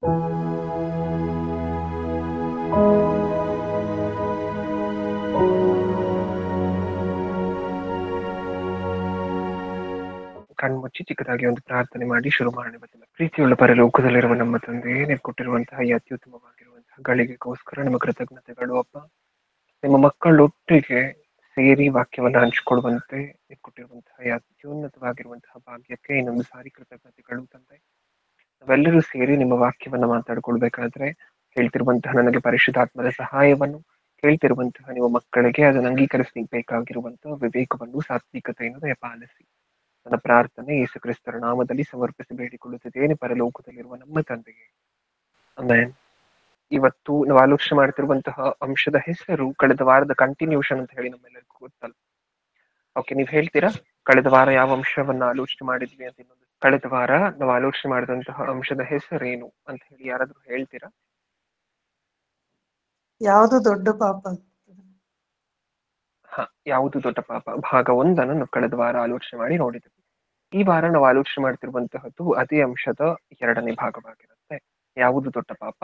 ಕಣ್ಮುಚ್ಚಿ ಚಿಕ್ಕದಾಗಿ ಒಂದು ಪ್ರಾರ್ಥನೆ ಮಾಡಿ ಶುರು ಮಾಡೋಣ ಇವತ್ತಿನ. ಪ್ರೀತಿಯುಳ್ಳ ಪರಲೋಕದಲ್ಲಿರುವ ನಮ್ಮ ತಂದೆಯೇ, ನೀವು ಕೊಟ್ಟಿರುವಂತಹ ಈ ಅತ್ಯುತ್ತಮವಾಗಿರುವಂತಹ ಗಳಿಗೆಗೋಸ್ಕರ ನಿಮ್ಮ ಕೃತಜ್ಞತೆಗಳು ಅಪ್ಪ. ನಿಮ್ಮ ಮಕ್ಕಳೊಟ್ಟಿಗೆ ಸೇರಿ ವಾಕ್ಯವನ್ನ ಹಂಚಿಕೊಳ್ಳುವಂತೆ ನೀವು ಕೊಟ್ಟಿರುವಂತಹ ಈ ಅತ್ಯುನ್ನತವಾಗಿರುವಂತಹ ಭಾಗ್ಯಕ್ಕೆ ಇನ್ನೊಂದು ಸಾರಿ ಕೃತಜ್ಞತೆಗಳು ತಂದೆ. ನಾವೆಲ್ಲರೂ ಸೇರಿ ನಿಮ್ಮ ವಾಕ್ಯವನ್ನ ಮಾತಾಡ್ಕೊಳ್ಬೇಕಾದ್ರೆ ಹೇಳ್ತಿರುವಂತಹ ನನಗೆ ಪರಿಶುದ್ಧಾತ್ಮದ ಸಹಾಯವನ್ನು, ಕೇಳ್ತಿರುವಂತಹ ನಿಮ್ಮ ಮಕ್ಕಳಿಗೆ ಅದನ್ನು ಅಂಗೀಕರಿಸಬೇಕಾಗಿರುವಂತಹ ವಿವೇಕವನ್ನು, ಸಾತ್ವಿಕತೆಯನ್ನು ದಯಪಾಲಿಸಿ. ನನ್ನ ಪ್ರಾರ್ಥನೆ ಯೇಸು ಕ್ರಿಸ್ತರ ನಾಮದಲ್ಲಿ ಸಮರ್ಪಿಸಿ ಬೇಡಿಕೊಳ್ಳುತ್ತಿದ್ದೇನೆ ಪರಲೋಕದಲ್ಲಿರುವ ನಮ್ಮ ತಂದೆಗೆ, ಆಮೆನ್. ಇವತ್ತು ನಾವು ಆಲೋಚನೆ ಮಾಡ್ತಿರುವಂತಹ ಅಂಶದ ಹೆಸರು ಕಳೆದ ವಾರದ ಕಂಟಿನ್ಯೂಷನ್ ಅಂತ ಹೇಳಿ ನಮ್ಮೆಲ್ಲರಿಗೂ ಗೊತ್ತಲ್ಲ. ಓಕೆ, ನೀವ್ ಹೇಳ್ತೀರಾ ಕಳೆದ ವಾರ ಯಾವ ಅಂಶವನ್ನ ಆಲೋಚನೆ ಮಾಡಿದ್ವಿ ಅಂತ? ಇನ್ನೊಂದು, ಕಳೆದ ವಾರ ನಾವು ಆಲೋಚನೆ ಮಾಡಿದಂತಹ ಅಂಶದ ಹೆಸರೇನು ಅಂತ ಹೇಳಿ ಯಾರಾದ್ರೂ ಹೇಳ್ತೀರಾ? ಯಾವುದು ದೊಡ್ಡ ಪಾಪ? ಯಾವುದು ದೊಡ್ಡ ಪಾಪ, ಭಾಗ 1 ನಾವು ಕಳೆದ ವಾರ ಆಲೋಚನೆ ಮಾಡಿ ನೋಡಿದ್ವಿ. ಈ ವಾರ ನಾವು ಆಲೋಚನೆ ಮಾಡ್ತಿರುವಂತಹದ್ದು ಅದೇ ಅಂಶದ 2ನೇ ಭಾಗವಾಗಿರುತ್ತೆ. ಯಾವುದು ದೊಡ್ಡ ಪಾಪ,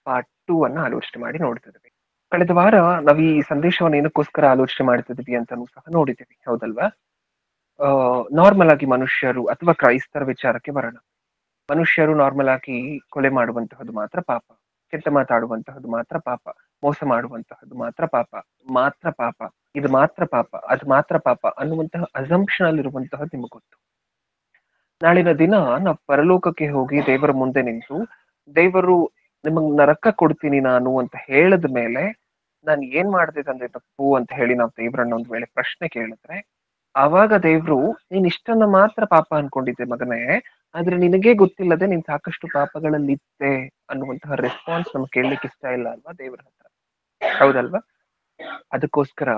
ಪಾರ್ಟ್ 2 ಅನ್ನ ಆಲೋಚನೆ ಮಾಡಿ ನೋಡ್ತಿದ್ವಿ. ಕಳೆದ ವಾರ ನಾವು ಈ ಸಂದೇಶವನ್ನು ಏನಕ್ಕೋಸ್ಕರ ಆಲೋಚನೆ ಮಾಡ್ತಿದ್ವಿ ಅಂತಾನೂ ಸಹ ನೋಡಿದ್ವಿ, ಹೌದಲ್ವಾ? ನಾರ್ಮಲ್ ಆಗಿ ಮನುಷ್ಯರು ಅಥವಾ ಕ್ರೈಸ್ತರ ವಿಚಾರಕ್ಕೆ ಬರೋಣ. ಮನುಷ್ಯರು ನಾರ್ಮಲ್ ಆಗಿ ಕೊಲೆ ಮಾಡುವಂತಹದ್ದು ಮಾತ್ರ ಪಾಪ, ಕೆಟ್ಟ ಮಾತಾಡುವಂತಹದ್ದು ಮಾತ್ರ ಪಾಪ, ಮೋಸ ಮಾಡುವಂತಹದ್ದು ಮಾತ್ರ ಪಾಪ, ಇದು ಮಾತ್ರ ಪಾಪ, ಅದು ಮಾತ್ರ ಪಾಪ ಅನ್ನುವಂತಹ ಅಸಂಪ್ಷನ್ ಅಲ್ಲಿ ಇರುವಂತಹದ್ದು ನಿಮಗೆ ಗೊತ್ತು. ನಾಳಿನ ದಿನ ನಾವು ಪರಲೋಕಕ್ಕೆ ಹೋಗಿ ದೇವರ ಮುಂದೆ ನಿಂತು, ದೇವರು ನಿಮಗ್ ನರಕ ಕೊಡ್ತೀನಿ ನಾನು ಅಂತ ಹೇಳದ ಮೇಲೆ ನಾನು ಏನ್ ಮಾಡ್ದೆ ತಂದೆ ತಪ್ಪು ಅಂತ ಹೇಳಿ ನಾವು ದೇವರನ್ನ ಒಂದ್ ವೇಳೆ ಪ್ರಶ್ನೆ ಕೇಳಿದ್ರೆ, ಆವಾಗ ದೇವ್ರು ನೀನ್ ಇಷ್ಟನ್ನ ಮಾತ್ರ ಪಾಪ ಅನ್ಕೊಂಡಿದ್ದೆ ಮಗನೇ, ಆದ್ರೆ ನಿನಗೇ ಗೊತ್ತಿಲ್ಲದೆ ನೀನ್ ಸಾಕಷ್ಟು ಪಾಪಗಳಲ್ಲಿದ್ದೆ ಅನ್ನುವಂತಹ ರೆಸ್ಪಾನ್ಸ್ ನಮ್ಗೆ ಕೇಳಲಿಕ್ಕೆ ಇಷ್ಟ ಇಲ್ಲ ಅಲ್ವಾ ದೇವರ ಹತ್ರ, ಹೌದಲ್ವಾ? ಅದಕ್ಕೋಸ್ಕರ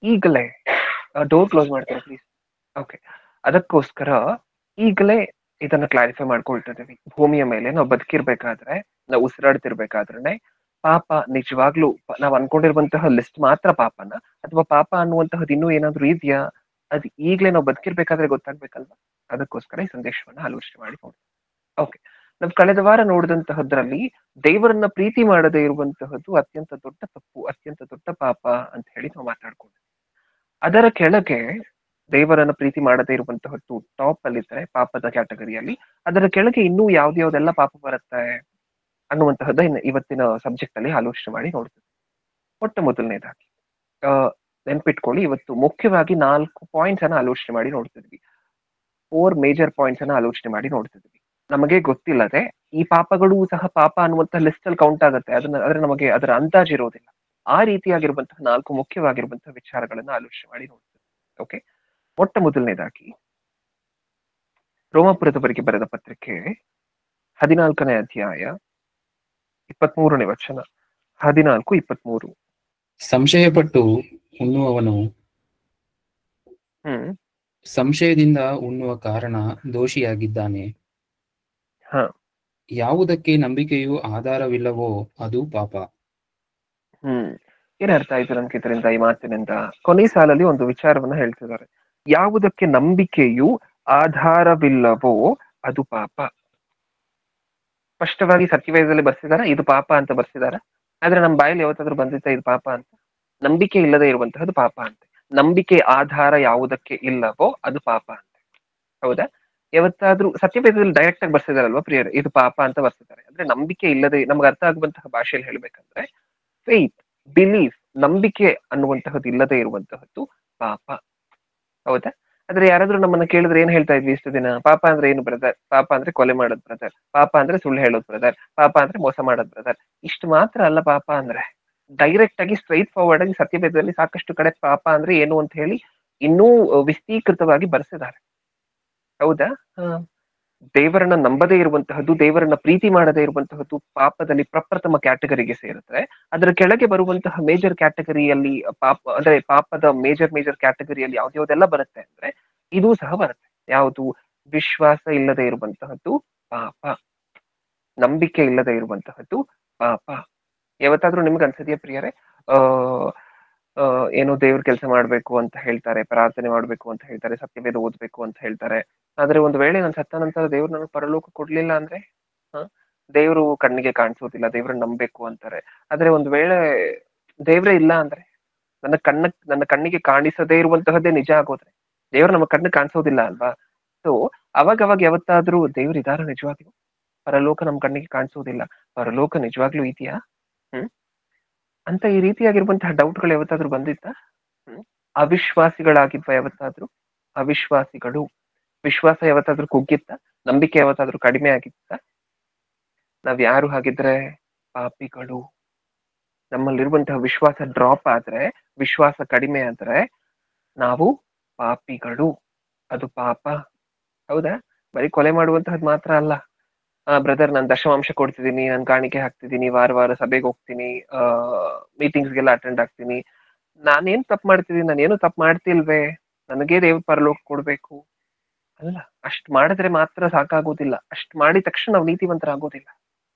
ಈಗಲೇ ಡೋರ್ ಕ್ಲೋಸ್ ಮಾಡ್ತಾರೆ ಪ್ಲೀಸ್. ಓಕೆ, ಅದಕ್ಕೋಸ್ಕರ ಈಗಲೇ ಇದನ್ನ ಕ್ಲಾರಿಫೈ ಮಾಡ್ಕೊಳ್ತಿದ್ದೀವಿ. ಭೂಮಿಯ ಮೇಲೆ ನಾವು ಬದುಕಿರ್ಬೇಕಾದ್ರೆ, ನಾವು ಉಸಿರಾಡ್ತಿರ್ಬೇಕಾದ್ರೆ ಪಾಪ ನಿಜವಾಗ್ಲೂ ನಾವ್ ಅನ್ಕೊಂಡಿರುವಂತಹ ಲಿಸ್ಟ್ ಮಾತ್ರ ಪಾಪನ, ಅಥವಾ ಪಾಪ ಅನ್ನುವಂತಹದ್ದು ಇನ್ನೂ ಏನಾದ್ರೂ ಇದೆಯಾ? ಅದು ಈಗ್ಲೇ ನಾವು ಬದುಕಿರ್ಬೇಕಾದ್ರೆ ಗೊತ್ತಾಗ್ಬೇಕಲ್ವಾ? ಅದಕ್ಕೋಸ್ಕರ ಈ ಸಂದೇಶವನ್ನ ಆಲೋಚನೆ ಮಾಡಿ ನೋಡಿ. ಓಕೆ, ನಾವ್ ಕಳೆದ ವಾರ ನೋಡಿದಂತಹದ್ರಲ್ಲಿ ದೇವರನ್ನ ಪ್ರೀತಿ ಮಾಡದೇ ಇರುವಂತಹದ್ದು ಅತ್ಯಂತ ದೊಡ್ಡ ತಪ್ಪು, ಅತ್ಯಂತ ದೊಡ್ಡ ಪಾಪ ಅಂತ ಹೇಳಿ ನಾವು ಮಾತಾಡ್ಕೊಂಡ್ವಿ. ಅದರ ಕೆಳಗೆ ದೇವರನ್ನ ಪ್ರೀತಿ ಮಾಡದೇ ಇರುವಂತಹದ್ದು ಟಾಪ್ ಅಲ್ಲಿದ್ರೆ ಪಾಪದ ಕ್ಯಾಟಗರಿಯಲ್ಲಿ, ಅದರ ಕೆಳಗೆ ಇನ್ನೂ ಯಾವ್ದ್ಯಾವ್ದೆಲ್ಲ ಪಾಪ ಬರುತ್ತೆ ಅನ್ನುವಂತಹದ್ದು ಇವತ್ತಿನ ಸಬ್ಜೆಕ್ಟ್ ಅಲ್ಲಿ ಆಲೋಚನೆ ಮಾಡಿ ನೋಡ್ತೀವಿ. ಮೊಟ್ಟ ಮೊದಲನೇದಾಗಿ ನೆನ್ಪಿಟ್ಕೊಳ್ಳಿ, ಇವತ್ತು ಮುಖ್ಯವಾಗಿ 4 ಪಾಯಿಂಟ್ಸ್ ಅನ್ನ ಆಲೋಚನೆ ಮಾಡಿ ನೋಡ್ತಿದ್ವಿ. 4 ಮೇಜರ್ ಪಾಯಿಂಟ್ಸ್ ಅನ್ನ ಆಲೋಚನೆ ಮಾಡಿ ನೋಡ್ತಿದ್ವಿ. ನಮಗೆ ಗೊತ್ತಿಲ್ಲದೆ ಈ ಪಾಪಗಳು ಸಹ ಪಾಪ ಅನ್ನುವಂತಹ ಲಿಸ್ಟ್ ಅಲ್ಲಿ ಕೌಂಟ್ ಆಗುತ್ತೆ, ಆದ್ರೆ ನಮಗೆ ಅದರ ಅಂದಾಜು ಇರೋದಿಲ್ಲ. ಆ ರೀತಿಯಾಗಿರುವಂತಹ 4 ಮುಖ್ಯವಾಗಿರುವಂತಹ ವಿಚಾರಗಳನ್ನ ಆಲೋಚನೆ ಮಾಡಿ ನೋಡ್ತೀವಿ. ಓಕೆ, ಮೊಟ್ಟ ಮೊದಲನೇದಾಗಿ ರೋಮಾಪುರದವರಿಗೆ ಬರೆದ ಪತ್ರಿಕೆ 14ನೇ ಅಧ್ಯಾಯ 23ನೇ ವಚನ. 14:23. ಸಂಶಯಪಟ್ಟು ಉಣ್ಣುವವನು ಸಂಶಯದಿಂದ ಉಣ್ಣುವ ಕಾರಣ ದೋಷಿಯಾಗಿದ್ದಾನೆ. ಯಾವುದಕ್ಕೆ ನಂಬಿಕೆಯು ಆಧಾರವಿಲ್ಲವೋ ಅದು ಪಾಪ. ಏನರ್ಥ ಆಯ್ತು ನನ್ಗೆ ಇದರಿಂದ, ಈ ಮಾತಿನಿಂದ? ಕೊನೆ ಸಾಲಲ್ಲಿ ಒಂದು ವಿಚಾರವನ್ನ ಹೇಳ್ತಿದ್ದಾರೆ, ಯಾವುದಕ್ಕೆ ನಂಬಿಕೆಯು ಆಧಾರವಿಲ್ಲವೋ ಅದು ಪಾಪ. ಸ್ಪಷ್ಟವಾಗಿ ಸತ್ಯವೇದದಲ್ಲಿ ಬರ್ಸಿದಾರ ಇದು ಪಾಪ ಅಂತ ಬರ್ಸಿದಾರ, ಆದ್ರೆ ನಮ್ಮ ಬಾಯಲ್ಲಿ ಯಾವತ್ತಾದ್ರೂ ಬಂದಿತ್ತ ಇದು ಪಾಪ ಅಂತ? ನಂಬಿಕೆ ಇಲ್ಲದೆ ಇರುವಂತಹದ್ದು ಪಾಪ ಅಂತೆ. ನಂಬಿಕೆ ಆಧಾರ ಯಾವುದಕ್ಕೆ ಇಲ್ಲವೋ ಅದು ಪಾಪ ಅಂತೆ, ಹೌದಾ? ಯಾವತ್ತಾದ್ರೂ ಸತ್ಯವೇದದಲ್ಲಿ ಡೈರೆಕ್ಟ್ ಆಗಿ ಬರ್ಸಿದಾರಲ್ವಾ ಪ್ರಿಯರೇ, ಇದು ಪಾಪ ಅಂತ ಬರ್ಸಿದ್ದಾರೆ. ಅಂದ್ರೆ ನಂಬಿಕೆ ಇಲ್ಲದೆ, ನಮ್ಗೆ ಅರ್ಥ ಆಗುವಂತಹ ಭಾಷೆಯಲ್ಲಿ ಹೇಳ್ಬೇಕಂದ್ರೆ ಫೇತ್, ಬಿಲೀಫ್, ನಂಬಿಕೆ ಅನ್ನುವಂತಹದ್ದು ಇಲ್ಲದೆ ಇರುವಂತಹದ್ದು ಪಾಪ, ಹೌದಾ? ಆದ್ರೆ ಯಾರಾದ್ರೂ ನಮ್ಮನ್ನ ಕೇಳಿದ್ರೆ ಏನ್ ಹೇಳ್ತಾ ಇದ್ವಿ ಇಷ್ಟು ದಿನ? ಪಾಪ ಅಂದ್ರೆ ಏನು ಬ್ರದರ್? ಪಾಪ ಅಂದ್ರೆ ಕೊಲೆ ಮಾಡೋದ್ ಬ್ರದರ್, ಪಾಪ ಅಂದ್ರೆ ಸುಳ್ಳು ಹೇಳೋದ್ ಬ್ರದರ್, ಪಾಪ ಅಂದ್ರೆ ಮೋಸ ಮಾಡೋದ್ ಬ್ರದರ್. ಇಷ್ಟು ಮಾತ್ರ ಅಲ್ಲ ಪಾಪ ಅಂದ್ರೆ. ಡೈರೆಕ್ಟ್ ಆಗಿ ಸ್ಟ್ರೈಟ್ ಫಾರ್ವರ್ಡ್ ಆಗಿ ಸತ್ಯವೇದದಲ್ಲಿ ಸಾಕಷ್ಟು ಕಡೆ ಪಾಪ ಅಂದ್ರೆ ಏನು ಅಂತ ಹೇಳಿ ಇನ್ನೂ ವಿಸ್ತೀಕೃತವಾಗಿ ಬರ್ಸಿದ್ದಾರೆ, ಹೌದಾ? ದೇವರನ್ನ ನಂಬದೇ ಇರುವಂತಹದ್ದು, ದೇವರನ್ನ ಪ್ರೀತಿ ಮಾಡದೇ ಇರುವಂತಹದ್ದು ಪಾಪದಲ್ಲಿ ಪ್ರಪ್ರಥಮ ಕ್ಯಾಟಗರಿಗೆ ಸೇರುತ್ತೆ. ಅದರ ಕೆಳಗೆ ಬರುವಂತಹ ಮೇಜರ್ ಕ್ಯಾಟಗರಿಯಲ್ಲಿ ಅಂದ್ರೆ ಪಾಪದ ಮೇಜರ್ ಕ್ಯಾಟಗರಿಯಲ್ಲಿ ಯಾವ್ದ್ಯಾವ್ದೆಲ್ಲ ಬರುತ್ತೆ ಅಂದ್ರೆ ಇದೂ ಸಹ ಬರುತ್ತೆ. ಯಾವುದು? ವಿಶ್ವಾಸ ಇಲ್ಲದೆ ಇರುವಂತಹದ್ದು ಪಾಪ, ನಂಬಿಕೆ ಇಲ್ಲದೆ ಇರುವಂತಹದ್ದು ಪಾಪ. ಯಾವತ್ತಾದ್ರೂ ನಿಮ್ಗೆ ಅನ್ಸದೆಯಾ ಪ್ರಿಯರೇ, ಏನೋ ದೇವ್ರ ಕೆಲಸ ಮಾಡ್ಬೇಕು ಅಂತ ಹೇಳ್ತಾರೆ, ಪ್ರಾರ್ಥನೆ ಮಾಡ್ಬೇಕು ಅಂತ ಹೇಳ್ತಾರೆ, ಸತ್ಯವೇದ ಓದ್ಬೇಕು ಅಂತ ಹೇಳ್ತಾರೆ, ಆದ್ರೆ ಒಂದ್ ವೇಳೆ ನಾನು ಸತ್ತ ನಂತರ ದೇವ್ರು ನನಗೆ ಪರಲೋಕ ಕೊಡ್ಲಿಲ್ಲ ಅಂದ್ರೆ ದೇವ್ರು ಕಣ್ಣಿಗೆ ಕಾಣಿಸೋದಿಲ್ಲ, ದೇವ್ರನ್ನ ನಂಬಬೇಕು ಅಂತಾರೆ. ಆದ್ರೆ ಒಂದ್ ವೇಳೆ ದೇವ್ರೇ ಇಲ್ಲ ಅಂದ್ರೆ, ನನ್ನ ಕಣ್ಣಿಗೆ ಕಾಣಿಸದೇ ಇರುವಂತಹದ್ದೇ ನಿಜ ಆಗೋದ್ರೆ, ದೇವ್ರು ನಮ್ಮ ಕಣ್ಣಿಗೆ ಕಾಣಿಸೋದಿಲ್ಲ ಅಲ್ವಾ? ಸೊ ಅವಾಗ ಯಾವತ್ತಾದ್ರೂ ದೇವ್ರು ಇದಾರ ನಿಜವಾಗ್ಲೂ? ಪರಲೋಕ ನಮ್ ಕಣ್ಣಿಗೆ ಕಾಣಿಸೋದಿಲ್ಲ, ಪರಲೋಕ ನಿಜವಾಗ್ಲೂ ಇದೆಯಾ? ಹ್ಮ್ ಅಂತ ಈ ರೀತಿಯಾಗಿರುವಂತಹ ಡೌಟ್ಗಳು ಯಾವತ್ತಾದ್ರೂ ಬಂದಿತ್ತ? ಹ್ಮ್ ಅವಿಶ್ವಾಸಿಗಳಾಗಿದ್ವ ಯಾವತ್ತಾದ್ರೂ? ಅವಿಶ್ವಾಸಿಗಳು. ವಿಶ್ವಾಸ ಯಾವತ್ತಾದ್ರೂ ಕುಗ್ಗಿತ್ತ? ನಂಬಿಕೆ ಯಾವತ್ತಾದ್ರೂ ಕಡಿಮೆ ಆಗಿತ್ತ? ನಾವ್ ಯಾರು ಹಾಗಿದ್ರೆ? ಪಾಪಿಗಳು. ನಮ್ಮಲ್ಲಿರುವಂತಹ ವಿಶ್ವಾಸ ಡ್ರಾಪ್ ಆದ್ರೆ, ವಿಶ್ವಾಸ ಕಡಿಮೆ ಆದ್ರೆ ನಾವು ಪಾಪಿಗಳು. ಅದು ಪಾಪ. ಹೌದಾ? ಬರೀ ಕೊಲೆ ಮಾಡುವಂತಹದ್ ಮಾತ್ರ ಅಲ್ಲ. ಬ್ರದರ್ ನಾನ್ ದಶಮಾಂಶ ಕೊಡ್ತಿದ್ದೀನಿ, ನಾನ್ ಕಾಣಿಕೆ ಹಾಕ್ತಿದ್ದೀನಿ, ವಾರ ಸಭೆಗೆ ಹೋಗ್ತೀನಿ, ಮೀಟಿಂಗ್ಸ್ಗೆಲ್ಲ ಅಟೆಂಡ್ ಆಗ್ತೀನಿ. ನಾನೇನ್ ತಪ್ಪು ಮಾಡ್ತಿದ್ದೀನಿ? ನಾನೇನು ತಪ್ಪು ಮಾಡ್ತಿಲ್ವೇ? ನನಗೇ ದೇವ್ರ ಪರಲೋಕ ಕೊಡ್ಬೇಕು ಅಲ್ಲ. ಅಷ್ಟ್ ಮಾಡಿದ್ರೆ ಮಾತ್ರ ಸಾಕಾಗೋದಿಲ್ಲ. ಅಷ್ಟ್ ಮಾಡಿದ ತಕ್ಷಣ ನಾವು ನೀತಿವಂತರಾಗೋದಿಲ್ಲ.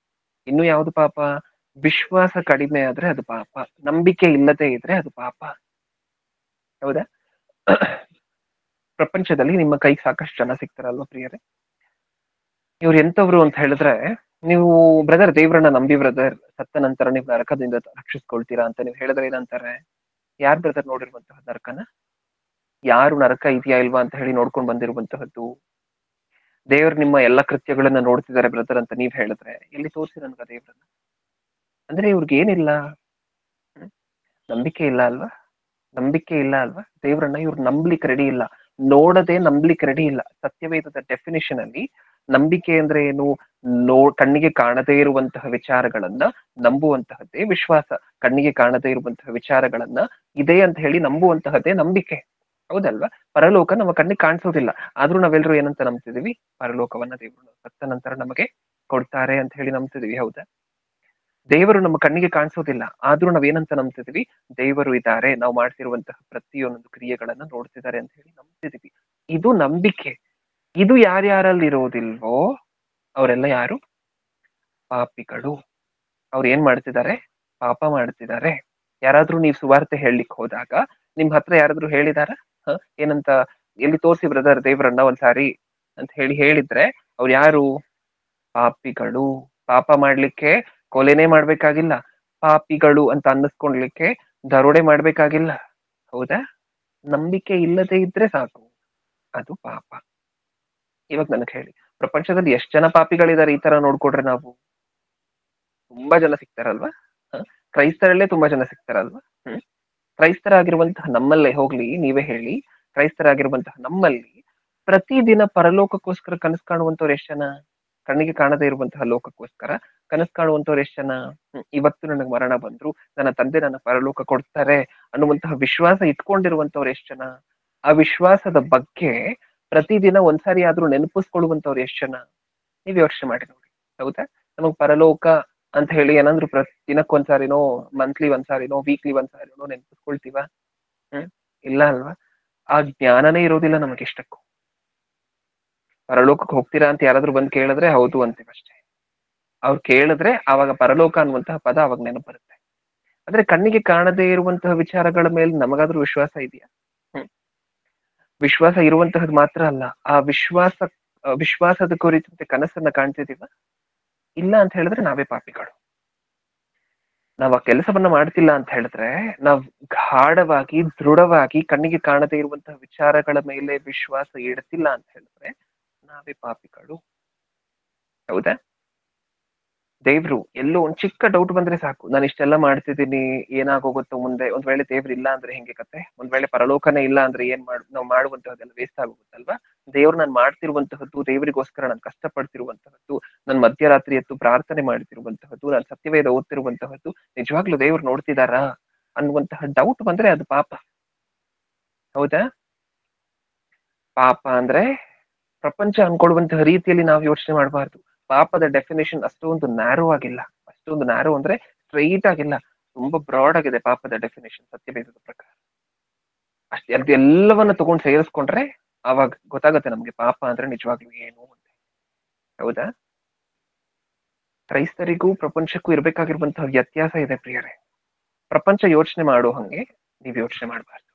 ಇನ್ನು ಯಾವ್ದು ಪಾಪ? ವಿಶ್ವಾಸ ಕಡಿಮೆ ಆದ್ರೆ ಅದು ಪಾಪ, ನಂಬಿಕೆ ಇಲ್ಲದೆ ಇದ್ರೆ ಅದು ಪಾಪ. ಹೌದಾ? ಪ್ರಪಂಚದಲ್ಲಿ ನಿಮ್ಮ ಕೈಗೆ ಸಾಕಷ್ಟು ಜನ ಸಿಗ್ತಾರಲ್ವಾ ಪ್ರಿಯರೇ? ಇವ್ರು ಎಂತವ್ರು ಅಂತ ಹೇಳಿದ್ರೆ, ನೀವು ಬ್ರದರ್ ದೇವ್ರನ್ನ ನಂಬಿ ಬ್ರದರ್, ಸತ್ತ ನಂತರ ನೀವು ನರಕದಿಂದ ರಕ್ಷಿಸ್ಕೊಳ್ತೀರಾ ಅಂತ ನೀವು ಹೇಳಿದ್ರೆ ಏನಂತಾರೆ? ಯಾರ್ ಬ್ರದರ್ ನೋಡಿರುವಂತಹ ನರಕನ? ಯಾರು ನರಕ ಇದೆಯಾ ಇಲ್ವಾ ಅಂತ ಹೇಳಿ ನೋಡ್ಕೊಂಡ್ ಬಂದಿರುವಂತಹದ್ದು? ದೇವ್ರು ನಿಮ್ಮ ಎಲ್ಲಾ ಕೃತ್ಯಗಳನ್ನ ನೋಡ್ತಿದ್ದಾರೆ ಬ್ರದರ್ ಅಂತ ನೀವ್ ಹೇಳಿದ್ರೆ, ಎಲ್ಲಿ ತೋರಿಸಿ ನನ್ಗ ದೇವ್ರನ್ನ? ಅಂದ್ರೆ ಇವ್ರಿಗೆ ಏನಿಲ್ಲ? ಹ್ಮ್? ನಂಬಿಕೆ ಇಲ್ಲ ಅಲ್ವಾ? ನಂಬಿಕೆ ಇಲ್ಲ ಅಲ್ವಾ? ದೇವ್ರನ್ನ ಇವ್ರು ನಂಬ್ಲಿಕ್ಕೆ ರೆಡಿ ಇಲ್ಲ, ನೋಡದೆ ನಂಬ್ಲಿಕ್ಕೆ ರೆಡಿ ಇಲ್ಲ. ಸತ್ಯವೇದದ ಡೆಫಿನಿಷನ್ ಅಲ್ಲಿ ನಂಬಿಕೆ ಅಂದ್ರೆ ಏನು? ಕಣ್ಣಿಗೆ ಕಾಣದೇ ಇರುವಂತಹ ವಿಚಾರಗಳನ್ನ ನಂಬುವಂತಹದ್ದೇ ವಿಶ್ವಾಸ. ಕಣ್ಣಿಗೆ ಕಾಣದೇ ಇರುವಂತಹ ವಿಚಾರಗಳನ್ನ ಇದೆ ಅಂತ ಹೇಳಿ ನಂಬುವಂತಹದ್ದೇ ನಂಬಿಕೆ. ಹೌದಲ್ವಾ? ಪರಲೋಕ ನಮ್ಮ ಕಣ್ಣಿಗೆ ಕಾಣಿಸೋದಿಲ್ಲ, ಆದ್ರೂ ನಾವೆಲ್ಲರೂ ಏನಂತ ನಂಬ್ತಿದೀವಿ? ಪರಲೋಕವನ್ನ ದೇವರು ಸತ್ತ ನಂತರ ನಮಗೆ ಕೊಡ್ತಾರೆ ಅಂತ ಹೇಳಿ ನಂಬ್ತಿದೀವಿ. ಹೌದಾ? ದೇವರು ನಮ್ಮ ಕಣ್ಣಿಗೆ ಕಾಣಿಸೋದಿಲ್ಲ, ಆದ್ರೂ ನಾವೇನಂತ ನಂಬ್ತಿದೀವಿ? ದೇವರು ಇದ್ದಾರೆ, ನಾವು ಮಾಡ್ತಿರುವಂತಹ ಪ್ರತಿಯೊಂದು ಕ್ರಿಯೆಗಳನ್ನ ನೋಡ್ತಿದ್ದಾರೆ ಅಂತ ಹೇಳಿ ನಂಬ್ತಿದೀವಿ. ಇದು ನಂಬಿಕೆ. ಇದು ಯಾರ್ಯಾರಲ್ಲಿ ಇರೋದಿಲ್ವೋ ಅವರೆಲ್ಲ ಯಾರು? ಪಾಪಿಗಳು. ಅವ್ರು ಏನ್ ಮಾಡ್ತಿದ್ದಾರೆ? ಪಾಪ ಮಾಡ್ತಿದ್ದಾರೆ. ಯಾರಾದ್ರೂ ನೀವು ಸುವಾರ್ತೆ ಹೇಳಲಿಕ್ಕೆ ಹೋದಾಗ ನಿಮ್ ಹತ್ರ ಯಾರಾದ್ರೂ ಹೇಳಿದಾರ? ಏನಂತ? ಎಲ್ಲಿ ತೋರ್ಸಿ ಬ್ರದರ್ ದೇವ್ರನ್ನ ಒಂದ್ಸಾರಿ ಅಂತ ಹೇಳಿದ್ರೆ, ಅವ್ರು ಯಾರು? ಪಾಪಿಗಳು. ಪಾಪ ಮಾಡ್ಲಿಕ್ಕೆ ಕೊಲೆನೇ ಮಾಡ್ಬೇಕಾಗಿಲ್ಲ, ಪಾಪಿಗಳು ಅಂತ ಅನ್ನಿಸ್ಕೊಳ್ಲಿಕ್ಕೆ ದರೋಡೆ ಮಾಡ್ಬೇಕಾಗಿಲ್ಲ. ಹೌದಾ? ನಂಬಿಕೆ ಇಲ್ಲದೆ ಇದ್ರೆ ಸಾಕು, ಅದು ಪಾಪ. ಇವಾಗ ನನಗೆ ಹೇಳಿ, ಪ್ರಪಂಚದಲ್ಲಿ ಎಷ್ಟ್ ಜನ ಪಾಪಿಗಳಿದ್ದಾರೆ ಈ ತರ ನೋಡ್ಕೊಡ್ರೆ ನಾವು? ತುಂಬಾ ಜನ ಸಿಗ್ತಾರಲ್ವಾ? ಕ್ರೈಸ್ತರಲ್ಲೇ ತುಂಬಾ ಜನ ಸಿಗ್ತಾರಲ್ವಾ? ಕ್ರೈಸ್ತರಾಗಿರುವಂತಹ ನಮ್ಮಲ್ಲೇ ಹೋಗ್ಲಿ, ನೀವೇ ಹೇಳಿ, ಕ್ರೈಸ್ತರಾಗಿರುವಂತಹ ನಮ್ಮಲ್ಲಿ ಪ್ರತಿದಿನ ಪರಲೋಕಕ್ಕೋಸ್ಕರ ಕನಸು ಕಾಣುವಂತವ್ರು ಎಷ್ಟ್ ಜನ? ಕಣ್ಣಿಗೆ ಕಾಣದೇ ಇರುವಂತಹ ಲೋಕಕ್ಕೋಸ್ಕರ ಕನಸು ಕಾಣುವಂತವ್ರು ಎಷ್ಟ್ ಜನ? ಇವತ್ತು ನನಗೆ ಮರಣ ಬಂದ್ರು ನನ್ನ ತಂದೆ ನನ್ನ ಪರಲೋಕ ಕೊಡ್ತಾರೆ ಅನ್ನುವಂತಹ ವಿಶ್ವಾಸ ಇಟ್ಕೊಂಡಿರುವಂತವ್ರು ಎಷ್ಟ್ ಜನ? ಆ ವಿಶ್ವಾಸದ ಬಗ್ಗೆ ಪ್ರತಿದಿನ ಒಂದ್ಸಾರಿ ಆದ್ರೂ ನೆನಪಿಸ್ಕೊಳ್ಳುವಂತವ್ರು ಎಷ್ಟ್ ಜನ? ನೀವ್ ಯೋಚನೆ ಮಾಡಿ ನೋಡಿ. ಹೌದಾ? ನಮಗ್ ಪರಲೋಕ ಅಂತ ಹೇಳಿ ಏನಾದ್ರು ದಿನಕ್ಕೊಂದ್ಸಾರಿನೋ, ಮಂತ್ಲಿ ಒಂದ್ಸಾರಿನೋ, ವೀಕ್ಲಿ ಒಂದ್ಸಾರಿನೋ ನೆನಪಿಸ್ಕೊಳ್ತೀವ? ಇಲ್ಲ ಅಲ್ವಾ? ಆ ಜ್ಞಾನನೇ ಇರೋದಿಲ್ಲ ನಮಗೆ ಇಷ್ಟಕ್ಕೂ. ಪರಲೋಕಕ್ಕೆ ಹೋಗ್ತೀರಾ ಅಂತ ಯಾರಾದ್ರೂ ಬಂದ್ ಕೇಳಿದ್ರೆ ಹೌದು ಅಂತೀವಿ ಅಷ್ಟೇ. ಅವ್ರು ಕೇಳಿದ್ರೆ ಆವಾಗ ಪರಲೋಕ ಅನ್ನುವಂತಹ ಪದ ಅವಾಗ ನೆನಪು ಬರುತ್ತೆ. ಆದ್ರೆ ಕಣ್ಣಿಗೆ ಕಾಣದೇ ಇರುವಂತಹ ವಿಚಾರಗಳ ಮೇಲೆ ನಮಗಾದ್ರೂ ವಿಶ್ವಾಸ ಇದೆಯಾ? ವಿಶ್ವಾಸ ಇರುವಂತಹದ್ದು ಮಾತ್ರ ಅಲ್ಲ, ಆ ವಿಶ್ವಾಸದ ಕುರಿತಂತೆ ಕನಸನ್ನ ಕಾಣ್ತಿದೀವ? ಇಲ್ಲ ಅಂತ ಹೇಳಿದ್ರೆ ನಾವೇ ಪಾಪಿಗಳು. ನಾವ್ ಆ ಕೆಲಸವನ್ನ ಮಾಡ್ತಿಲ್ಲ ಅಂತ ಹೇಳಿದ್ರೆ, ನಾವ್ ಗಾಢವಾಗಿ ದೃಢವಾಗಿ ಕಣ್ಣಿಗೆ ಕಾಣದೇ ಇರುವಂತಹ ವಿಚಾರಗಳ ಮೇಲೆ ವಿಶ್ವಾಸ ಇಡ್ತಿಲ್ಲ ಅಂತ ಹೇಳಿದ್ರೆ ನಾವೇ ಪಾಪಿಗಳು. ಹೌದಾ? ದೇವ್ರು ಎಲ್ಲೋ ಒಂದ್ ಚಿಕ್ಕ ಡೌಟ್ ಬಂದ್ರೆ ಸಾಕು, ನಾನು ಇಷ್ಟೆಲ್ಲ ಮಾಡ್ತಿದ್ದೀನಿ, ಏನಾಗೋಗುತ್ತೋ ಮುಂದೆ, ಒಂದ್ ವೇಳೆ ದೇವ್ರು ಇಲ್ಲ ಅಂದ್ರೆ ಹೆಂಗೆ ಕತೆ? ಒಂದ್ ವೇಳೆ ಪರಲೋಕನೇ ಇಲ್ಲ ಅಂದ್ರೆ ನಾವು ಮಾಡುವಂತಹದ್ದೆಲ್ಲ ವೇಸ್ಟ್ ಆಗೋಗುತ್ತಲ್ವಾ? ದೇವ್ರು ನಾನು ಮಾಡ್ತಿರುವಂತಹದ್ದು, ದೇವರಿಗೋಸ್ಕರ ನಾನು ಕಷ್ಟ ಪಡ್ತಿರುವಂತಹದ್ದು, ನನ್ ಮಧ್ಯರಾತ್ರಿ ಎದ್ದು ಪ್ರಾರ್ಥನೆ ಮಾಡ್ತಿರುವಂತಹದ್ದು, ನಾನು ಸತ್ಯವೇದ ಓದ್ತಿರುವಂತಹದ್ದು ನಿಜವಾಗ್ಲೂ ದೇವ್ರು ನೋಡ್ತಿದಾರಾ ಅನ್ನುವಂತಹ ಡೌಟ್ ಬಂದ್ರೆ ಅದು ಪಾಪ. ಹೌದಾ? ಪಾಪ ಅಂದ್ರೆ ಪ್ರಪಂಚ ಅನ್ಕೊಳ್ಳುವಂತಹ ರೀತಿಯಲ್ಲಿ ನಾವು ಯೋಚನೆ ಮಾಡಬಾರ್ದು. ಪಾಪದ ಡೆಫಿನೇಷನ್ ಅಷ್ಟೊಂದು ನ್ಯಾರೋ ಆಗಿಲ್ಲ. ಅಷ್ಟೊಂದು ನ್ಯಾರೋ ಅಂದ್ರೆ ಸ್ಟ್ರೈಟ್ ಆಗಿಲ್ಲ, ತುಂಬಾ ಬ್ರಾಡ್ ಆಗಿದೆ ಪಾಪದ ಡೆಫಿನೇಷನ್ ಸತ್ಯವೇದದ ಪ್ರಕಾರ. ಅಷ್ಟೇ, ಅದೆಲ್ಲವನ್ನ ತಗೊಂಡು ಸೇರಿಸ್ಕೊಂಡ್ರೆ ಅವಾಗ ಗೊತ್ತಾಗತ್ತೆ ನಮ್ಗೆ ಪಾಪ ಅಂದ್ರೆ ನಿಜವಾಗ್ಲೂ ಏನು ಅಂತ. ಹೌದಾ? ಕ್ರೈಸ್ತರಿಗೂ ಪ್ರಪಂಚಕ್ಕೂ ಇರ್ಬೇಕಾಗಿರುವಂತಹ ವ್ಯತ್ಯಾಸ ಇದೆ ಪ್ರಿಯರೇ. ಪ್ರಪಂಚ ಯೋಚನೆ ಮಾಡೋ ಹಂಗೆ ನೀವ್ ಯೋಚನೆ ಮಾಡಬಾರ್ದು.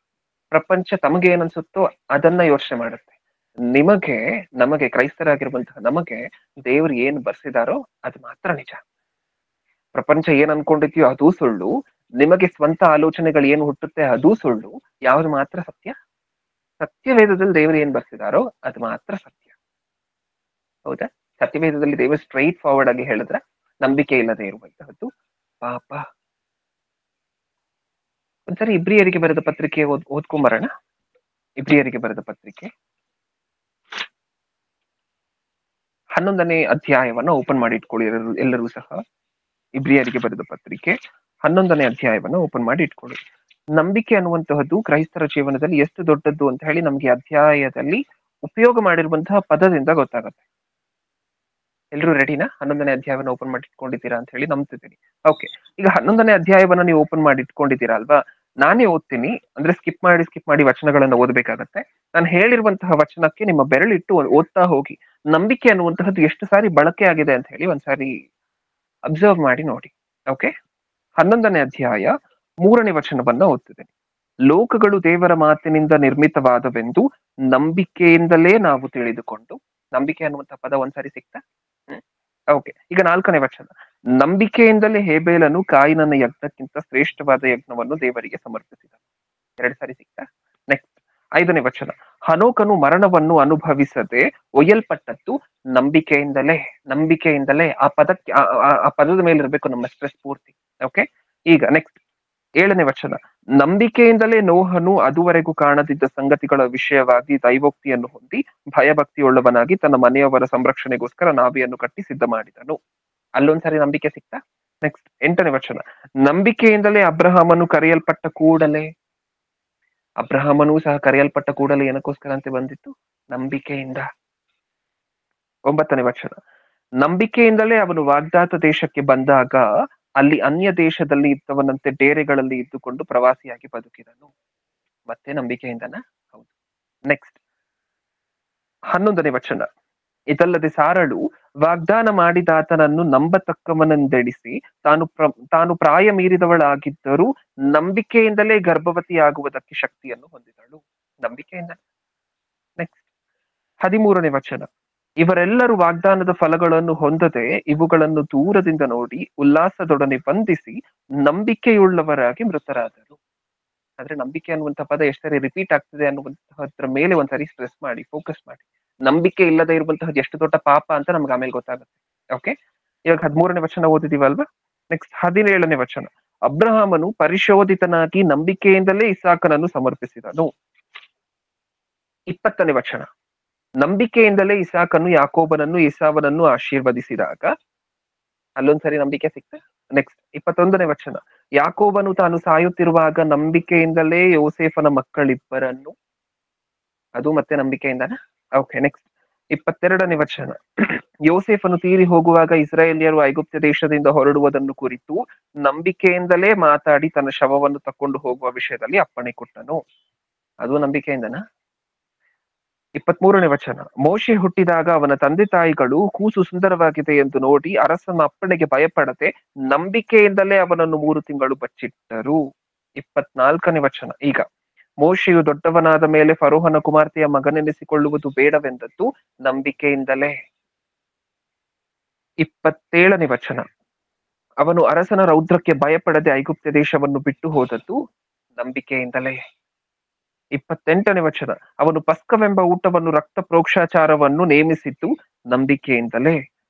ಪ್ರಪಂಚ ತಮಗೆ ಏನನ್ಸುತ್ತೋ ಅದನ್ನ ಯೋಚನೆ ಮಾಡುತ್ತೆ. ನಿಮಗೆ, ನಮಗೆ ಕ್ರೈಸ್ತರಾಗಿರುವಂತಹ ನಮಗೆ ದೇವ್ರು ಏನ್ ಬರ್ಸಿದಾರೋ ಅದು ಮಾತ್ರ ನಿಜ. ಪ್ರಪಂಚ ಏನ್ ಅನ್ಕೊಂಡಿದ್ಯೋ ಅದೂ ಸುಳ್ಳು. ನಿಮಗೆ ಸ್ವಂತ ಆಲೋಚನೆಗಳು ಏನು ಹುಟ್ಟುತ್ತೆ ಅದೂ ಸುಳ್ಳು. ಯಾವ್ದು ಮಾತ್ರ ಸತ್ಯ? ಸತ್ಯವೇದದಲ್ಲಿ ದೇವರು ಏನ್ ಬರ್ಸಿದಾರೋ ಅದು ಮಾತ್ರ ಸತ್ಯ. ಹೌದಾ? ಸತ್ಯವೇದದಲ್ಲಿ ದೇವರು ಸ್ಟ್ರೈಟ್ ಫಾರ್ವರ್ಡ್ ಆಗಿ ಹೇಳಿದ್ರೆ ನಂಬಿಕೆ ಇಲ್ಲದೆ ಇರುವಂತಹದ್ದು ಪಾಪ. ಒಂದ್ಸರಿ ಇಬ್ರಿಯರಿಗೆ ಬರೆದ ಪತ್ರಿಕೆ ಓದ್ಕೊಂಬರೋಣ. ಇಬ್ರಿಯರಿಗೆ ಬರೆದ ಪತ್ರಿಕೆ 11ನೇ ಅಧ್ಯಾಯವನ್ನ ಓಪನ್ ಮಾಡಿ ಇಟ್ಕೊಳ್ಳಿ ಎಲ್ಲರೂ ಸಹ. ಇಬ್ರಿಯರಿಗೆ ಬರೆದ ಪತ್ರಿಕೆ 11ನೇ ಅಧ್ಯಾಯವನ್ನ ಓಪನ್ ಮಾಡಿ ಇಟ್ಕೊಳ್ಳಿ. ನಂಬಿಕೆ ಅನ್ನುವಂತಹದ್ದು ಕ್ರೈಸ್ತರ ಜೀವನದಲ್ಲಿ ಎಷ್ಟು ದೊಡ್ಡದ್ದು ಅಂತ ಹೇಳಿ ನಮ್ಗೆ ಅಧ್ಯಾಯದಲ್ಲಿ ಉಪಯೋಗ ಮಾಡಿರುವಂತಹ ಪದದಿಂದ ಗೊತ್ತಾಗುತ್ತೆ. ಎಲ್ರು ರೆಡಿನಾ? 11ನೇ ಅಧ್ಯಾಯವನ್ನ ಓಪನ್ ಮಾಡಿ ಇಟ್ಕೊಂಡಿದ್ದೀರಾ ಅಂತ ಹೇಳಿ ನಂಬ್ತಿದ್ದೀನಿ. ಓಕೆ, ಈಗ 11ನೇ ಅಧ್ಯಾಯವನ್ನ ನೀವು ಓಪನ್ ಮಾಡಿ ಇಟ್ಕೊಂಡಿದ್ದೀರಾ ಅಲ್ವಾ? ನಾನೇ ಓದ್ತೀನಿ, ಅಂದ್ರೆ ಸ್ಕಿಪ್ ಮಾಡಿ ವಚನಗಳನ್ನ ಓದ್ಬೇಕಾಗತ್ತೆ. ನಾನು ಹೇಳಿರುವಂತಹ ವಚನಕ್ಕೆ ನಿಮ್ಮ ಬೆರಳಿಟ್ಟು ಓದ್ತಾ ಹೋಗಿ. ನಂಬಿಕೆ ಅನ್ನುವಂತಹದ್ದು ಎಷ್ಟು ಸಾರಿ ಬಳಕೆ ಆಗಿದೆ ಅಂತ ಹೇಳಿ ಒಂದ್ಸಾರಿ ಅಬ್ಸರ್ವ್ ಮಾಡಿ ನೋಡಿ. ಓಕೆ, 11ನೇ ಅಧ್ಯಾಯ 3ನೇ ವಚನವನ್ನ ಓದ್ತಿದ್ದೇನೆ. ಲೋಕಗಳು ದೇವರ ಮಾತಿನಿಂದ ನಿರ್ಮಿತವಾದವೆಂದು ನಂಬಿಕೆಯಿಂದಲೇ ನಾವು ತಿಳಿದುಕೊಂಡು. ನಂಬಿಕೆ ಅನ್ನುವಂಥ ಪದ ಒಂದ್ಸಾರಿ ಸಿಕ್ತಾ? ಓಕೆ, ಈಗ 4ನೇ ವಚನ. ನಂಬಿಕೆಯಿಂದಲೇ ಹೇಬೇಲನು ಕಾಯಿನನ ಯಜ್ಞಕ್ಕಿಂತ ಶ್ರೇಷ್ಠವಾದ ಯಜ್ಞವನ್ನು ದೇವರಿಗೆ ಸಮರ್ಪಿಸಿದನು. 2 ಸಾರಿ ಸಿಕ್ತಾ? ನೆಕ್ಸ್ಟ್ 5ನೇ ವಚನ. ಹನೋಕನು ಮರಣವನ್ನು ಅನುಭವಿಸದೆ ಒಯ್ಯಲ್ಪಟ್ಟದ್ದು ನಂಬಿಕೆಯಿಂದಲೇ. ನಂಬಿಕೆಯಿಂದಲೇ ಆ ಪದಕ್ಕೆ ಆ ಪದದ ಮೇಲೆ ಇರಬೇಕು ನಮ್ಮ ಸ್ಟ್ರೆಸ್ ಪೂರ್ತಿ. ಓಕೆ, ಈಗ ನೆಕ್ಸ್ಟ್ 7ನೇ ವಚನ. ನಂಬಿಕೆಯಿಂದಲೇ ನೋಹನು ಅದುವರೆಗೂ ಕಾಣದಿದ್ದ ಸಂಗತಿಗಳ ವಿಷಯವಾಗಿ ದೈವೋಕ್ತಿಯನ್ನು ಹೊಂದಿ ಭಯಭಕ್ತಿಯುಳ್ಳವನಾಗಿ ತನ್ನ ಮನೆಯವರ ಸಂರಕ್ಷಣೆಗೋಸ್ಕರ ನಾವೆಯನ್ನು ಕಟ್ಟಿ ಸಿದ್ಧ ಮಾಡಿದನು. ಅಲ್ಲೊಂದ್ಸರಿ ನಂಬಿಕೆ ಸಿಕ್ತಾ? ನೆಕ್ಸ್ಟ್ 8ನೇ ವಚನ. ನಂಬಿಕೆಯಿಂದಲೇ ಅಬ್ರಹಾಮನು ಕರೆಯಲ್ಪಟ್ಟ ಕೂಡಲೇ. ಅಬ್ರಹಾಮನು ಸಹ ಕರೆಯಲ್ಪಟ್ಟ ಕೂಡಲೇ ಏನಕ್ಕೋಸ್ಕರ ಅಂತ ಬಂದಿತ್ತು? ನಂಬಿಕೆಯಿಂದ. 9ನೇ ವಚನ. ನಂಬಿಕೆಯಿಂದಲೇ ಅವನು ವಾಗ್ದಾತ ದೇಶಕ್ಕೆ ಬಂದಾಗ ಅಲ್ಲಿ ಅನ್ಯ ದೇಶದಲ್ಲಿ ಇದ್ದವನಂತೆ ಡೇರೆಗಳಲ್ಲಿ ಇದ್ದುಕೊಂಡು ಪ್ರವಾಸಿಯಾಗಿ ಬದುಕಿದನು. ಮತ್ತೆ ನಂಬಿಕೆಯಿಂದನ? ಹೌದು. ನೆಕ್ಸ್ಟ್ 11ನೇ ವಚನ. ಇದಲ್ಲದೆ ಸಾರಳು ವಾಗ್ದಾನ ಮಾಡಿದಾತನನ್ನು ನಂಬತಕ್ಕವನೆಂದೆಣಿಸಿ ತಾನು ಪ್ರಾಯ ಮೀರಿದವಳಾಗಿದ್ದರೂ ನಂಬಿಕೆಯಿಂದಲೇ ಗರ್ಭವತಿಯಾಗುವುದಕ್ಕೆ ಶಕ್ತಿಯನ್ನು ಹೊಂದಿದಳು. ನಂಬಿಕೆಯಿಂದ. ನೆಕ್ಸ್ಟ್ 13ನೇ ವಚನ. ಇವರೆಲ್ಲರೂ ವಾಗ್ದಾನದ ಫಲಗಳನ್ನು ಹೊಂದದೆ ಇವುಗಳನ್ನು ದೂರದಿಂದ ನೋಡಿ ಉಲ್ಲಾಸದೊಡನೆ ಬಂಧಿಸಿ ನಂಬಿಕೆಯುಳ್ಳವರಾಗಿ ಮೃತರಾದರು. ಆದ್ರೆ ನಂಬಿಕೆ ಅನ್ನುವಂಥ ಪದ ಎಷ್ಟರಿ ರಿಪೀಟ್ ಆಗ್ತದೆ ಅನ್ನುವಂತಹದ್ರ ಮೇಲೆ ಒಂದ್ಸರಿ ಸ್ಟ್ರೆಸ್ ಮಾಡಿ, ಫೋಕಸ್ ಮಾಡಿ. ನಂಬಿಕೆ ಇಲ್ಲದೆ ಇರುವಂತಹದ್ದು ಎಷ್ಟು ದೊಡ್ಡ ಪಾಪ ಅಂತ ನಮ್ಗೆ ಆಮೇಲೆ ಗೊತ್ತಾಗುತ್ತೆ. ಓಕೆ, ಇವಾಗ 13ನೇ ವಚನ ಓದಿದೀವಲ್ವಾ? ನೆಕ್ಸ್ಟ್ 17ನೇ ವಚನ. ಅಬ್ರಹಾಮನು ಪರಿಶೋಧಿತನಾಗಿ ನಂಬಿಕೆಯಿಂದಲೇ ಇಸಾಕನನ್ನು ಸಮರ್ಪಿಸಿದನು. 20ನೇ ವಚನ. ನಂಬಿಕೆಯಿಂದಲೇ ಇಸಾಕನು ಯಾಕೋಬನನ್ನು ಏಸಾವನನ್ನು ಆಶೀರ್ವದಿಸಿದಾಗ. ಅಲ್ಲೊಂದ್ಸರಿ ನಂಬಿಕೆ ಸಿಕ್ತ. ನೆಕ್ಸ್ಟ್ 21ನೇ ವಚನ. ಯಾಕೋಬನು ತಾನು ಸಾಯುತ್ತಿರುವಾಗ ನಂಬಿಕೆಯಿಂದಲೇ ಯೋಸೇಫನ ಮಕ್ಕಳಿಬ್ಬರನ್ನು. ಅದು ಮತ್ತೆ ನಂಬಿಕೆಯಿಂದನ? ಓಕೆ, ನೆಕ್ಸ್ಟ್ 22ನೇ ವಚನ. ಯೋಸೇಫನು ತೀರಿ ಹೋಗುವಾಗ ಇಸ್ರಾಯೇಲ್ಯರು ಐಗುಪ್ತ ದೇಶದಿಂದ ಹೊರಡುವುದನ್ನು ಕುರಿತು ನಂಬಿಕೆಯಿಂದಲೇ ಮಾತಾಡಿ ತನ್ನ ಶವವನ್ನು ತಕೊಂಡು ಹೋಗುವ ವಿಷಯದಲ್ಲಿ ಅಪ್ಪಣೆ ಕೊಟ್ಟನು. ಅದು ನಂಬಿಕೆಯಿಂದನ? 23ನೇ ವಚನ. ಮೋಶೆ ಹುಟ್ಟಿದಾಗ ಅವನ ತಂದೆ ತಾಯಿಗಳು ಕೂಸು ಸುಂದರವಾಗಿದೆ ಎಂದು ನೋಡಿ ಅರಸನ ಅಪ್ಪಣೆಗೆ ಭಯಪಡದೆ ನಂಬಿಕೆಯಿಂದಲೇ ಅವನನ್ನು 3 ತಿಂಗಳು ಬಚ್ಚಿಟ್ಟರು. 24ನೇ ವಚನ. ಈಗ ಮೋಶೆಯು ದೊಡ್ಡವನಾದ ಮೇಲೆ ಫರೋಹನ ಕುಮಾರ್ತೆಯ ಮಗನೆನಿಸಿಕೊಳ್ಳುವುದು ಬೇಡವೆಂದದ್ದು ನಂಬಿಕೆಯಿಂದಲೇ. 27ನೇ ವಚನ. ಅವನು ಅರಸನ ರೌದ್ರಕ್ಕೆ ಭಯಪಡದೆ ಐಗುಪ್ತ ದೇಶವನ್ನು ಬಿಟ್ಟು ಹೋದದ್ದು ನಂಬಿಕೆಯಿಂದಲೇ. 28ನೇ ವಚನ. ಅವನು ಪಸ್ಕವೆಂಬ ಊಟವನ್ನು ರಕ್ತ ಪ್ರೋಕ್ಷಾಚಾರವನ್ನು ನೇಮಿಸಿದ್ದು ನಂಬಿಕೆಯಿಂದಲೇ.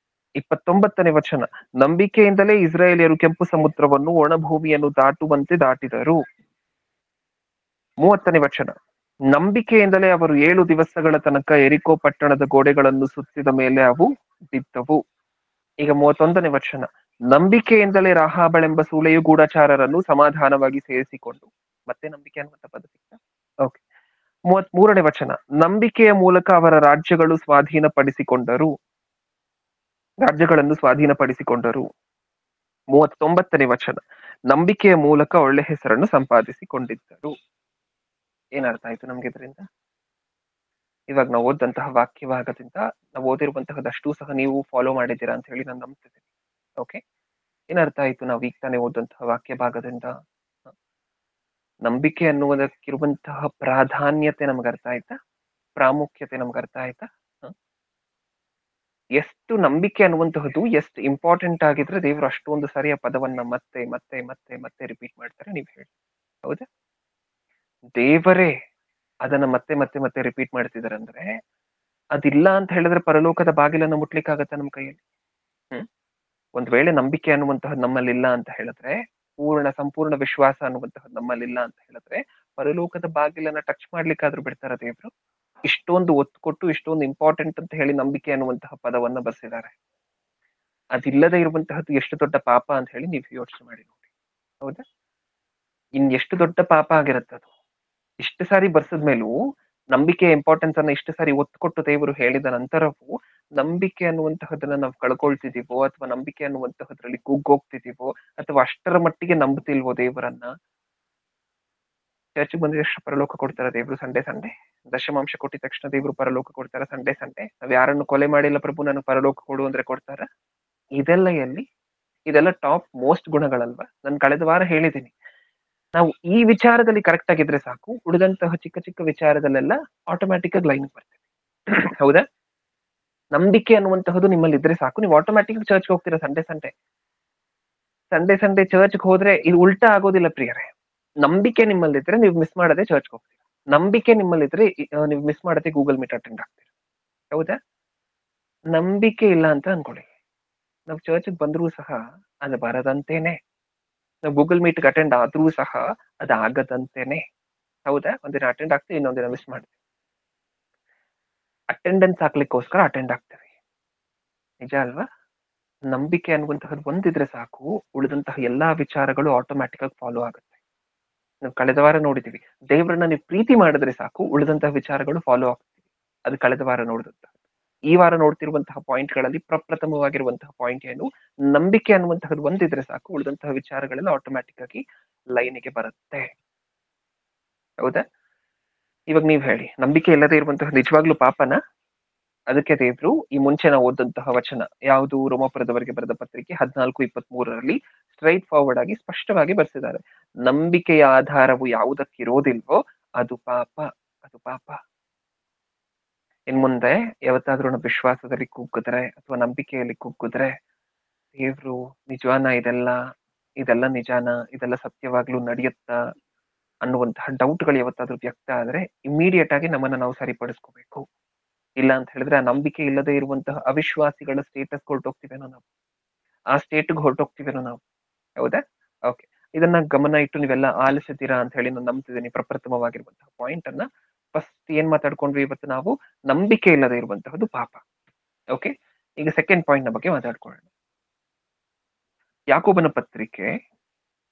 29ನೇ ವಚನ. ನಂಬಿಕೆಯಿಂದಲೇ ಇಸ್ರಾಯೇಲಿಯರು ಕೆಂಪು ಸಮುದ್ರವನ್ನು ಒಣಭೂಮಿಯನ್ನು ದಾಟುವಂತೆ ದಾಟಿದರು. 30ನೇ ವಚನ. ನಂಬಿಕೆಯಿಂದಲೇ ಅವರು 7 ದಿವಸಗಳ ತನಕ ಎರಿಕೋ ಪಟ್ಟಣದ ಗೋಡೆಗಳನ್ನು ಸುತ್ತಿದ ಮೇಲೆ ಅವು ಬಿದ್ದವು. ಈಗ 31ನೇ ವಚನ. ನಂಬಿಕೆಯಿಂದಲೇ ರಾಹಾಬಳೆಂಬ ಸೂಳೆಯು ಗೂಢಚಾರರನ್ನು ಸಮಾಧಾನವಾಗಿ ಸೇರಿಸಿಕೊಂಡು. ಮತ್ತೆ ನಂಬಿಕೆ ಅನ್ನುವಂಥ ಪದ ಸಿಗ್ತಾ? ಓಕೆ. 33ನೇ ವಚನ. ನಂಬಿಕೆಯ ಮೂಲಕ ಅವರ ರಾಜ್ಯಗಳನ್ನು ಸ್ವಾಧೀನಪಡಿಸಿಕೊಂಡರು. 39ನೇ ವಚನ. ನಂಬಿಕೆಯ ಮೂಲಕ ಒಳ್ಳೆ ಹೆಸರನ್ನು ಸಂಪಾದಿಸಿಕೊಂಡಿದ್ದರು. ಏನರ್ಥ ಆಯ್ತು ನಮ್ಗೆ ಇದರಿಂದ? ಇವಾಗ ನಾವು ಓದಂತಹ ವಾಕ್ಯ ಭಾಗದಿಂದ ನಾವು ಓದಿರುವಂತಹದಷ್ಟು ಸಹ ನೀವು ಫಾಲೋ ಮಾಡಿದ್ದೀರಾ ಅಂತ ಹೇಳಿ ನಾನು ನಂಬ್ತಿದ್ದೀನಿ. ಓಕೆ, ಏನರ್ಥ ಆಯ್ತು ನಾವು ಈಗ ತಾನೇ ಓದಂತಹ ವಾಕ್ಯ ಭಾಗದಿಂದ? ನಂಬಿಕೆ ಅನ್ನುವುದಕ್ಕಿರುವಂತಹ ಪ್ರಾಧಾನ್ಯತೆ ನಮ್ಗೆ ಅರ್ಥ ಆಯ್ತಾ? ಪ್ರಾಮುಖ್ಯತೆ ನಮ್ಗೆ ಅರ್ಥ ಆಯ್ತಾ? ಹ? ಎಷ್ಟು ನಂಬಿಕೆ ಅನ್ನುವಂತಹದ್ದು ಎಷ್ಟು ಇಂಪಾರ್ಟೆಂಟ್ ಆಗಿದ್ರೆ ದೇವರು ಅಷ್ಟೊಂದು ಸರಿಯ ಪದವನ್ನ ಮತ್ತೆ ಮತ್ತೆ ಮತ್ತೆ ಮತ್ತೆ ರಿಪೀಟ್ ಮಾಡ್ತಾರೆ, ನೀವು ಹೇಳಿ. ಹೌದಾ? ದೇವರೇ ಅದನ್ನ ಮತ್ತೆ ಮತ್ತೆ ಮತ್ತೆ ರಿಪೀಟ್ ಮಾಡ್ತಿದಾರೆ ಅಂದ್ರೆ ಅದಿಲ್ಲ ಅಂತ ಹೇಳಿದ್ರೆ ಪರಲೋಕದ ಬಾಗಿಲನ್ನು ಮುಟ್ಲಿಕ್ಕಾಗತ್ತ ನಮ್ ಕೈಯಲ್ಲಿ? ಹ್ಮ್ ಒಂದ್ ವೇಳೆ ನಂಬಿಕೆ ಅನ್ನುವಂತಹದ್ದು ನಮ್ಮಲ್ಲಿ ಇಲ್ಲ ಅಂತ ಹೇಳಿದ್ರೆ, ಸಂಪೂರ್ಣ ವಿಶ್ವಾಸ ಅನ್ನುವಂತಹದ್ದು ನಮ್ಮಲ್ಲಿ ಇಲ್ಲ ಅಂತ ಹೇಳಿದ್ರೆ, ಪರಲೋಕದ ಬಾಗಿಲನ್ನ ಟಚ್ ಮಾಡ್ಲಿಕ್ಕಾದ್ರೂ ಬಿಡ್ತಾರ ದೇವ್ರು? ಇಷ್ಟೊಂದು ಒತ್ತು ಕೊಟ್ಟು ಇಷ್ಟೊಂದು ಇಂಪಾರ್ಟೆಂಟ್ ಅಂತ ಹೇಳಿ ನಂಬಿಕೆ ಅನ್ನುವಂತಹ ಪದವನ್ನ ಬರ್ಸಿದ್ದಾರೆ. ಅದಿಲ್ಲದೆ ಇರುವಂತಹದ್ದು ಎಷ್ಟು ದೊಡ್ಡ ಪಾಪ ಅಂತ ಹೇಳಿ ನೀವು ಯೋಚನೆ ಮಾಡಿ ನೋಡಿ. ಹೌದಾ? ಇನ್ ಎಷ್ಟು ದೊಡ್ಡ ಪಾಪ ಆಗಿರತ್ತದು. ಇಷ್ಟು ಸಾರಿ ಬರ್ಸದ್ಮೇಲೂ ನಂಬಿಕೆ ಇಂಪಾರ್ಟೆನ್ಸ್ ಅನ್ನ ಇಷ್ಟು ಸಾರಿ ಒತ್ತು ಕೊಟ್ಟು ದೇವರು ಹೇಳಿದ ನಂತರವೂ ನಂಬಿಕೆ ಅನ್ನುವಂತಹದನ್ನ ನಾವು ಕಳ್ಕೊಳ್ತಿದೀವೋ ಅಥವಾ ನಂಬಿಕೆ ಅನ್ನುವಂತಹದ್ರಲ್ಲಿ ಕುಗ್ಗೋಗ್ತಿದೀವೋ ಅಥವಾ ಅಷ್ಟರ ಮಟ್ಟಿಗೆ ನಂಬುತ್ತಿಲ್ವೋ ದೇವರನ್ನ? ಚರ್ಚ್ ಬಂದ್ರೆ ಎಷ್ಟು ಪರಲೋಕ ಕೊಡ್ತಾರ ದೇವ್ರು ಸಂಡೆ ಸಂಡೆ? ದಶಮಾಂಶ ಕೊಟ್ಟಿದ ತಕ್ಷಣ ದೇವ್ರು ಪರಲೋಕ ಕೊಡ್ತಾರ ಸಂಡೆ ಸಂಡೆ? ನಾವ್ ಯಾರನ್ನು ಕೊಲೆ ಮಾಡಿಲ್ಲ ಪ್ರಭು ನಾನು ಪರಲೋಕ ಕೊಡು ಅಂದ್ರೆ ಕೊಡ್ತಾರ? ಇದೆಲ್ಲ ಎಲ್ಲಿ? ಇದೆಲ್ಲ ಟಾಪ್ ಮೋಸ್ಟ್ ಗುಣಗಳಲ್ವಾ? ನಾನು ಕಳೆದ ವಾರ ಹೇಳಿದ್ದೀನಿ, ನಾವು ಈ ವಿಚಾರದಲ್ಲಿ ಕರೆಕ್ಟ್ ಆಗಿದ್ರೆ ಸಾಕು, ಉಳಿದಂತಹ ಚಿಕ್ಕ ಚಿಕ್ಕ ವಿಚಾರದಲ್ಲೆಲ್ಲ ಆಟೋಮ್ಯಾಟಿಕ್ ಆಗಿ ಲೈನ್ ಬರ್ತೇವೆ. ಹೌದಾ? ನಂಬಿಕೆ ಅನ್ನುವಂತಹದ್ದು ನಿಮ್ಮಲ್ಲಿ ಇದ್ರೆ ಸಾಕು, ನೀವು ಆಟೋಮ್ಯಾಟಿಕ್ ಚರ್ಚ್ ಹೋಗ್ತೀರಾ Sunday Sunday. Sunday Sunday church ಹೋದ್ರೆ ಇದು ಉಲ್ಟಾ ಆಗೋದಿಲ್ಲ ಪ್ರಿಯರೇ. ನಂಬಿಕೆ ನಿಮ್ಮಲ್ಲಿದ್ರೆ ನೀವು ಮಿಸ್ ಮಾಡದೆ ಚರ್ಚ್ ಹೋಗ್ತೀರಾ. ನಂಬಿಕೆ ನಿಮ್ಮಲ್ಲಿದ್ರೆ ನೀವು ಮಿಸ್ ಮಾಡದೆ ಗೂಗಲ್ ಮೀಟ್ ಅಟೆಂಡ್ ಆಗ್ತೀರಾ. ಹೌದಾ? ನಂಬಿಕೆ ಇಲ್ಲ ಅಂತ ಅನ್ಕೊಳ್ಳಿ, ನಾವು ಚರ್ಚ್ ಬಂದ್ರೂ ಸಹ ಅದು ಬರದಂತೇನೆ. ನಾವು ಗೂಗಲ್ ಮೀಟ್ ಅಟೆಂಡ್ ಆದ್ರೂ ಸಹ ಅದು ಆಗದಂತೇನೆ. ಹೌದಾ? ಒಂದಿನ ಅಟೆಂಡ್ ಆಗ್ತೀವಿ, ಇನ್ನೊಂದಿನ ಮಿಸ್ ಮಾಡ್ತೀವಿ. ಅಟೆಂಡೆನ್ಸ್ ಹಾಕ್ಲಿಕ್ಕೋಸ್ಕರ ಅಟೆಂಡ್ ಆಗ್ತೇವೆ, ನಿಜ ಅಲ್ವಾ? ನಂಬಿಕೆ ಅನ್ನುವಂತಹದ್ದು ಒಂದಿದ್ರೆ ಸಾಕು, ಉಳಿದಂತಹ ಎಲ್ಲಾ ವಿಚಾರಗಳು ಆಟೋಮ್ಯಾಟಿಕ್ ಆಗಿ ಫಾಲೋ ಆಗುತ್ತೆ. ನಾವು ಕಳೆದ ವಾರ ನೋಡಿದೀವಿ, ದೇವರನ್ನ ನೀವು ಪ್ರೀತಿ ಮಾಡಿದ್ರೆ ಸಾಕು, ಉಳಿದಂತಹ ವಿಚಾರಗಳು ಫಾಲೋ ಆಗ್ತೀವಿ. ಅದು ಕಳೆದ ವಾರ ನೋಡಿದಂತಹ. ಈ ವಾರ ನೋಡ್ತಿರುವಂತಹ ಪಾಯಿಂಟ್ ಗಳಲ್ಲಿ ಪ್ರಪ್ರಥಮವಾಗಿರುವಂತಹ ಪಾಯಿಂಟ್ ಏನು? ನಂಬಿಕೆ ಅನ್ನುವಂತಹದ್ದು ಒಂದಿದ್ರೆ ಸಾಕು, ಉಳಿದಂತಹ ವಿಚಾರಗಳೆಲ್ಲ ಆಟೋಮ್ಯಾಟಿಕ್ ಆಗಿ ಲೈನಿಗೆ ಬರುತ್ತೆ. ಹೌದಾ? ಇವಾಗ ನೀವ್ ಹೇಳಿ, ನಂಬಿಕೆ ಇಲ್ಲದೆ ಇರುವಂತಹ ನಿಜವಾಗ್ಲೂ ಪಾಪನ? ಅದಕ್ಕೆ ದೇವ್ರು ಈ ಮುಂಚೆ ನಾವು ಓದಂತಹ ವಚನ ಯಾವುದು, ರೋಮಾಪುರದವರಿಗೆ ಬರೆದ ಪತ್ರಿಕೆ 14:23 ಸ್ಟ್ರೈಟ್ ಫಾರ್ವರ್ಡ್ ಆಗಿ ಸ್ಪಷ್ಟವಾಗಿ ಬರ್ಸಿದ್ದಾರೆ. ನಂಬಿಕೆಯ ಆಧಾರವು ಯಾವುದಕ್ಕಿರೋದಿಲ್ವೋ ಅದು ಪಾಪ, ಅದು ಪಾಪ. ಇನ್ ಮುಂದೆ ಯಾವತ್ತಾದ್ರೂ ನಾವು ವಿಶ್ವಾಸದಲ್ಲಿ ಕುಗ್ಗಿದ್ರೆ ಅಥವಾ ನಂಬಿಕೆಯಲ್ಲಿ ಕುಗ್ಗಿದ್ರೆ, ದೇವ್ರು ನಿಜವಾನ ಇದೆಲ್ಲ ನಿಜಾನ, ಇದೆಲ್ಲ ಸತ್ಯವಾಗ್ಲೂ ನಡೆಯುತ್ತಾ ಅನ್ನುವಂತಹ ಡೌಟ್ಗಳು ಯಾವತ್ತಾದ್ರೂ ವ್ಯಕ್ತ ಆದ್ರೆ ಇಮಿಡಿಯೇಟ್ ಆಗಿ ನಮ್ಮನ್ನ ನಾವು ಸರಿಪಡಿಸ್ಕೋಬೇಕು. ಇಲ್ಲ ಅಂತ ಹೇಳಿದ್ರೆ ಆ ನಂಬಿಕೆ ಇಲ್ಲದೆ ಇರುವಂತಹ ಅವಿಶ್ವಾಸಿಗಳ ಸ್ಟೇಟಸ್ ಹೊರಟೋಗ್ತಿವೇನೋ ನಾವು, ಆ ಸ್ಟೇಟ್ಗೆ ಹೊರಟೋಗ್ತಿವೇನೋ ನಾವು. ಹೌದಾ? ಓಕೆ, ಇದನ್ನ ಗಮನ ಇಟ್ಟು ನೀವೆಲ್ಲ ಆಲಿಸಿದ್ದೀರಾ ಅಂತ ಹೇಳಿ ನಾನು ನಂಬ್ತಿದ್ದೀನಿ. ಪ್ರಪ್ರಥಮವಾಗಿರುವಂತಹ ಪಾಯಿಂಟ್ ಅನ್ನ ಫಸ್ಟ್ ಏನ್ ಮಾತಾಡ್ಕೊಂಡ್ವಿ ಇವತ್ತು ನಾವು? ನಂಬಿಕೆ ಇಲ್ಲದೆ ಇರುವಂತಹದ್ದು ಪಾಪ. ಓಕೆ, ಈಗ ಸೆಕೆಂಡ್ ಪಾಯಿಂಟ್ ನ ಬಗ್ಗೆ ಮಾತಾಡ್ಕೊಳ್ಳೋಣ. ಯಾಕೋಬನ ಪತ್ರಿಕೆ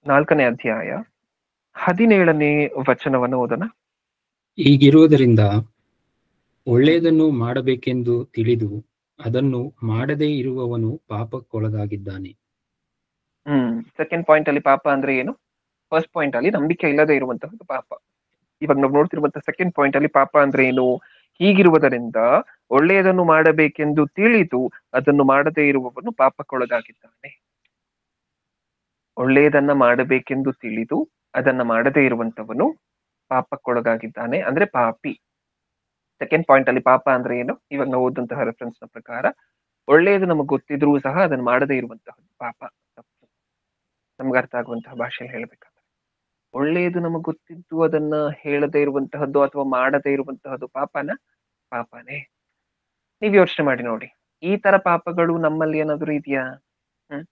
4ನೇ ಅಧ್ಯಾಯ 17ನೇ ವಚನವನ್ನು ಓದೋಣ. ಹೀಗಿರುವುದರಿಂದ ಒಳ್ಳೆಯದನ್ನು ಮಾಡಬೇಕೆಂದು ತಿಳಿದು ಅದನ್ನು ಮಾಡದೇ ಇರುವವನು ಪಾಪಕ್ಕೊಳಗಾಗಿದ್ದಾನೆ. ಸೆಕೆಂಡ್ ಪಾಯಿಂಟ್ ಅಲ್ಲಿ ಪಾಪ ಅಂದ್ರೆ ಏನು? ಫಸ್ಟ್ ಪಾಯಿಂಟ್ ಅಲ್ಲಿ ನಂಬಿಕೆ ಇಲ್ಲದೆ ಇರುವಂತಹದ್ದು ಪಾಪ. ಇವಾಗ ನಾವು ನೋಡ್ತಿರುವಂತಹ ಸೆಕೆಂಡ್ ಪಾಯಿಂಟ್ ಅಲ್ಲಿ ಪಾಪ ಅಂದ್ರೆ ಏನು? ಹೀಗಿರುವುದರಿಂದ ಒಳ್ಳೆಯದನ್ನು ಮಾಡಬೇಕೆಂದು ತಿಳಿದು ಅದನ್ನು ಮಾಡದೇ ಇರುವವನು ಪಾಪಕ್ಕೊಳಗಾಗಿದ್ದಾನೆ. ಒಳ್ಳೆಯದನ್ನ ಮಾಡಬೇಕೆಂದು ತಿಳಿದು ಅದನ್ನ ಮಾಡದೇ ಇರುವಂತವನು ಪಾಪಕ್ಕೊಳಗಾಗಿದ್ದಾನೆ, ಅಂದ್ರೆ ಪಾಪಿ. ಸೆಕೆಂಡ್ ಪಾಯಿಂಟ್ ಅಲ್ಲಿ ಪಾಪ ಅಂದ್ರೆ ಏನು? ಇವಾಗ ನಾವು ಓದಂತಹ ರೆಫರೆನ್ಸ್ ನ ಪ್ರಕಾರ ಒಳ್ಳೆಯದು ನಮಗ್ ಗೊತ್ತಿದ್ರೂ ಸಹ ಅದನ್ನ ಮಾಡದೇ ಇರುವಂತಹದ್ದು ಪಾಪ, ತಪ್ಪು. ನಮ್ಗೆ ಅರ್ಥ ಆಗುವಂತಹ ಭಾಷೆಯಲ್ಲಿ ಹೇಳ್ಬೇಕಾದ್ರೆ, ಒಳ್ಳೆಯದು ನಮಗ್ ಗೊತ್ತಿದ್ದು ಅದನ್ನ ಹೇಳದೇ ಇರುವಂತಹದ್ದು ಅಥವಾ ಮಾಡದೇ ಇರುವಂತಹದ್ದು ಪಾಪನ? ಪಾಪನೇ. ನೀವ್ ಯೋಚನೆ ಮಾಡಿ ನೋಡಿ, ಈ ತರ ಪಾಪಗಳು ನಮ್ಮಲ್ಲಿ ಏನಾದ್ರು ಇದೆಯಾ? ಹ್ಮ್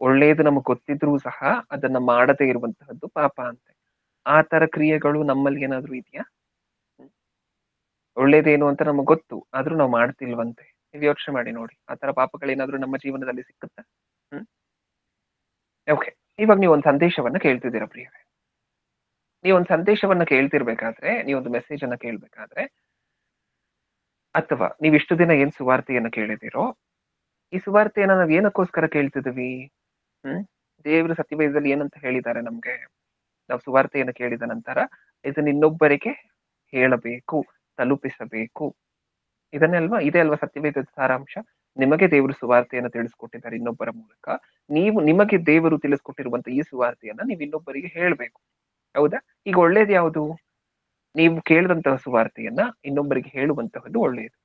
ಒಳ್ಳೆಯದು ನಮಗ್ ಗೊತ್ತಿದ್ರೂ ಸಹ ಅದನ್ನ ಮಾಡದೇ ಇರುವಂತಹದ್ದು ಪಾಪ ಅಂತೆ. ಆ ತರ ಕ್ರಿಯೆಗಳು ನಮ್ಮಲ್ಲಿ ಏನಾದ್ರು ಇದೆಯಾ? ಒಳ್ಳೇದೇನು ಅಂತ ನಮಗ್ ಗೊತ್ತು, ಆದ್ರೂ ನಾವು ಮಾಡ್ತಿಲ್ವಂತೆ. ನೀವ್ ಯೋಚನೆ ಮಾಡಿ ನೋಡಿ, ಆ ತರ ಪಾಪಗಳೇನಾದ್ರೂ ನಮ್ಮ ಜೀವನದಲ್ಲಿ ಸಿಕ್ಕುತ್ತಾ? ಓಕೆ, ಇವಾಗ ನೀವು ಒಂದು ಸಂದೇಶವನ್ನ ಕೇಳ್ತಿದ್ದೀರಾ ಪ್ರಿಯರೇ. ನೀವೊಂದು ಸಂದೇಶವನ್ನ ಕೇಳ್ತಿರ್ಬೇಕಾದ್ರೆ, ನೀವೊಂದು ಮೆಸೇಜ್ ಅನ್ನ ಕೇಳ್ಬೇಕಾದ್ರೆ, ಅಥವಾ ನೀವ್ ಇಷ್ಟು ದಿನ ಏನ್ ಸುವಾರ್ತೆಯನ್ನ ಕೇಳಿದಿರೋ, ಈ ಸುವಾರ್ತೆಯನ್ನ ನಾವ್ ಏನಕ್ಕೋಸ್ಕರ ಕೇಳ್ತಿದೀವಿ? ದೇವರು ಸತ್ಯವೇದದಲ್ಲಿ ಏನಂತ ಹೇಳಿದ್ದಾರೆ ನಮ್ಗೆ? ನಾವು ಸುವಾರ್ತೆಯನ್ನು ಕೇಳಿದ ನಂತರ ಇದನ್ನ ಇನ್ನೊಬ್ಬರಿಗೆ ಹೇಳಬೇಕು, ತಲುಪಿಸಬೇಕು. ಇದೇ ಅಲ್ವಾ ಸತ್ಯವೇದದ ಸಾರಾಂಶ? ನಿಮಗೆ ದೇವರು ಸುವಾರ್ತೆಯನ್ನು ತಿಳಿಸ್ಕೊಟ್ಟಿದ್ದಾರೆ ಇನ್ನೊಬ್ಬರ ಮೂಲಕ, ನಿಮಗೆ ದೇವರು ತಿಳಿಸ್ಕೊಟ್ಟಿರುವಂತ ಈ ಸುವಾರ್ತೆಯನ್ನ ನೀವು ಇನ್ನೊಬ್ಬರಿಗೆ ಹೇಳ್ಬೇಕು. ಹೌದಾ? ಈಗ ಒಳ್ಳೇದು ಯಾವುದು? ನೀವು ಕೇಳಿದಂತಹ ಸುವಾರ್ತೆಯನ್ನ ಇನ್ನೊಬ್ಬರಿಗೆ ಹೇಳುವಂತಹದ್ದು ಒಳ್ಳೆಯದು.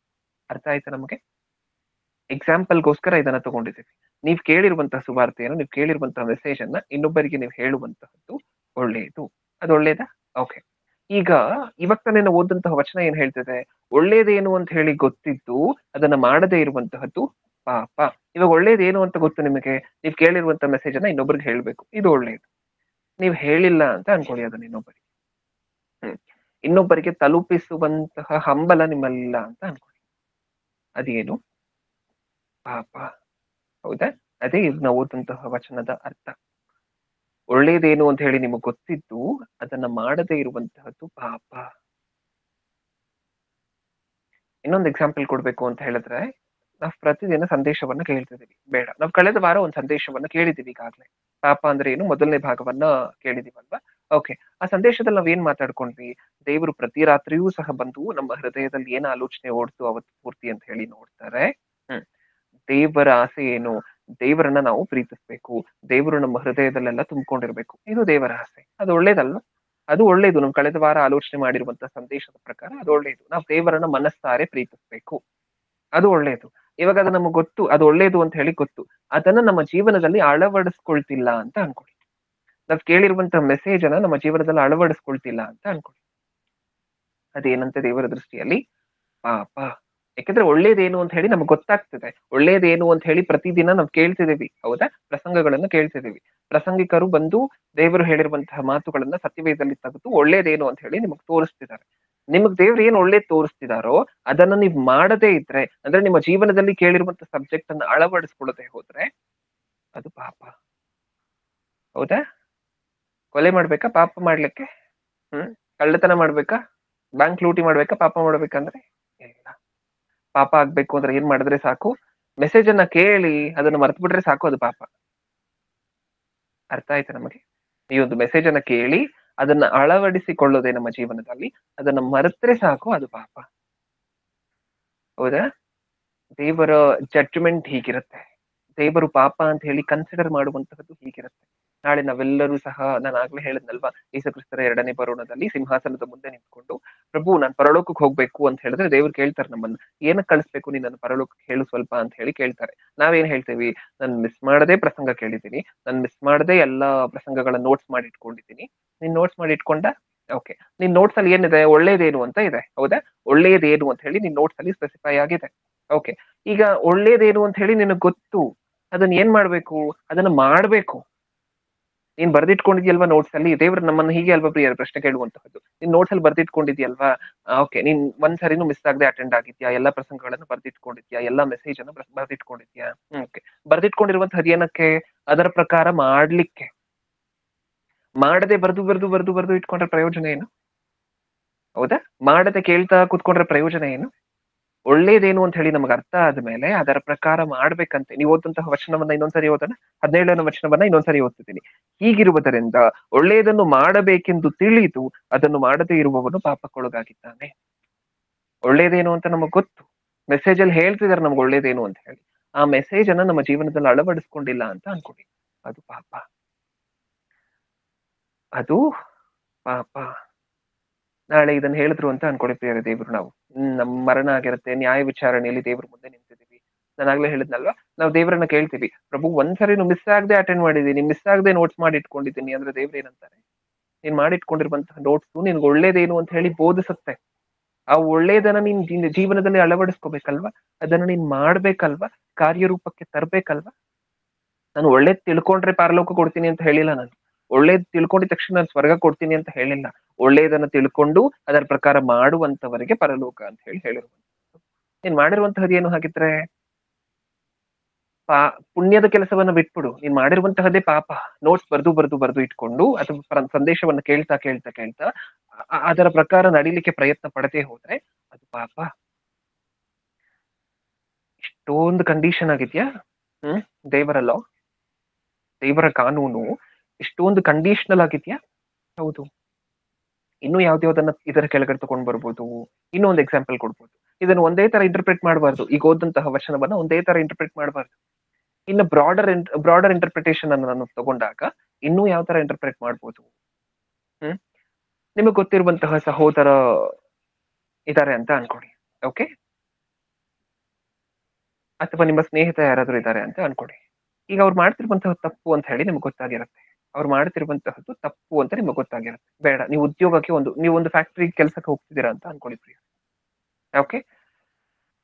ಅರ್ಥ ಆಯ್ತಾ ನಮಗೆ? ಎಕ್ಸಾಂಪಲ್ಗೋಸ್ಕರ ಇದನ್ನ ತಗೊಂಡಿದ್ದೀವಿ. ನೀವು ಕೇಳಿರುವಂತಹ ಸುವಾರ್ತೆಯನ್ನು, ನೀವು ಕೇಳಿರುವಂತಹ ಮೆಸೇಜ್ ಅನ್ನ ಇನ್ನೊಬ್ಬರಿಗೆ ನೀವು ಹೇಳುವಂತಹದ್ದು ಒಳ್ಳೆಯದು. ಅದು ಒಳ್ಳೇದಾ? ಓಕೆ. ಈಗ ಇವಾಗ ತಾನೇ ನಾವು ಓದಂತಹ ವಚನ ಏನ್ ಹೇಳ್ತಿದೆ? ಒಳ್ಳೇದೇನು ಅಂತ ಹೇಳಿ ಗೊತ್ತಿದ್ದು ಅದನ್ನ ಮಾಡದೇ ಇರುವಂತಹದ್ದು ಪಾಪ. ಇವಾಗ ಒಳ್ಳೇದೇನು ಅಂತ ಗೊತ್ತು ನಿಮಗೆ, ನೀವು ಕೇಳಿರುವಂತಹ ಮೆಸೇಜ್ ಅನ್ನ ಇನ್ನೊಬ್ಬರಿಗೆ ಹೇಳ್ಬೇಕು, ಇದು ಒಳ್ಳೇದು. ನೀವು ಹೇಳಿಲ್ಲ ಅಂತ ಅನ್ಕೊಳ್ಳಿ ಅದನ್ನ ಇನ್ನೊಬ್ಬರಿಗೆ. ಇನ್ನೊಬ್ಬರಿಗೆ ತಲುಪಿಸುವಂತಹ ಹಂಬಲ ನಿಮ್ಮಲ್ಲಿಲ್ಲ ಅಂತ ಅನ್ಕೊಳ್ಳಿ, ಅದೇನು? ಪಾಪ. ಹೌದಾ? ಅದೇ ಈಗ ನಾವು ಓದಂತಹ ವಚನದ ಅರ್ಥ. ಒಳ್ಳೇದೇನು ಅಂತ ಹೇಳಿ ನಿಮಗೆ ಗೊತ್ತಿದ್ದು ಅದನ್ನ ಮಾಡದೇ ಇರುವಂತಹದ್ದು ಪಾಪ. ಇನ್ನೊಂದು ಎಕ್ಸಾಂಪಲ್ ಕೊಡ್ಬೇಕು ಅಂತ ಹೇಳಿದ್ರೆ, ನಾವು ಪ್ರತಿದಿನ ಸಂದೇಶವನ್ನ ಕೇಳ್ತಿದೀವಿ. ಬೇಡ, ನಾವು ಕಳೆದ ವಾರ ಒಂದು ಸಂದೇಶವನ್ನ ಕೇಳಿದೀವಿ ಈಗಾಗ್ಲೇ. ಪಾಪ ಅಂದ್ರೆ ಏನು ಮೊದಲನೇ ಭಾಗವನ್ನ ಕೇಳಿದೀವಲ್ವಾ? ಓಕೆ. ಆ ಸಂದೇಶದಲ್ಲಿ ನಾವ್ ಏನ್ ಮಾತಾಡ್ಕೊಂಡ್ವಿ? ದೇವರು ಪ್ರತಿ ರಾತ್ರಿಯೂ ಸಹ ಬಂದು ನಮ್ಮ ಹೃದಯದಲ್ಲಿ ಏನ್ ಆಲೋಚನೆ ಓಡ್ತು ಅವತ್ತು ಪೂರ್ತಿ ಅಂತ ಹೇಳಿ ನೋಡ್ತಾರೆ. ಹ್ಮ್. ದೇವರ ಆಸೆ ಏನು? ದೇವರನ್ನ ನಾವು ಪ್ರೀತಿಸ್ಬೇಕು, ದೇವರು ನಮ್ಮ ಹೃದಯದಲ್ಲೆಲ್ಲ ತುಂಬಿಕೊಂಡಿರ್ಬೇಕು, ಇದು ದೇವರ ಆಸೆ. ಅದು ಒಳ್ಳೇದಲ್ವಾ? ಅದು ಒಳ್ಳೇದು. ನಾವು ಕಳೆದ ವಾರ ಆಲೋಚನೆ ಮಾಡಿರುವಂತಹ ಸಂದೇಶದ ಪ್ರಕಾರ ಅದು ಒಳ್ಳೇದು. ನಾವು ದೇವರನ್ನ ಮನಸ್ಸಾರೆ ಪ್ರೀತಿಸ್ಬೇಕು, ಅದು ಒಳ್ಳೇದು. ಇವಾಗ ಅದು ನಮಗೆ ಗೊತ್ತು, ಅದು ಒಳ್ಳೇದು ಅಂತ ಹೇಳಿ ಗೊತ್ತು, ಅದನ್ನ ನಮ್ಮ ಜೀವನದಲ್ಲಿ ಅಳವಡಿಸ್ಕೊಳ್ತಿಲ್ಲ ಅಂತ ಅನ್ಕೊಳ್ಳಿ. ನಾವ್ ಕೇಳಿರುವಂತಹ ಮೆಸೇಜ್ ಅನ್ನ ನಮ್ಮ ಜೀವನದಲ್ಲಿ ಅಳವಡಿಸ್ಕೊಳ್ತಿಲ್ಲ ಅಂತ ಅನ್ಕೊಳ್ಳಿ. ಅದೇನಂತೆ ದೇವರ ದೃಷ್ಟಿಯಲ್ಲಿ ಪಾಪ. ಯಾಕಂದ್ರೆ ಒಳ್ಳೇದೇನು ಅಂತ ಹೇಳಿ ನಮ್ಗೆ ಗೊತ್ತಾಗ್ತದೆ, ಒಳ್ಳೇದೇನು ಅಂತ ಹೇಳಿ ಪ್ರತಿದಿನ ನಾವು ಕೇಳ್ತಿದೀವಿ. ಹೌದಾ? ಪ್ರಸಂಗಗಳನ್ನ ಕೇಳ್ತಿದೀವಿ. ಪ್ರಸಂಗಿಕರು ಬಂದು ದೇವರು ಹೇಳಿರುವಂತಹ ಮಾತುಗಳನ್ನ ಸತ್ಯವೇದದಲ್ಲಿ ತೆಗೆದು ಒಳ್ಳೇದೇನು ಅಂತ ಹೇಳಿ ನಿಮಗ್ ತೋರಿಸ್ತಿದ್ದಾರೆ. ನಿಮಗ್ ದೇವ್ರು ಏನ್ ಒಳ್ಳೇದ್ ತೋರಿಸ್ತಿದಾರೋ ಅದನ್ನ ನೀವ್ ಮಾಡದೇ ಇದ್ರೆ, ಅಂದ್ರೆ ನಿಮ್ಮ ಜೀವನದಲ್ಲಿ ಕೇಳಿರುವಂತ ಸಬ್ಜೆಕ್ಟ್ ಅನ್ನ ಅಳವಡಿಸ್ಕೊಳ್ಳದೆ ಹೋದ್ರೆ ಅದು ಪಾಪ. ಹೌದಾ? ಕೊಲೆ ಮಾಡ್ಬೇಕಾ ಪಾಪ ಮಾಡ್ಲಿಕ್ಕೆ? ಕಳ್ಳತನ ಮಾಡ್ಬೇಕಾ? ಬ್ಯಾಂಕ್ ಲೂಟಿ ಮಾಡ್ಬೇಕಾ ಪಾಪ ಮಾಡ್ಬೇಕಂದ್ರೆ? ಇಲ್ಲ. ಪಾಪ ಆಗ್ಬೇಕು ಅಂದ್ರೆ ಏನ್ ಮಾಡಿದ್ರೆ ಸಾಕು? ಮೆಸೇಜ್ ಅನ್ನ ಕೇಳಿ ಅದನ್ನ ಮರ್ತ್ ಬಿಟ್ರೆ ಸಾಕು, ಅದು ಪಾಪ. ಅರ್ಥ ಆಯ್ತಾ ನಮಗೆ? ಈ ಒಂದು ಮೆಸೇಜ್ ಅನ್ನ ಕೇಳಿ ಅದನ್ನ ಅಳವಡಿಸಿಕೊಳ್ಳೋದೆ ನಮ್ಮ ಜೀವನದಲ್ಲಿ, ಅದನ್ನ ಮರೆತ್ರೆ ಸಾಕು, ಅದು ಪಾಪ. ಹೌದಾ? ದೇವರ ಜಡ್ಜ್ಮೆಂಟ್ ಹೀಗಿರುತ್ತೆ. ದೇವರು ಪಾಪ ಅಂತ ಹೇಳಿ ಕನ್ಸಿಡರ್ ಮಾಡುವಂತಹದ್ದು ಹೀಗಿರುತ್ತೆ. ನಾಳೆ ನಾವೆಲ್ಲರೂ ಸಹ, ನಾನು ಆಗ್ಲೇ ಹೇಳಿದ್ನಲ್ವಾ, ಯೇಸುಕ್ರಿಸ್ತರ 2ನೇ ಬರೋಣದಲ್ಲಿ ಸಿಂಹಾಸನದ ಮುಂದೆ ನಿಂತ್ಕೊಂಡು, ಪ್ರಭು ನಾನ್ ಪರಲೋಕಕ್ಕೆ ಹೋಗ್ಬೇಕು ಅಂತ ಹೇಳಿದ್ರೆ ದೇವ್ರು ಕೇಳ್ತಾರೆ ನಮ್ಮನ್ನ, ಏನಕ್ಕೆ ಕಳಿಸ್ಬೇಕು ನೀನನ್ನ ಪರಲೋಕಕ್ಕೆ ಹೇಳು ಸ್ವಲ್ಪ ಅಂತ ಹೇಳಿ ಕೇಳ್ತಾರೆ. ನಾವೇನ್ ಹೇಳ್ತೇವಿ? ನಾನ್ ಮಿಸ್ ಮಾಡದೆ ಪ್ರಸಂಗ ಕೇಳಿದ್ದೀನಿ, ನಾನ್ ಮಿಸ್ ಮಾಡದೆ ಎಲ್ಲಾ ಪ್ರಸಂಗಗಳನ್ನ ನೋಟ್ಸ್ ಮಾಡಿ ಇಟ್ಕೊಂಡಿದ್ದೀನಿ. ನೀನ್ ನೋಟ್ಸ್ ಮಾಡಿ ಇಟ್ಕೊಂಡ? ಓಕೆ. ನಿನ್ ನೋಟ್ಸ್ ಅಲ್ಲಿ ಏನಿದೆ? ಒಳ್ಳೇದೇನು ಅಂತ ಇದೆ. ಹೌದಾ? ಒಳ್ಳೇದೇನು ಅಂತ ಹೇಳಿ ನಿನ್ ನೋಟ್ಸ್ ಅಲ್ಲಿ ಸ್ಪೆಸಿಫೈ ಆಗಿದೆ. ಓಕೆ. ಈಗ ಒಳ್ಳೇದೇನು ಅಂತ ಹೇಳಿ ನಿನಗ್ ಗೊತ್ತು, ಅದನ್ನ ಏನ್ ಮಾಡ್ಬೇಕು? ಅದನ್ನ ಮಾಡ್ಬೇಕು. ನೀನ್ ಬರ್ದಿಟ್ಕೊಂಡಿದ್ಯಲ್ವಾ ನೋಟ್ಸ್ ಅಲ್ಲಿ? ದೇವ್ರು ನಮ್ಮನ್ನ ಹೀಗೆ ಅಲ್ವಾ ಪ್ರಿಯರ ಪ್ರಶ್ನೆ ಕೇಳುವಂತಹದ್ದು. ನೀನ್ ನೋಟ್ಸ್ ಅಲ್ಲಿ ಬರ್ದಿಟ್ಕೊಂಡಿದ್ಯಲ್ವಾ? ಓಕೆ. ನೀನ್ ಒಂದ್ ಸರಿನೂ ಮಿಸ್ ಆಗದೆ ಅಟೆಂಡ್ ಆಗಿದ್ಯಾ? ಎಲ್ಲಾ ಪ್ರಸಂಗಗಳನ್ನ ಬರ್ದಿಟ್ಕೊಂಡಿದ್ಯಾ? ಎಲ್ಲಾ ಮೆಸೇಜ್ ಅನ್ನ ಬರ್ದಿಟ್ಕೊಂಡಿದ್ಯಾ? ಓಕೆ. ಬರ್ದಿಟ್ಕೊಂಡಿರುವಂತಹದ್ದು ಏನಕ್ಕೆ? ಅದರ ಪ್ರಕಾರ ಮಾಡ್ಲಿಕ್ಕೆ. ಮಾಡದೆ ಬರ್ದು ಇಟ್ಕೊಂಡ್ರೆ ಪ್ರಯೋಜನ ಏನು? ಹೌದಾ? ಮಾಡದೆ ಕೇಳ್ತಾ ಕೂತ್ಕೊಂಡ್ರೆ ಪ್ರಯೋಜನ ಏನು? ಒಳ್ಳೇದೇನು ಅಂತ ಹೇಳಿ ನಮ್ಗೆ ಅರ್ಥ ಆದ್ಮೇಲೆ ಅದರ ಪ್ರಕಾರ ಮಾಡ್ಬೇಕಂತೆ. ನೀವು ಓದಂತಹ ವಚನವನ್ನ ಇನ್ನೊಂದ್ಸರಿ ಓದೋಣ. 17ನೇ ವಚನವನ್ನ ಇನ್ನೊಂದ್ಸರಿ ಓದ್ತಿದ್ದೀನಿ. ಹೀಗಿರುವುದರಿಂದ ಒಳ್ಳೆಯದನ್ನು ಮಾಡಬೇಕೆಂದು ತಿಳಿದು ಅದನ್ನು ಮಾಡದೇ ಇರುವವನು ಪಾಪಕ್ಕೊಳಗಾಗಿದ್ದಾನೆ. ಒಳ್ಳೇದೇನು ಅಂತ ನಮಗ್ ಗೊತ್ತು, ಮೆಸೇಜ್ ಅಲ್ಲಿ ಹೇಳ್ತಿದಾರೆ ನಮ್ಗೆ ಒಳ್ಳೇದೇನು ಅಂತ ಹೇಳಿ, ಆ ಮೆಸೇಜ್ ಅನ್ನ ನಮ್ಮ ಜೀವನದಲ್ಲಿ ಅಳವಡಿಸ್ಕೊಂಡಿಲ್ಲ ಅಂತ ಅನ್ಕೊಳ್ಳಿ, ಅದು ಪಾಪ. ಅದು ಪಾಪ. ನಾಳೆ ಇದನ್ನ ಹೇಳಿದ್ರು ಅಂತ ಅನ್ಕೊಳ್ಳಿ ಪ್ರಿಯರೇ ದೇವ್ರು, ನಾವು ನಮ್ ಮರಣ ಆಗಿರುತ್ತೆ, ನ್ಯಾಯ ವಿಚಾರಣೆಯಲ್ಲಿ ದೇವ್ರ ಮುಂದೆ ನಿಂತಿದೀವಿ. ನಾನು ಆಗ್ಲೇ ಹೇಳಿದ್ನಲ್ವಾ, ನಾವು ದೇವರನ್ನ ಕೇಳ್ತೀವಿ, ಪ್ರಭು ಒಂದ್ಸರಿನು ಮಿಸ್ ಆಗದೆ ಅಟೆಂಡ್ ಮಾಡಿದೀನಿ, ಮಿಸ್ ಆಗದೆ ನೋಟ್ಸ್ ಮಾಡಿ ಇಟ್ಕೊಂಡಿದ್ದೀನಿ ಅಂದ್ರೆ ದೇವ್ರು ಏನಂತಾರೆ? ನೀನ್ ಮಾಡಿಟ್ಕೊಂಡಿರುವಂತಹ ನೋಟ್ಸ್ ನಿನ್ಗೆ ಒಳ್ಳೇದೇನು ಅಂತ ಹೇಳಿ ಬೋಧಿಸುತ್ತೆ. ಆ ಒಳ್ಳೇದನ್ನ ನೀನ್ ಜೀವನದಲ್ಲಿ ಅಳವಡಿಸ್ಕೋಬೇಕಲ್ವಾ? ಅದನ್ನ ನೀನ್ ಮಾಡ್ಬೇಕಲ್ವಾ? ಕಾರ್ಯರೂಪಕ್ಕೆ ತರ್ಬೇಕಲ್ವಾ? ನಾನು ಒಳ್ಳೇದ್ ತಿಳ್ಕೊಂಡ್ರೆ ಪಾರಲೋಕ ಕೊಡ್ತೀನಿ ಅಂತ ಹೇಳಿಲ್ಲ ನಾನು. ಒಳ್ಳೇದ್ ತಿಳ್ಕೊಂಡಿದ ತಕ್ಷಣ ನಾನು ಸ್ವರ್ಗ ಕೊಡ್ತೀನಿ ಅಂತ ಹೇಳಿಲ್ಲ. ಒಳ್ಳೇದನ್ನ ತಿಳ್ಕೊಂಡು ಅದರ ಪ್ರಕಾರ ಮಾಡುವಂತವರಿಗೆ ಪರಲೋಕ ಅಂತ ಹೇಳಿ ಹೇಳಿರುವಂತದ್ದು. ನೀನ್ ಮಾಡಿರುವಂತಹದ್ದು ಏನು ಹಾಗಿದ್ರೆ? ಪಾ ಪುಣ್ಯದ ಕೆಲಸವನ್ನ ಬಿಟ್ಬಿಡು. ನೀನ್ ಮಾಡಿರುವಂತಹದ್ದೇ ಪಾಪ. ನೋಟ್ಸ್ ಬರ್ದು ಇಟ್ಕೊಂಡು ಅಥವಾ ಸಂದೇಶವನ್ನ ಕೇಳ್ತಾ ಅದರ ಪ್ರಕಾರ ನಡಿಲಿಕ್ಕೆ ಪ್ರಯತ್ನ ಪಡದೆ ಹೋದ್ರೆ ಅದು ಪಾಪ. ಇಷ್ಟೊಂದು ಕಂಡೀಷನ್ ಆಗಿದ್ಯಾ? ಹ್ಮ್. ದೇವರ ಲಾ, ದೇವರ ಕಾನೂನು ಇಷ್ಟೊಂದು ಕಂಡೀಷನಲ್ ಆಗಿದ್ಯಾ? ಹೌದು. ಇನ್ನು ಯಾವ್ದ್ಯಾವ್ದನ್ನ ಇದರ ಕೆಳಗಡೆ ತಗೊಂಡ್ ಬರ್ಬೋದು? ಇನ್ನೂ ಒಂದು ಎಕ್ಸಾಂಪಲ್ ಕೊಡ್ಬೋದು. ಇದನ್ನ ಒಂದೇ ತರ ಇಂಟರ್ಪ್ರಿಟ್ ಮಾಡಬಾರ್ದು. ಈಗ ಓದಂತಹ ವಚನವನ್ನ ಒಂದೇ ತರ ಇಂಟರ್ಪ್ರಿಟ್ ಮಾಡಬಾರ್ದು. ಇನ್ನು ಬ್ರಾಡರ್ ಇಂಟರ್ಪ್ರಿಟೇಷನ್ ಅನ್ನು ನಾನು ತಗೊಂಡಾಗ ಇನ್ನೂ ಯಾವ ತರ ಇಂಟರ್ಪ್ರಿಟ್ ಮಾಡ್ಬೋದು? ಹ್ಮ್. ನಿಮಗೆ ಗೊತ್ತಿರುವಂತಹ ಸಹೋದರ ಇದ್ದಾರೆ ಅಂತ ಅನ್ಕೊಳ್ಳಿ. ಓಕೆ, ಅಥವಾ ನಿಮ್ಮ ಸ್ನೇಹಿತ ಯಾರಾದ್ರೂ ಇದ್ದಾರೆ ಅಂತ ಅನ್ಕೊಳ್ಳಿ. ಈಗ ಅವ್ರು ಮಾಡ್ತಿರುವಂತಹ ತಪ್ಪು ಅಂತ ಹೇಳಿ ನಿಮ್ಗೆ ಗೊತ್ತಾಗಿರುತ್ತೆ. ಅವ್ರು ಮಾಡ್ತಿರುವಂತಹದ್ದು ತಪ್ಪು ಅಂತ ನಿಮ್ಗೆ ಗೊತ್ತಾಗಿರುತ್ತೆ. ಬೇಡ, ನೀವು ಉದ್ಯೋಗಕ್ಕೆ ನೀವು ಒಂದು ಫ್ಯಾಕ್ಟ್ರಿ ಕೆಲಸಕ್ಕೆ ಹೋಗ್ತಿದ್ದೀರಾ ಅಂತ ಅನ್ಕೊಳ್ಳಿ ಪ್ರಿಯ. ಓಕೆ,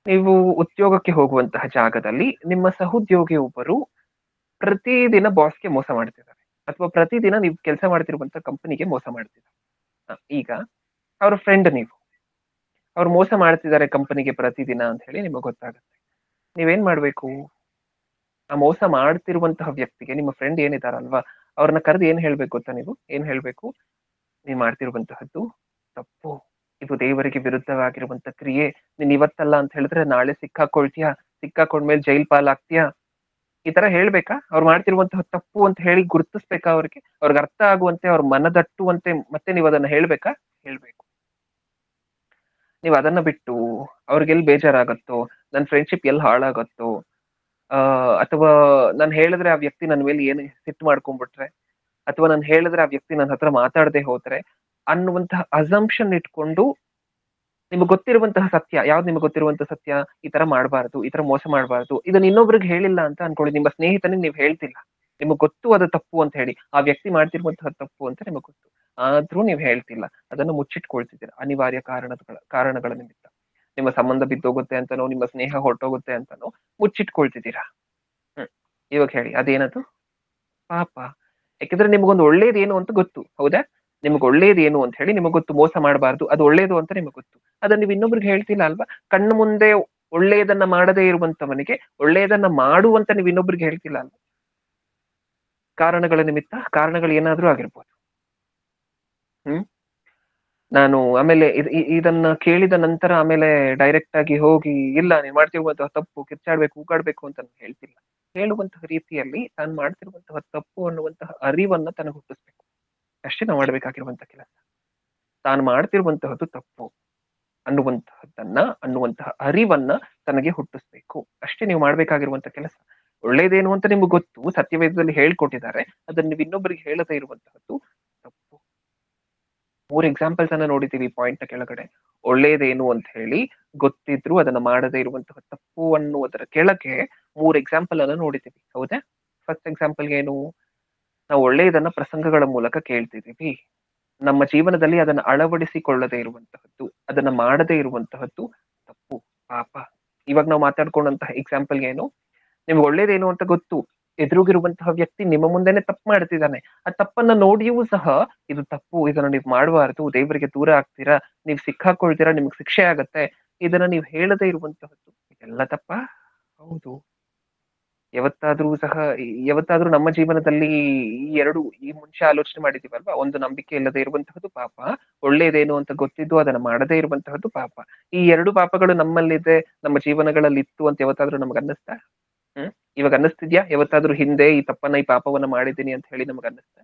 ನೀವು ಉದ್ಯೋಗಕ್ಕೆ ಹೋಗುವಂತಹ ಜಾಗದಲ್ಲಿ ನಿಮ್ಮ ಸಹೋದ್ಯೋಗಿ ಒಬ್ಬರು ಪ್ರತಿದಿನ ಬಾಸ್ಗೆ ಮೋಸ ಮಾಡ್ತಿದ್ದಾರೆ, ಅಥವಾ ಪ್ರತಿದಿನ ನೀವು ಕೆಲಸ ಮಾಡ್ತಿರುವಂತ ಕಂಪನಿಗೆ ಮೋಸ ಮಾಡ್ತಿದ್ದಾರೆ. ಈಗ ಅವ್ರ ಫ್ರೆಂಡ್ ನೀವು, ಅವ್ರು ಮೋಸ ಮಾಡ್ತಿದ್ದಾರೆ ಕಂಪನಿಗೆ ಪ್ರತಿದಿನ ಅಂತ ಹೇಳಿ ನಿಮಗೆ ಗೊತ್ತಾಗುತ್ತೆ. ನೀವೇನ್ ಮಾಡ್ಬೇಕು? ಆ ಮೋಸ ಮಾಡ್ತಿರುವಂತಹ ವ್ಯಕ್ತಿಗೆ, ನಿಮ್ಮ ಫ್ರೆಂಡ್ ಏನಿದಾರಲ್ವಾ, ಅವ್ರನ್ನ ಕರೆದು ಏನ್ ಹೇಳ್ಬೇಕು ಗೊತ್ತಾ? ನೀವು ಏನ್ ಹೇಳ್ಬೇಕು? ನೀವ್ ಮಾಡ್ತಿರುವಂತಹದ್ದು ತಪ್ಪು, ಇದು ದೇವರಿಗೆ ವಿರುದ್ಧವಾಗಿರುವಂತ ಕ್ರಿಯೆ. ನೀನ್ ಇವತ್ತಲ್ಲ ಅಂತ ಹೇಳಿದ್ರೆ ನಾಳೆ ಸಿಕ್ಕಾಕೊಳ್ತೀಯಾ, ಸಿಕ್ಕಾಕೊಂಡ್ಮೇಲೆ ಜೈಲ್ ಪಾಲಾಗ್ತೀಯಾ, ಈ ತರ ಹೇಳ್ಬೇಕಾ? ಅವ್ರು ಮಾಡ್ತಿರುವಂತಹ ತಪ್ಪು ಅಂತ ಹೇಳಿ ಗುರುತಿಸ್ಬೇಕಾ? ಅವ್ರಿಗೆ ಅರ್ಥ ಆಗುವಂತೆ, ಅವ್ರ ಮನದಟ್ಟುವಂತೆ ಮತ್ತೆ ನೀವು ಅದನ್ನ ಹೇಳ್ಬೇಕಾ? ಹೇಳ್ಬೇಕು. ನೀವ್ ಅದನ್ನ ಬಿಟ್ಟು ಅವ್ರಿಗೆಲ್ ಬೇಜಾರಾಗತ್ತೋ, ನನ್ ಫ್ರೆಂಡ್ಶಿಪ್ ಎಲ್ಲಿ ಹಾಳಾಗತ್ತೋ, ಅಥವಾ ನಾನು ಹೇಳಿದ್ರೆ ಆ ವ್ಯಕ್ತಿ ನನ್ನ ಮೇಲೆ ಏನು ಸಿಟ್ಟು ಮಾಡ್ಕೊಂಡ್ಬಿಟ್ರೆ, ಅಥವಾ ನಾನು ಹೇಳಿದ್ರೆ ಆ ವ್ಯಕ್ತಿ ನನ್ನ ಹತ್ರ ಮಾತಾಡದೆ ಹೋದ್ರೆ ಅನ್ನುವಂತಹ ಅಸಂಪ್ಷನ್ ಇಟ್ಕೊಂಡು, ನಿಮ್ಗೆ ಗೊತ್ತಿರುವಂತಹ ಸತ್ಯ ಯಾವ್ದು? ನಿಮ್ಗೆ ಗೊತ್ತಿರುವಂತಹ ಸತ್ಯ, ಈ ತರ ಮಾಡಬಾರ್ದು, ಈ ತರ ಮೋಸ ಮಾಡಬಾರ್ದು, ಇದನ್ನ ಇನ್ನೊಬ್ರಿಗೆ ಹೇಳಿಲ್ಲ ಅಂತ ಅನ್ಕೊಳ್ಳಿ. ನಿಮ್ಮ ಸ್ನೇಹಿತನಿಗೆ ನೀವು ಹೇಳ್ತಿಲ್ಲ, ನಿಮಗ್ ಗೊತ್ತು ಅದು ತಪ್ಪು ಅಂತ ಹೇಳಿ, ಆ ವ್ಯಕ್ತಿ ಮಾಡ್ತಿರುವಂತಹ ತಪ್ಪು ಅಂತ ನಿಮಗ್ ಗೊತ್ತು, ಆದ್ರೂ ನೀವು ಹೇಳ್ತಿಲ್ಲ, ಅದನ್ನು ಮುಚ್ಚಿಟ್ಕೊಳ್ತಿದ್ದೀರಾ ಅನಿವಾರ್ಯ ಕಾರಣಗಳ ನಿಮಿತ್ತ. ನಿಮ್ಮ ಸಂಬಂಧ ಬಿದ್ದೋಗುತ್ತೆ ಅಂತನೋ, ನಿಮ್ಮ ಸ್ನೇಹ ಹೊರಟೋಗುತ್ತೆ ಅಂತನೋ ಮುಚ್ಚಿಟ್ಕೊಳ್ತಿದ್ದೀರಾ. ಇವಾಗ ಹೇಳಿ, ಅದೇನದು? ಪಾಪ. ಯಾಕಂದ್ರೆ ನಿಮ್ಗೊಂದು ಒಳ್ಳೇದೇನು ಅಂತ ಗೊತ್ತು, ಹೌದಾ? ನಿಮ್ಗೆ ಒಳ್ಳೇದೇನು ಅಂತ ಹೇಳಿ ನಿಮಗ್ ಗೊತ್ತು, ಮೋಸ ಮಾಡಬಾರ್ದು, ಅದು ಒಳ್ಳೇದು ಅಂತ ನಿಮಗ್ ಗೊತ್ತು. ಅದನ್ನ ನೀವು ಇನ್ನೊಬ್ರಿಗೆ ಹೇಳ್ತಿಲ್ಲ ಅಲ್ವಾ? ಕಣ್ಣು ಮುಂದೆ ಒಳ್ಳೆಯದನ್ನ ಮಾಡದೇ ಇರುವಂತವನಿಗೆ ಒಳ್ಳೆಯದನ್ನ ಮಾಡುವಂತ ನೀವು ಇನ್ನೊಬ್ರಿಗೆ ಹೇಳ್ತಿಲ್ಲ ಅಲ್ವಾ? ಕಾರಣಗಳ ನಿಮಿತ್ತ, ಕಾರಣಗಳು ಏನಾದ್ರೂ ಆಗಿರ್ಬೋದು. ನಾನು ಆಮೇಲೆ ಇದನ್ನ ಕೇಳಿದ ನಂತರ ಆಮೇಲೆ ಡೈರೆಕ್ಟ್ ಆಗಿ ಹೋಗಿ, ಇಲ್ಲ ನೀನ್ ಮಾಡ್ತಿರುವಂತಹ ತಪ್ಪು, ಕಿರ್ಚಾಡ್ಬೇಕು, ಕೂಗಾಡ್ಬೇಕು ಅಂತ ನಾನು ಹೇಳ್ತಿಲ್ಲ. ಹೇಳುವಂತಹ ರೀತಿಯಲ್ಲಿ ತಾನು ಮಾಡ್ತಿರುವಂತಹ ತಪ್ಪು ಅನ್ನುವಂತಹ ಅರಿವನ್ನ ತನಗೆ ಹುಟ್ಟಿಸ್ಬೇಕು. ಅಷ್ಟೇ ನಾವು ಮಾಡ್ಬೇಕಾಗಿರುವಂತಹ ಕೆಲಸ. ತಾನು ಮಾಡ್ತಿರುವಂತಹದ್ದು ತಪ್ಪು ಅನ್ನುವಂತಹ ಅರಿವನ್ನ ತನಗೆ ಹುಟ್ಟಿಸ್ಬೇಕು. ಅಷ್ಟೇ ನೀವು ಮಾಡ್ಬೇಕಾಗಿರುವಂತಹ ಕೆಲಸ. ಒಳ್ಳೇದೇನು ಅಂತ ನಿಮ್ಗೆ ಗೊತ್ತು, ಸತ್ಯವೇದದಲ್ಲಿ ಹೇಳ್ಕೊಟ್ಟಿದ್ದಾರೆ, ಅದನ್ನ ನೀವು ಇನ್ನೊಬ್ಬರಿಗೆ ಹೇಳದೇ ಇರುವಂತಹದ್ದು ತಪ್ಪು. 3 ಎಕ್ಸಾಂಪಲ್ಸ್ ಅನ್ನ ನೋಡಿದೀವಿ ಪಾಯಿಂಟ್ ನ ಕೆಳಗಡೆ. ಒಳ್ಳೇದೇನು ಅಂತ ಹೇಳಿ ಗೊತ್ತಿದ್ರು ಅದನ್ನ ಮಾಡದೇ ಇರುವಂತಹ ತಪ್ಪು ಅನ್ನುವುದರ ಕೆಳಗೆ 3 ಎಕ್ಸಾಂಪಲ್ ಅನ್ನ ನೋಡಿದೀವಿ, ಹೌದಾ? ಫಸ್ಟ್ ಎಕ್ಸಾಂಪಲ್ ಏನು? ನಾವು ಒಳ್ಳೆಯದನ್ನ ಪ್ರಸಂಗಗಳ ಮೂಲಕ ಕೇಳ್ತಿದೀವಿ, ನಮ್ಮ ಜೀವನದಲ್ಲಿ ಅದನ್ನ ಅಳವಡಿಸಿಕೊಳ್ಳದೇ ಇರುವಂತಹದ್ದು, ಅದನ್ನ ಮಾಡದೇ ಇರುವಂತಹದ್ದು ತಪ್ಪು, ಪಾಪ. ಇವಾಗ ನಾವು ಮಾತಾಡ್ಕೊಂಡಂತಹ ಎಕ್ಸಾಂಪಲ್ ಏನು? ನಿಮ್ಗೆ ಒಳ್ಳೇದೇನು ಅಂತ ಗೊತ್ತು, ಎದುರುಗಿರುವಂತಹ ವ್ಯಕ್ತಿ ನಿಮ್ಮ ಮುಂದೆನೆ ತಪ್ಪು ಮಾಡ್ತಿದ್ದಾನೆ, ಆ ತಪ್ಪನ್ನ ನೋಡಿಯೂ ಸಹ ಇದು ತಪ್ಪು, ಇದನ್ನ ನೀವ್ ಮಾಡಬಾರ್ದು, ದೇವರಿಗೆ ದೂರ ಆಗ್ತೀರಾ, ನೀವ್ ಸಿಕ್ಕಾಕೊಳ್ತೀರಾ, ನಿಮ್ಗೆ ಶಿಕ್ಷೆ ಆಗತ್ತೆ, ಇದನ್ನ ನೀವ್ ಹೇಳದೇ ಇರುವಂತಹದ್ದು, ಇದೆಲ್ಲ ತಪ್ಪ? ಹೌದು. ಯಾವತ್ತಾದ್ರೂ ನಮ್ಮ ಜೀವನದಲ್ಲಿ ಈ ಮುಂಚೆ ಆಲೋಚನೆ ಮಾಡಿದೀವಲ್ವಾ? ಒಂದು ನಂಬಿಕೆ ಇಲ್ಲದೆ ಇರುವಂತಹದ್ದು ಪಾಪ, ಒಳ್ಳೇದೇನು ಅಂತ ಗೊತ್ತಿದ್ದು ಅದನ್ನ ಮಾಡದೇ ಇರುವಂತಹದ್ದು ಪಾಪ. ಈ 2 ಪಾಪಗಳು ನಮ್ಮಲ್ಲಿದೆ, ನಮ್ಮ ಜೀವನಗಳಲ್ಲಿ ಇತ್ತು ಅಂತ ಯಾವತ್ತಾದ್ರೂ ನಮ್ಗೆ ಅನ್ನಿಸ್ತಾ? ಇವಾಗ ಅನ್ನಿಸ್ತಿದ್ಯಾ? ಯಾವತ್ತಾದ್ರೂ ಹಿಂದೆ ಈ ತಪ್ಪನ್ನ, ಈ ಪಾಪವನ್ನ ಮಾಡಿದೀನಿ ಅಂತ ಹೇಳಿ ನಮ್ಗೆ ಅನ್ನಿಸ್ತಾ?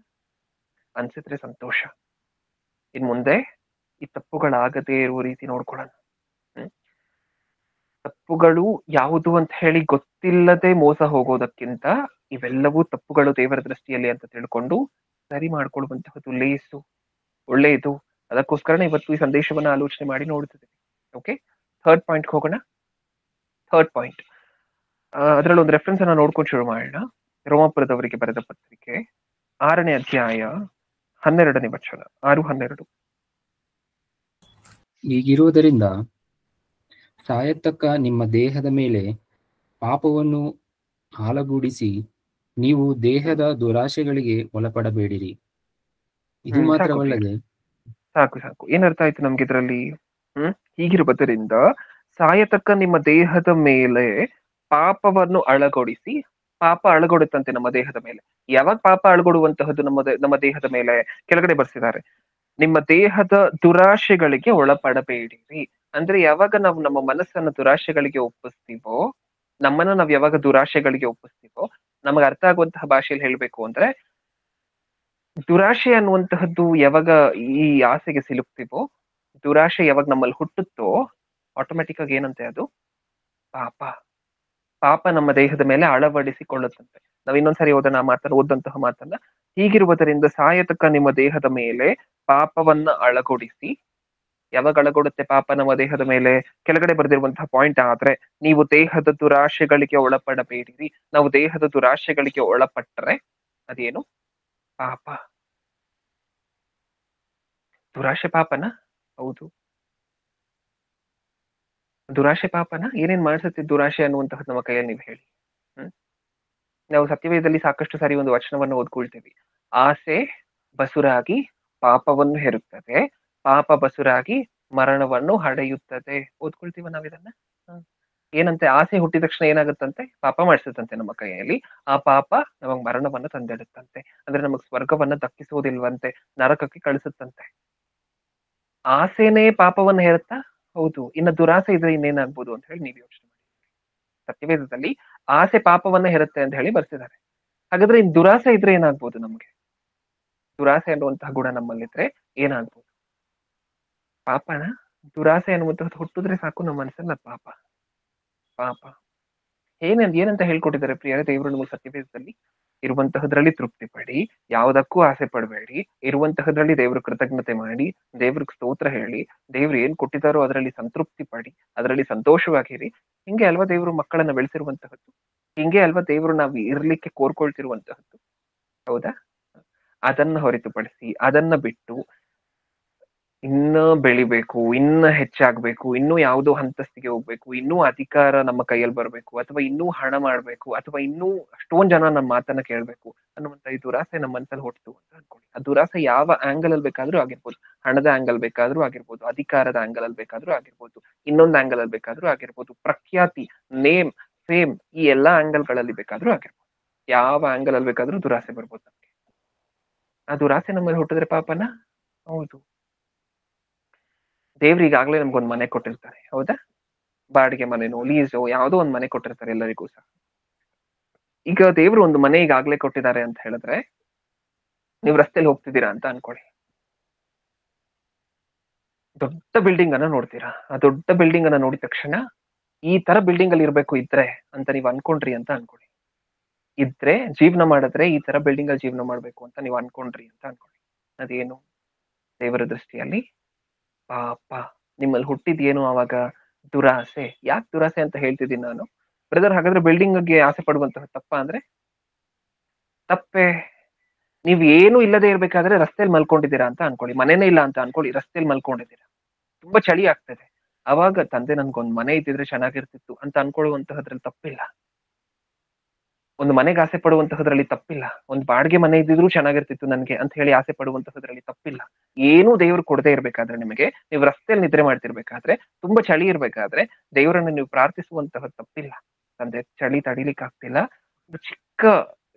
ಅನ್ಸಿದ್ರೆ ಸಂತೋಷ. ಇನ್ ಮುಂದೆ ಈ ತಪ್ಪುಗಳಾಗದೇ ಇರುವ ರೀತಿ ನೋಡ್ಕೊಳ್ಳೋಣ. ತಪ್ಪುಗಳು ಯಾವುದು ಅಂತ ಹೇಳಿ ಗೊತ್ತಿಲ್ಲದೆ ಮೋಸ ಹೋಗೋದಕ್ಕಿಂತ ಇವೆಲ್ಲವೂ ತಪ್ಪುಗಳು ದೇವರ ದೃಷ್ಟಿಯಲ್ಲಿ ಅಂತ ತಿಳ್ಕೊಂಡು ಸರಿ ಮಾಡ್ಕೊಳ್ಳುವಂತಹದ್ದು ಲೇಸು, ಒಳ್ಳೆಯದು. ಅದಕ್ಕೋಸ್ಕರನೇ ಇವತ್ತು ಈ ಸಂದೇಶವನ್ನ ಆಲೋಚನೆ ಮಾಡಿ ನೋಡ್ತಿದ್ದೀವಿ. ಓಕೆ, ಥರ್ಡ್ ಪಾಯಿಂಟ್ ಹೋಗೋಣ. ಥರ್ಡ್ ಪಾಯಿಂಟ್, ಅದರಲ್ಲಿ ಒಂದು ರೆಫರೆನ್ಸ್ ಅನ್ನ ನೋಡ್ಕೊಂಡು ಶುರು ಮಾಡೋಣ. ರೋಮಾಪುರದವರಿಗೆ ಬರೆದ ಪತ್ರಿಕೆ 6ನೇ ಅಧ್ಯಾಯ 12ನೇ ವಚನ, 6:12. ಹೀಗಿರುವುದರಿಂದ ಸಾಯತಕ್ಕ ನಿಮ್ಮ ದೇಹದ ಮೇಲೆ ಪಾಪವನ್ನು ಹಾಲಗೂಡಿಸಿ ನೀವು ದೇಹದ ದುರಾಶೆಗಳಿಗೆ ಒಳಪಡಬೇಡಿರಿ. ಇದು ಮಾತ್ರವಲ್ಲದೆ ಸಾಕು ಏನರ್ಥ ಆಯ್ತು ನಮ್ಗೆ ಇದರಲ್ಲಿ? ಹೀಗಿರುವುದರಿಂದ ಸಾಯತಕ್ಕ ನಿಮ್ಮ ದೇಹದ ಮೇಲೆ ಪಾಪವನ್ನು ಅಳಗೊಡಿಸಿ. ಪಾಪ ಅಳಗೊಡುತ್ತಂತೆ ನಮ್ಮ ದೇಹದ ಮೇಲೆ. ಯಾವಾಗ ಪಾಪ ಅಳಗೊಡುವಂತಹದ್ದು ನಮ್ಮ ದೇಹದ ಮೇಲೆ? ಕೆಳಗಡೆ ಬರ್ಸಿದ್ದಾರೆ, ನಿಮ್ಮ ದೇಹದ ದುರಾಶೆಗಳಿಗೆ ಒಳಪಡಬೇಡಿರಿ. ಅಂದ್ರೆ ಯಾವಾಗ ನಾವು ನಮ್ಮ ಮನಸ್ಸನ್ನ ದುರಾಶೆಗಳಿಗೆ ಒಪ್ಪಿಸ್ತೀವೋ, ನಮ್ಮನ್ನ ನಾವ್ ಯಾವಾಗ ದುರಾಶೆಗಳಿಗೆ ಒಪ್ಪಿಸ್ತೀವೋ, ನಮಗೆ ಅರ್ಥ ಆಗುವಂತಹ ಭಾಷೆಯಲ್ಲಿ ಹೇಳ್ಬೇಕು ಅಂದ್ರೆ, ದುರಾಶೆ ಅನ್ನುವಂತಹದ್ದು ಯಾವಾಗ ಈ ಆಸೆಗೆ ಸಿಲುಕ್ತಿವೋ, ದುರಾಶೆ ಯಾವಾಗ ನಮ್ಮಲ್ಲಿ ಹುಟ್ಟುತ್ತೋ, ಆಟೋಮೆಟಿಕ್ ಆಗಿ ಏನಂತೆ ಅದು? ಪಾಪ. ಪಾಪ ನಮ್ಮ ದೇಹದ ಮೇಲೆ ಅಳವಡಿಸಿಕೊಳ್ಳುತ್ತಂತೆ. ನಾವ್ ಇನ್ನೊಂದ್ಸರಿ ಓದಂತಹ ಮಾತನ್ನ, ಹೀಗಿರುವುದರಿಂದ ಸಾಯತಕ್ಕ ನಿಮ್ಮ ದೇಹದ ಮೇಲೆ ಪಾಪವನ್ನ ಅಳಗೊಡಿಸಿ. ಯಾವಾಗ ಅಳಗೊಡುತ್ತೆ ಪಾಪ ನಮ್ಮ ದೇಹದ ಮೇಲೆ? ಕೆಳಗಡೆ ಬರೆದಿರುವಂತಹ ಪಾಯಿಂಟ್ ಆದ್ರೆ, ನೀವು ದೇಹದ ದುರಾಶೆಗಳಿಗೆ ಒಳಪಡಬೇಡಿರಿ. ನಾವು ದೇಹದ ದುರಾಶೆಗಳಿಗೆ ಒಳಪಟ್ಟರೆ ಅದೇನು? ಪಾಪ. ದುರಾಶೆ ಪಾಪನ? ಹೌದು. ದುರಾಶೆ ಪಾಪನ? ಏನೇನ್ ಮಾಡ್ಸುತ್ತೆ ದುರಾಶೆ ಅನ್ನುವಂತಹದ್ದು ನಮ್ಮ ಕೈಯಲ್ಲಿ? ನೀವು ಹೇಳಿ. ಹ್ಮ್ ನಾವು ಸತ್ಯವೇದದಲ್ಲಿ ಸಾಕಷ್ಟು ಸಾರಿ ಒಂದು ವಚನವನ್ನು ಓದ್ಕೊಳ್ತೇವೆ. ಆಸೆ ಬಸುರಾಗಿ ಪಾಪವನ್ನು ಹೆರುತ್ತದೆ, ಪಾಪ ಬಸುರಾಗಿ ಮರಣವನ್ನು ಹಡೆಯುತ್ತದೆ. ಓದ್ಕೊಳ್ತೀವ ನಾವಿದನ್ನ. ಹ್ಮ್. ಏನಂತೆ? ಆಸೆ ಹುಟ್ಟಿದ ತಕ್ಷಣ ಏನಾಗುತ್ತಂತೆ? ಪಾಪ ಮಾಡಿಸುತ್ತಂತೆ ನಮ್ಮ ಕೈಯಲ್ಲಿ. ಆ ಪಾಪ ನಮಗ್ ಮರಣವನ್ನ ತಂದಿಡುತ್ತಂತೆ. ಅಂದ್ರೆ ನಮಗ್ ಸ್ವರ್ಗವನ್ನ ದಕ್ಕಿಸುವುದಿಲ್ವಂತೆ, ನರಕಕ್ಕೆ ಕಳಿಸುತ್ತಂತೆ. ಆಸೆನೇ ಪಾಪವನ್ನ ಹೇರುತ್ತಾ? ಹೌದು. ಇನ್ನ ದುರಾಸೆ ಇದ್ರೆ ಇನ್ನೇನಾಗ್ಬೋದು ಅಂತ ಹೇಳಿ ನೀವು ಯೋಚನೆ ಮಾಡಿ. ಸತ್ಯವೇದದಲ್ಲಿ ಆಸೆ ಪಾಪವನ್ನ ಹೆರುತ್ತೆ ಅಂತ ಹೇಳಿ ಬರ್ತಿದ್ದಾರೆ. ಹಾಗಾದ್ರೆ ಇನ್ ದುರಾಸೆ ಇದ್ರೆ ಏನಾಗ್ಬೋದು ನಮ್ಗೆ? ದುರಾಸೆ ಅನ್ನುವಂತಹ ಗುಣ ನಮ್ಮಲ್ಲಿದ್ರೆ ಏನಾಗ್ಬೋದು? ಪಾಪನ? ದುರಾಸೆ ಅನ್ನುವಂತಹದ್ದು ಹುಟ್ಟಿದ್ರೆ ಸಾಕು ನಮ್ಮ ಮನಸ್ಸಲ್ಲ ಪಾಪ. ಪಾಪ ಏನಂತ ಹೇಳ್ಕೊಟ್ಟಿದ್ದಾರೆ ಪ್ರಿಯರೇ ದೇವರು ನಮಗೆ ಸತ್ಯವೇದದಲ್ಲಿ? ಇರುವಂತಹದ್ರಲ್ಲಿ ತೃಪ್ತಿ ಪಡಿ, ಯಾವುದಕ್ಕೂ ಆಸೆ ಪಡಬೇಡಿ, ಇರುವಂತಹದ್ರಲ್ಲಿ ದೇವ್ರ ಕೃತಜ್ಞತೆ ಮಾಡಿ, ದೇವ್ರಿಗೆ ಸ್ತೋತ್ರ ಹೇಳಿ, ದೇವ್ರು ಏನ್ ಕೊಟ್ಟಿದ್ದಾರೋ ಅದರಲ್ಲಿ ಸಂತೃಪ್ತಿ ಪಡಿ, ಅದರಲ್ಲಿ ಸಂತೋಷವಾಗಿರಿ. ಹಿಂಗೆ ಅಲ್ವಾ ದೇವ್ರು ಮಕ್ಕಳನ್ನ ಬೆಳೆಸಿರುವಂತಹದ್ದು? ಹಿಂಗೆ ಅಲ್ವಾ ದೇವ್ರು ನಾವು ಇರ್ಲಿಕ್ಕೆ ಕೋರ್ಕೊಳ್ತಿರುವಂತಹದ್ದು? ಹೌದಾ? ಅದನ್ನ ಹೊರತುಪಡಿಸಿ, ಅದನ್ನ ಬಿಟ್ಟು ಇನ್ನ ಬೆಳಿಬೇಕು, ಇನ್ನ ಹೆಚ್ಚಾಗ್ಬೇಕು, ಇನ್ನೂ ಯಾವುದೋ ಹಂತಸ್ತಿಗೆ ಹೋಗ್ಬೇಕು, ಇನ್ನೂ ಅಧಿಕಾರ ನಮ್ಮ ಕೈಯಲ್ಲಿ ಬರ್ಬೇಕು, ಅಥವಾ ಇನ್ನೂ ಹಣ ಮಾಡ್ಬೇಕು, ಅಥವಾ ಇನ್ನೂ ಅಷ್ಟೊಂದ್ ಜನ ನಮ್ಮ ಮಾತನ್ನ ಕೇಳ್ಬೇಕು ಅನ್ನುವಂತ ಈ ದುರಾಸೆ ನಮ್ಮ ಮನಸ್ಸಲ್ಲಿ ಹುಟ್ಟಿತು ಅಂತ ಅನ್ಕೊಳ್ಳಿ. ಆ ದುರಾಸೆ ಯಾವ ಆಂಗಲ್ ಅಲ್ಲಿ ಬೇಕಾದ್ರೂ ಆಗಿರ್ಬೋದು. ಹಣದ ಆಂಗಲ್ ಬೇಕಾದ್ರೂ ಆಗಿರ್ಬೋದು, ಅಧಿಕಾರದ ಆಂಗಲ್ ಅಲ್ಲಿ ಬೇಕಾದ್ರೂ ಆಗಿರ್ಬೋದು, ಇನ್ನೊಂದು ಆಂಗಲ್ ಅಲ್ಲಿ ಬೇಕಾದ್ರೂ ಆಗಿರ್ಬೋದು, ಪ್ರಖ್ಯಾತಿ, ನೇಮ್, ಫೇಮ್, ಈ ಎಲ್ಲಾ ಆಂಗಲ್ ಗಳಲ್ಲಿ ಬೇಕಾದ್ರೂ ಆಗಿರ್ಬೋದು. ಯಾವ ಆಂಗಲ್ ಅಲ್ಲಿ ಬೇಕಾದ್ರೂ ದುರಾಸೆ ಬರ್ಬೋದು ನಮ್ಗೆ. ಆ ದುರಾಸೆ ನಮ್ಮಲ್ಲಿ ಹುಟ್ಟಿದ್ರೆ ಪಾಪನ? ಹೌದು. ದೇವ್ರು ಈಗಾಗ್ಲೇ ನಮ್ಗೊಂದ್ ಮನೆ ಕೊಟ್ಟಿರ್ತಾರೆ, ಹೌದಾ? ಬಾಡಿಗೆ ಮನೆನೋ ಲೀಸೋ ಯಾವ್ದೋ ಒಂದ್ ಮನೆ ಕೊಟ್ಟಿರ್ತಾರೆ ಎಲ್ಲರಿಗೂ ಸಹ. ಈಗ ದೇವ್ರು ಒಂದು ಮನೆ ಈಗಾಗ್ಲೇ ಕೊಟ್ಟಿದ್ದಾರೆ ಅಂತ ಹೇಳಿದ್ರೆ, ನೀವು ರಸ್ತೆಲಿ ಹೋಗ್ತಿದ್ದೀರಾ ಅಂತ ಅನ್ಕೊಳ್ಳಿ. ದೊಡ್ಡ ಬಿಲ್ಡಿಂಗ್ ಅನ್ನ ನೋಡ್ತೀರಾ. ಆ ದೊಡ್ಡ ಬಿಲ್ಡಿಂಗ್ ಅನ್ನ ನೋಡಿದ ತಕ್ಷಣ ಈ ತರ ಬಿಲ್ಡಿಂಗ್ ಅಲ್ಲಿ ಇರ್ಬೇಕು ಇದ್ರೆ ಅಂತ ನೀವ್ ಅನ್ಕೊಂಡ್ರಿ ಅಂತ ಅನ್ಕೊಳ್ಳಿ. ಇದ್ರೆ ಜೀವನ ಮಾಡಿದ್ರೆ ಈ ತರ ಬಿಲ್ಡಿಂಗ್ ಅಲ್ಲಿ ಜೀವನ ಮಾಡ್ಬೇಕು ಅಂತ ನೀವ್ ಅನ್ಕೊಂಡ್ರಿ ಅಂತ ಅನ್ಕೊಳ್ಳಿ. ಅದೇನು? ದೇವರ ದೃಷ್ಟಿಯಲ್ಲಿ ಪಾಪ. ನಿಮ್ಮಲ್ಲಿ ಹುಟ್ಟಿದೇನು ಅವಾಗ? ದುರಾಸೆ. ಯಾಕೆ ದುರಾಸೆ ಅಂತ ಹೇಳ್ತಿದ್ದೀನಿ ನಾನು? ಬ್ರದರ್ ಹಾಗಾದ್ರೆ ಬಿಲ್ಡಿಂಗ್ಗೆ ಆಸೆ ಪಡುವಂತಹ ತಪ್ಪ ಅಂದ್ರೆ? ತಪ್ಪೇ. ನೀವ್ ಏನು ಇಲ್ಲದೆ ಇರ್ಬೇಕಾದ್ರೆ ರಸ್ತೆಯಲ್ಲಿ ಮಲ್ಕೊಂಡಿದ್ದೀರಾ ಅಂತ ಅನ್ಕೊಳ್ಳಿ. ಮನೆನೇ ಇಲ್ಲ ಅಂತ ಅನ್ಕೊಳ್ಳಿ, ರಸ್ತೆಯಲ್ಲಿ ಮಲ್ಕೊಂಡಿದ್ದೀರಾ. ತುಂಬಾ ಚಳಿ ಆಗ್ತದೆ. ಅವಾಗ ತಂದೆ ನನ್ಗೊಂದ್ ಮನೆ ಇದ್ದಿದ್ರೆ ಚೆನ್ನಾಗಿರ್ತಿತ್ತು ಅಂತ ಅನ್ಕೊಳ್ಳುವಂತಹದ್ರಲ್ಲಿ ತಪ್ಪಿಲ್ಲ. ಒಂದು ಮನೆಗೆ ಆಸೆ ಪಡುವಂತಹದ್ರಲ್ಲಿ ತಪ್ಪಿಲ್ಲ. ಒಂದು ಬಾಡಿಗೆ ಮನೆ ಇದ್ದಿದ್ರು ಚೆನ್ನಾಗಿರ್ತಿತ್ತು ನನ್ಗೆ ಅಂತ ಹೇಳಿ ಆಸೆ ಪಡುವಂತಹದ್ರಲ್ಲಿ ತಪ್ಪಿಲ್ಲ. ಏನೂ ದೇವ್ರು ಕೊಡದೇ ಇರ್ಬೇಕಾದ್ರೆ ನಿಮಗೆ, ನೀವು ರಸ್ತೆಯಲ್ಲಿ ನಿದ್ರೆ ಮಾಡ್ತಿರ್ಬೇಕಾದ್ರೆ, ತುಂಬಾ ಚಳಿ ಇರ್ಬೇಕಾದ್ರೆ ದೇವರನ್ನ ನೀವು ಪ್ರಾರ್ಥಿಸುವಂತಹ ತಪ್ಪಿಲ್ಲ. ತಂದೆ ಚಳಿ ತಡಿಲಿಕ್ಕೆ ಆಗ್ತಿಲ್ಲ, ಒಂದು ಚಿಕ್ಕ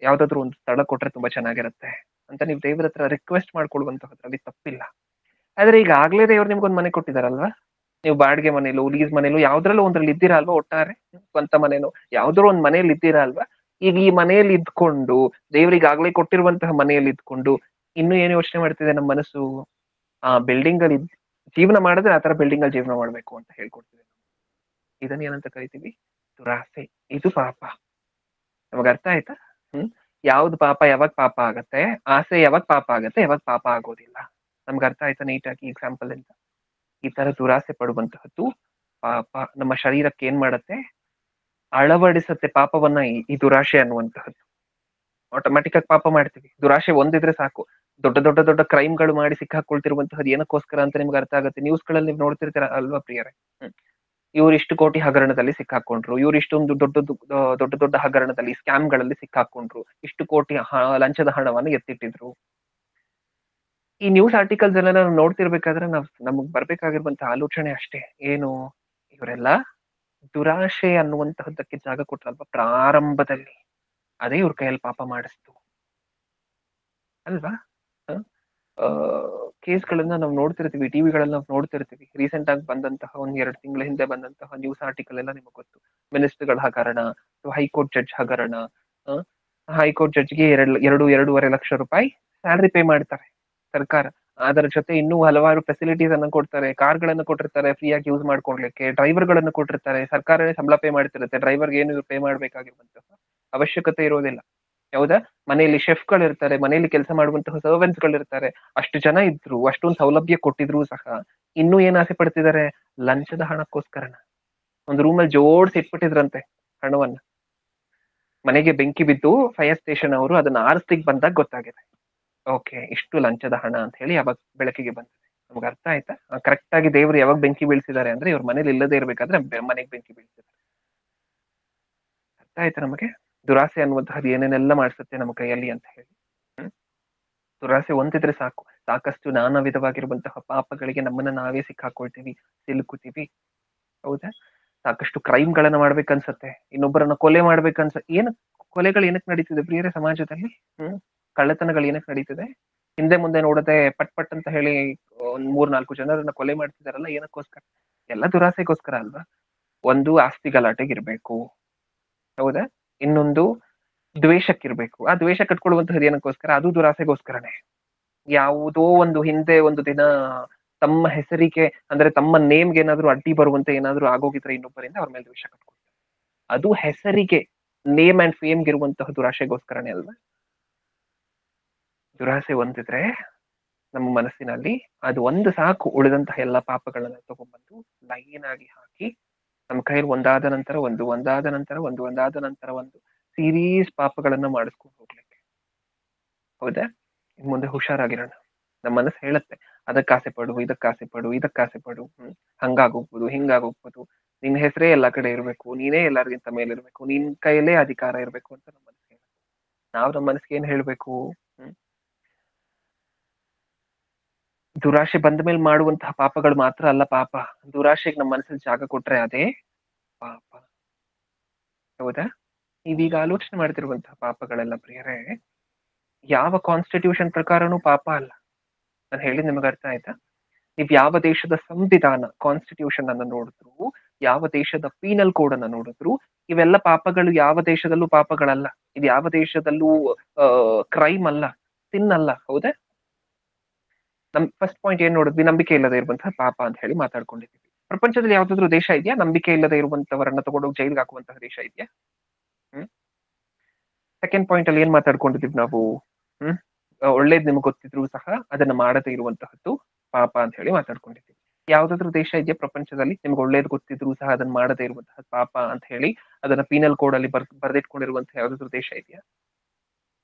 ಯಾವ್ದಾದ್ರು ಒಂದು ಸ್ಥಳ ಕೊಟ್ರೆ ತುಂಬಾ ಚೆನ್ನಾಗಿರುತ್ತೆ ಅಂತ ನೀವು ದೇವ್ರ ಹತ್ರ ರಿಕ್ವೆಸ್ಟ್ ಮಾಡ್ಕೊಳ್ಳುವಂತಹದ್ರಲ್ಲಿ ತಪ್ಪಿಲ್ಲ. ಆದ್ರೆ ಈಗಾಗ್ಲೇ ದೇವ್ರು ನಿಮ್ಗೊಂದ್ ಮನೆ ಕೊಟ್ಟಿದಾರಲ್ವಾ? ನೀವು ಬಾಡಿಗೆ ಮನೇಲೋ, ಲೀಸ್ ಮನೇಲೋ ಯಾವ್ದ್ರಲ್ಲೋ ಒಂದ್ರಲ್ಲಿ ಇದ್ದೀರಾ ಅಲ್ವಾ ಒಟ್ಟಾರೆ? ಸ್ವಂತ ಮನೇನೋ ಯಾವ್ದಾರೋ ಒಂದ್ ಮನೇಲಿ ಇದ್ದೀರಾ ಅಲ್ವಾ? ಈಗ ಈ ಮನೆಯಲ್ಲಿ ಇದ್ಕೊಂಡು, ದೇವ್ರಿಗಾಗ್ಲೇ ಕೊಟ್ಟಿರುವಂತಹ ಮನೆಯಲ್ಲಿ ಇದ್ಕೊಂಡು, ಇನ್ನೂ ಏನು ಯೋಚನೆ ಮಾಡ್ತಿದೆ ನಮ್ಮ ಮನಸ್ಸು? ಆ ಬಿಲ್ಡಿಂಗ್ ಅಲ್ಲಿ ಜೀವನ ಮಾಡಿದ್ರೆ ಆ ತರ ಬಿಲ್ಡಿಂಗ್ ಅಲ್ಲಿ ಜೀವನ ಮಾಡ್ಬೇಕು ಅಂತ ಹೇಳ್ಕೊಡ್ತಿದೆ. ಇದನ್ನ ಏನಂತ ಕರಿತೀವಿ? ದುರಾಸೆ. ಇದು ಪಾಪ. ನಮಗ್ ಅರ್ಥ ಆಯ್ತಾ? ಹ್ಮ್. ಯಾವ್ದು ಪಾಪ ಯಾವಾಗ ಪಾಪ ಆಗತ್ತೆ? ಆಸೆ ಯಾವಾಗ ಪಾಪ ಆಗತ್ತೆ, ಯಾವಾಗ ಪಾಪ ಆಗೋದಿಲ್ಲ. ನಮ್ಗೆ ಅರ್ಥ ಆಯ್ತಾ ನೀಟಾಗಿ ಎಕ್ಸಾಂಪಲ್ ಅಂತ? ಈ ತರ ದುರಾಸೆ ಪಡುವಂತಹದ್ದು ಪಾಪ. ನಮ್ಮ ಶರೀರಕ್ಕೆ ಏನ್ ಮಾಡತ್ತೆ? ಅಳವಡಿಸತ್ತೆ ಪಾಪವನ್ನ ಈ ದುರಾಶೆ ಅನ್ನುವಂತಹದ್ದು. ಆಟೋಮ್ಯಾಟಿಕ್ ಆಗಿ ಪಾಪ ಮಾಡ್ತೀವಿ. ದುರಾಶೆ ಒಂದಿದ್ರೆ ಸಾಕು. ದೊಡ್ಡ ಕ್ರೈಮ್‌ಗಳು ಮಾಡಿ ಸಿಕ್ಕಾಕೊಳ್ತಿರುವಂತಹದ್ದು ಏನಕ್ಕೋಸ್ಕರ ಅಂತ ನಿಮ್ಗೆ ಅರ್ಥ ಆಗುತ್ತೆ. ನ್ಯೂಸ್‌ಗಳಲ್ಲಿ ನೀವು ನೋಡ್ತಿರ್ತೀರ ಅಲ್ವಾ ಪ್ರಿಯರೇ? ಹ್ಮ್. ಇವ್ರು ಇಷ್ಟು ಕೋಟಿ ಹಗರಣದಲ್ಲಿ ಸಿಕ್ಕಾಕೊಂಡ್ರು. ಇವ್ರು ಇಷ್ಟೊಂದು ದೊಡ್ಡ ಹಗರಣದಲ್ಲಿ ಸ್ಕ್ಯಾಮ್‌ಗಳಲ್ಲಿ ಸಿಕ್ಕಾಕೊಂಡ್ರು. ಇಷ್ಟು ಕೋಟಿ ಲಂಚದ ಹಣವನ್ನು ಎತ್ತಿಟ್ಟಿದ್ರು. ಈ ನ್ಯೂಸ್ ಆರ್ಟಿಕಲ್ಸ್ ಎಲ್ಲ ನಾವು ನೋಡ್ತಿರ್ಬೇಕಾದ್ರೆ ನಮಗ್ ಬರ್ಬೇಕಾಗಿರುವಂತಹ ಆಲೋಚನೆ ಅಷ್ಟೇ. ಏನು? ಇವರೆಲ್ಲ ದುರಾಶೆ ಅನ್ನುವಂತಹದ್ದಕ್ಕೆ ಜಾಗ ಕೊಟ್ರಲ್ವಾ ಪ್ರಾರಂಭದಲ್ಲಿ. ಅದೇ ಇವ್ರ ಕೈಯಲ್ಲಿ ಪಾಪ ಮಾಡಿಸ್ತು. ಅಲ್ವಾ? ಹ? ಆ ಕೇಸ್‌ಗಳನ್ನ ನಾವು ನೋಡ್ತಿರ್ತೀವಿ. ಟಿವಿಗಳಲ್ಲಿ ನಾವು ನೋಡ್ತಿರ್ತೀವಿ. ರೀಸೆಂಟ್ ಆಗಿ ಬಂದಂತಹ ಒಂದ್ 2 ತಿಂಗಳ ಹಿಂದೆ ಬಂದಂತಹ ನ್ಯೂಸ್ ಆರ್ಟಿಕಲ್ ಎಲ್ಲ ನಿಮಗ್ ಗೊತ್ತು. ಮಿನಿಸ್ಟರ್‌ಗಳ ಹಗರಣ, ಹೈಕೋರ್ಟ್ ಜಡ್ಜ್ ಹಗರಣ. ಅ ಹೈಕೋರ್ಟ್ ಜಡ್ಜ್‌ಗೆ 2.5 ಲಕ್ಷ ರೂಪಾಯಿ ಸ್ಯಾಲರಿ ಪೇ ಮಾಡ್ತಾರೆ ಸರ್ಕಾರ. ಅದರ ಜೊತೆ ಇನ್ನೂ ಹಲವಾರು ಫೆಸಿಲಿಟೀಸ್ ಅನ್ನ ಕೊಡ್ತಾರೆ. ಕಾರ್‌ಗಳನ್ನ ಕೊಟ್ಟಿರ್ತಾರೆ ಫ್ರೀಯಾಗಿ ಯೂಸ್ ಮಾಡ್ಕೊಳ್ಲಿಕ್ಕೆ. ಡ್ರೈವರ್‌ಗಳನ್ನ ಕೊಟ್ಟಿರ್ತಾರೆ. ಸರ್ಕಾರನೇ ಸಂಬಳ ಪೇ ಮಾಡ್ತಿರುತ್ತೆ. ಡ್ರೈವರ್‌ಗೆ ಏನು ಪೇ ಮಾಡ್ಬೇಕಾಗಿರುವಂತಹ ಅವಶ್ಯಕತೆ ಇರೋದಿಲ್ಲ. ಹೌದಾ? ಮನೆಯಲ್ಲಿ ಶೆಫ್ಗಳು ಇರ್ತಾರೆ, ಮನೆಯಲ್ಲಿ ಕೆಲಸ ಮಾಡುವಂತಹ ಸರ್ವೆಂಟ್ಸ್ ಗಳಿರ್ತಾರೆ. ಅಷ್ಟು ಜನ ಇದ್ರು, ಅಷ್ಟೊಂದು ಸೌಲಭ್ಯ ಕೊಟ್ಟಿದ್ರು ಸಹ ಇನ್ನೂ ಏನ್ ಆಸೆ ಪಡ್ತಿದ್ದಾರೆ? ಲಂಚದ ಹಣಕ್ಕೋಸ್ಕರನ. ಒಂದು ರೂಮಲ್ಲಿ ಜೋಡ್ಸಿ ಇಟ್ಬಿಟ್ಟಿದ್ರಂತೆ ಹಣವನ್ನ. ಮನೆಗೆ ಬೆಂಕಿ ಬಿದ್ದು ಫೈರ್ ಸ್ಟೇಷನ್ ಅವರು ಅದನ್ನ ಆರಿಸ್ಲಿಕ್ಕೆ ಬಂದಾಗ ಗೊತ್ತಾಗಿದೆ. ಓಕೆ, ಇಷ್ಟು ಲಂಚದ ಹಣ ಅಂತ ಹೇಳಿ ಅವಾಗ ಬೆಳಕಿಗೆ ಬಂದಿದೆ. ನಮ್ಗೆ ಅರ್ಥ ಆಯ್ತಾ? ಕರೆಕ್ಟ್ ಆಗಿ ದೇವ್ರು ಯಾವಾಗ ಬೆಂಕಿ ಬೀಳ್ಸಿದ್ದಾರೆ ಅಂದ್ರೆ ಇವ್ರ ಮನೇಲಿ ಇಲ್ಲದೆ ಇರ್ಬೇಕಾದ್ರೆ ಮನೆಗೆ ಬೆಂಕಿ ಬೀಳ್ಸಿದ್ದಾರೆ. ಅರ್ಥ ಆಯ್ತಾ ನಮಗೆ? ದುರಾಸೆ ಅನ್ನುವಂತಹದ್ದು ಏನೇನೆಲ್ಲ ಮಾಡಿಸುತ್ತೆ ನಮ್ಮ ಕೈಯಲ್ಲಿ ಅಂತ ಹೇಳಿ. ಹ್ಮ್ ದುರಾಸೆ ಹೊಂದಿದ್ರೆ ಸಾಕು, ಸಾಕಷ್ಟು ನಾನಾ ವಿಧವಾಗಿರುವಂತಹ ಪಾಪಗಳಿಗೆ ನಮ್ಮನ್ನ ನಾವೇ ಸಿಕ್ಕಾಕೊಳ್ತೀವಿ, ಸಿಲುಕುತ್ತೀವಿ. ಹೌದಾ? ಸಾಕಷ್ಟು ಕ್ರೈಮ್ ಗಳನ್ನ ಮಾಡ್ಬೇಕನ್ಸತ್ತೆ, ಇನ್ನೊಬ್ಬರನ್ನ ಕೊಲೆ ಏನ್ ಕೊಲೆಗಳು ಏನಕ್ಕೆ ನಡೀತಿದೆ ಪ್ರಿಯರೇ ಸಮಾಜದಲ್ಲಿ? ಹ್ಮ್ ಕಳ್ಳತನಗಳು ಏನಕ್ಕೆ ನಡೀತಿದೆ? ಹಿಂದೆ ಮುಂದೆ ನೋಡದೆ ಪಟ್ ಪಟ್ ಅಂತ ಹೇಳಿ ಒಂದ್ 3-4 ಜನರನ್ನ ಕೊಲೆ ಮಾಡ್ತಿದಾರಲ್ಲ, ಏನಕ್ಕೋಸ್ಕರ? ಎಲ್ಲ ದುರಾಸೆಗೋಸ್ಕರ ಅಲ್ವಾ? ಒಂದು ಆಸ್ತಿ ಗಲಾಟೆಗಿರ್ಬೇಕು, ಹೌದಾ? ಇನ್ನೊಂದು ದ್ವೇಷಕ್ಕಿರ್ಬೇಕು. ಆ ದ್ವೇಷ ಕಟ್ಕೊಳ್ಳುವಂತಹದ್ದು ಏನಕ್ಕೋಸ್ಕರ? ಅದು ದುರಾಸೆಗೋಸ್ಕರನೇ. ಯಾವುದೋ ಒಂದು ಹಿಂದೆ ಒಂದು ದಿನ ತಮ್ಮ ಹೆಸರಿಗೆ ಅಂದ್ರೆ ತಮ್ಮ ನೇಮ್ಗೆ ಏನಾದ್ರು ಅಡ್ಡಿ ಬರುವಂತೆ ಏನಾದ್ರು ಆಗೋಗಿದ್ರೆ ಇನ್ನೊಬ್ಬರಿಂದ ಅವ್ರ ಮೇಲೆ ದ್ವೇಷ ಕಟ್ಕೊಳ್ತಾರೆ. ಅದು ಹೆಸರಿಗೆ, ನೇಮ್ ಅಂಡ್ ಫೇಮ್ಗೆ ಇರುವಂತಹ ದುರಾಶೆಗೋಸ್ಕರನೇ ಅಲ್ವಾ? ದುರಾಸೆ ಹೊಂದಿದ್ರೆ ನಮ್ಮ ಮನಸ್ಸಿನಲ್ಲಿ ಅದು ಒಂದು ಸಾಕು, ಉಳಿದಂತಹ ಎಲ್ಲಾ ಪಾಪಗಳನ್ನ ತಗೊಂಡ್ಬಂದು ಲೈನ್ ಆಗಿ ಹಾಕಿ ನಮ್ಮ ಕೈಯಲ್ಲಿ ಒಂದಾದ ನಂತರ ಒಂದು, ಒಂದಾದ ನಂತರ ಒಂದು, ಒಂದಾದ ನಂತರ ಒಂದು ಸೀರೀಸ್ ಪಾಪಗಳನ್ನ ಮಾಡಿಸ್ಕೊಂಡು ಹೋಗ್ಲಿಕ್ಕೆ. ಹೌದಾ? ಇನ್ ಮುಂದೆ ಹುಷಾರಾಗಿರೋಣ. ನಮ್ಮ ಮನಸ್ಸು ಹೇಳುತ್ತೆ, ಅದಕ್ಕಾಸೆ ಪಡು, ಇದಕ್ಕಾಸೆ ಪಡು, ಇದಕ್ಕಾಸೆ ಪಡು, ಹಂಗಾಗೋಗ್ಬೋದು, ಹಿಂಗಾಗೋಗ್ಬೋದು, ನಿನ್ ಹೆಸರೇ ಎಲ್ಲಾ ಕಡೆ ಇರ್ಬೇಕು, ನೀನೇ ಎಲ್ಲರಿಗಿಂತ ಮೇಲಿರ್ಬೇಕು, ನಿನ್ ಕೈಯಲ್ಲೇ ಅಧಿಕಾರ ಇರ್ಬೇಕು ಅಂತ ನಮ್ಮ ಮನಸ್ಸು ಹೇಳುತ್ತೆ. ನಾವು ನಮ್ಮ ಮನಸ್ಸಿಗೆ ಏನ್ ಹೇಳ್ಬೇಕು? ಹ್ಮ್ ದುರಾಶೆ ಬಂದ ಮೇಲೆ ಮಾಡುವಂತಹ ಪಾಪಗಳು ಮಾತ್ರ ಅಲ್ಲ ಪಾಪ. ದುರಾಶೆಗೆ ನಮ್ಮ ಮನಸ್ಸಲ್ಲಿ ಜಾಗ ಕೊಟ್ರೆ ಅದೇ ಪಾಪ. ಹೌದಾ? ನೀವೀಗ ಆಲೋಚನೆ ಮಾಡ್ತಿರುವಂತಹ ಪಾಪಗಳೆಲ್ಲ ಪ್ರಿಯರೇ ಯಾವ ಕಾನ್ಸ್ಟಿಟ್ಯೂಷನ್ ಪ್ರಕಾರನೂ ಪಾಪ ಅಲ್ಲ. ನಾನು ಹೇಳಿದ್ ನಿಮಗೆ ಅರ್ಥ ಆಯ್ತಾ? ನೀವ್ ಯಾವ ದೇಶದ ಸಂವಿಧಾನ ಕಾನ್ಸ್ಟಿಟ್ಯೂಷನ್ ಅನ್ನ ನೋಡಿದ್ರು, ಯಾವ ದೇಶದ ಪೀನಲ್ ಕೋಡ್ ಅನ್ನ ನೋಡಿದ್ರು, ಇವೆಲ್ಲ ಪಾಪಗಳು ಯಾವ ದೇಶದಲ್ಲೂ ಪಾಪಗಳಲ್ಲ. ಇದು ಯಾವ ದೇಶದಲ್ಲೂ ಕ್ರೈಮ್ ಅಲ್ಲ, ಸಿನ್ ಅಲ್ಲ. ಹೌದಾ? ನಮ್ ಫಸ್ಟ್ ಪಾಯಿಂಟ್ ಏನ್ ನೋಡಿದ್ವಿ? ನಂಬಿಕೆ ಇಲ್ಲದೆ ಇರುವಂತಹ ಪಾಪ ಅಂತ ಹೇಳಿ ಮಾತಾಡ್ಕೊಂಡಿದ್ದೀವಿ. ಪ್ರಪಂಚದಲ್ಲಿ ಯಾವ್ದಾದ್ರು ದೇಶ ಇದೆಯಾ ನಂಬಿಕೆ ಇಲ್ಲದೆ ಇರುವಂತವರನ್ನ ತಗೊಂಡೋಗಿ ಜೈಲ್ಗೆ ಹಾಕುವಂತಹ ದೇಶ ಇದೆಯಾ? ಹ್ಮ್ ಸೆಕೆಂಡ್ ಪಾಯಿಂಟ್ ಅಲ್ಲಿ ಏನ್ ಮಾತಾಡ್ಕೊಂಡಿದೀವಿ ನಾವು? ಹ್ಮ್ ಒಳ್ಳೇದ್ ನಿಮ್ಗೆ ಗೊತ್ತಿದ್ರು ಸಹ ಅದನ್ನ ಮಾಡದೇ ಇರುವಂತಹದ್ದು ಪಾಪ ಅಂತ ಹೇಳಿ ಮಾತಾಡ್ಕೊಂಡಿದ್ದೀವಿ. ಯಾವ್ದಾದ್ರು ದೇಶ ಇದೆಯಾ ಪ್ರಪಂಚದಲ್ಲಿ ನಿಮ್ಗೆ ಒಳ್ಳೇದ್ ಗೊತ್ತಿದ್ರು ಸಹ ಅದನ್ನ ಮಾಡದೇ ಇರುವಂತಹ ಪಾಪ ಅಂತ ಹೇಳಿ ಅದನ್ನ ಪೀನಲ್ ಕೋಡ್ ಅಲ್ಲಿ ಬರ್ದಿಟ್ಕೊಂಡಿರುವಂತಹ ಯಾವ್ದಾದ್ರು ದೇಶ ಇದೆಯಾ?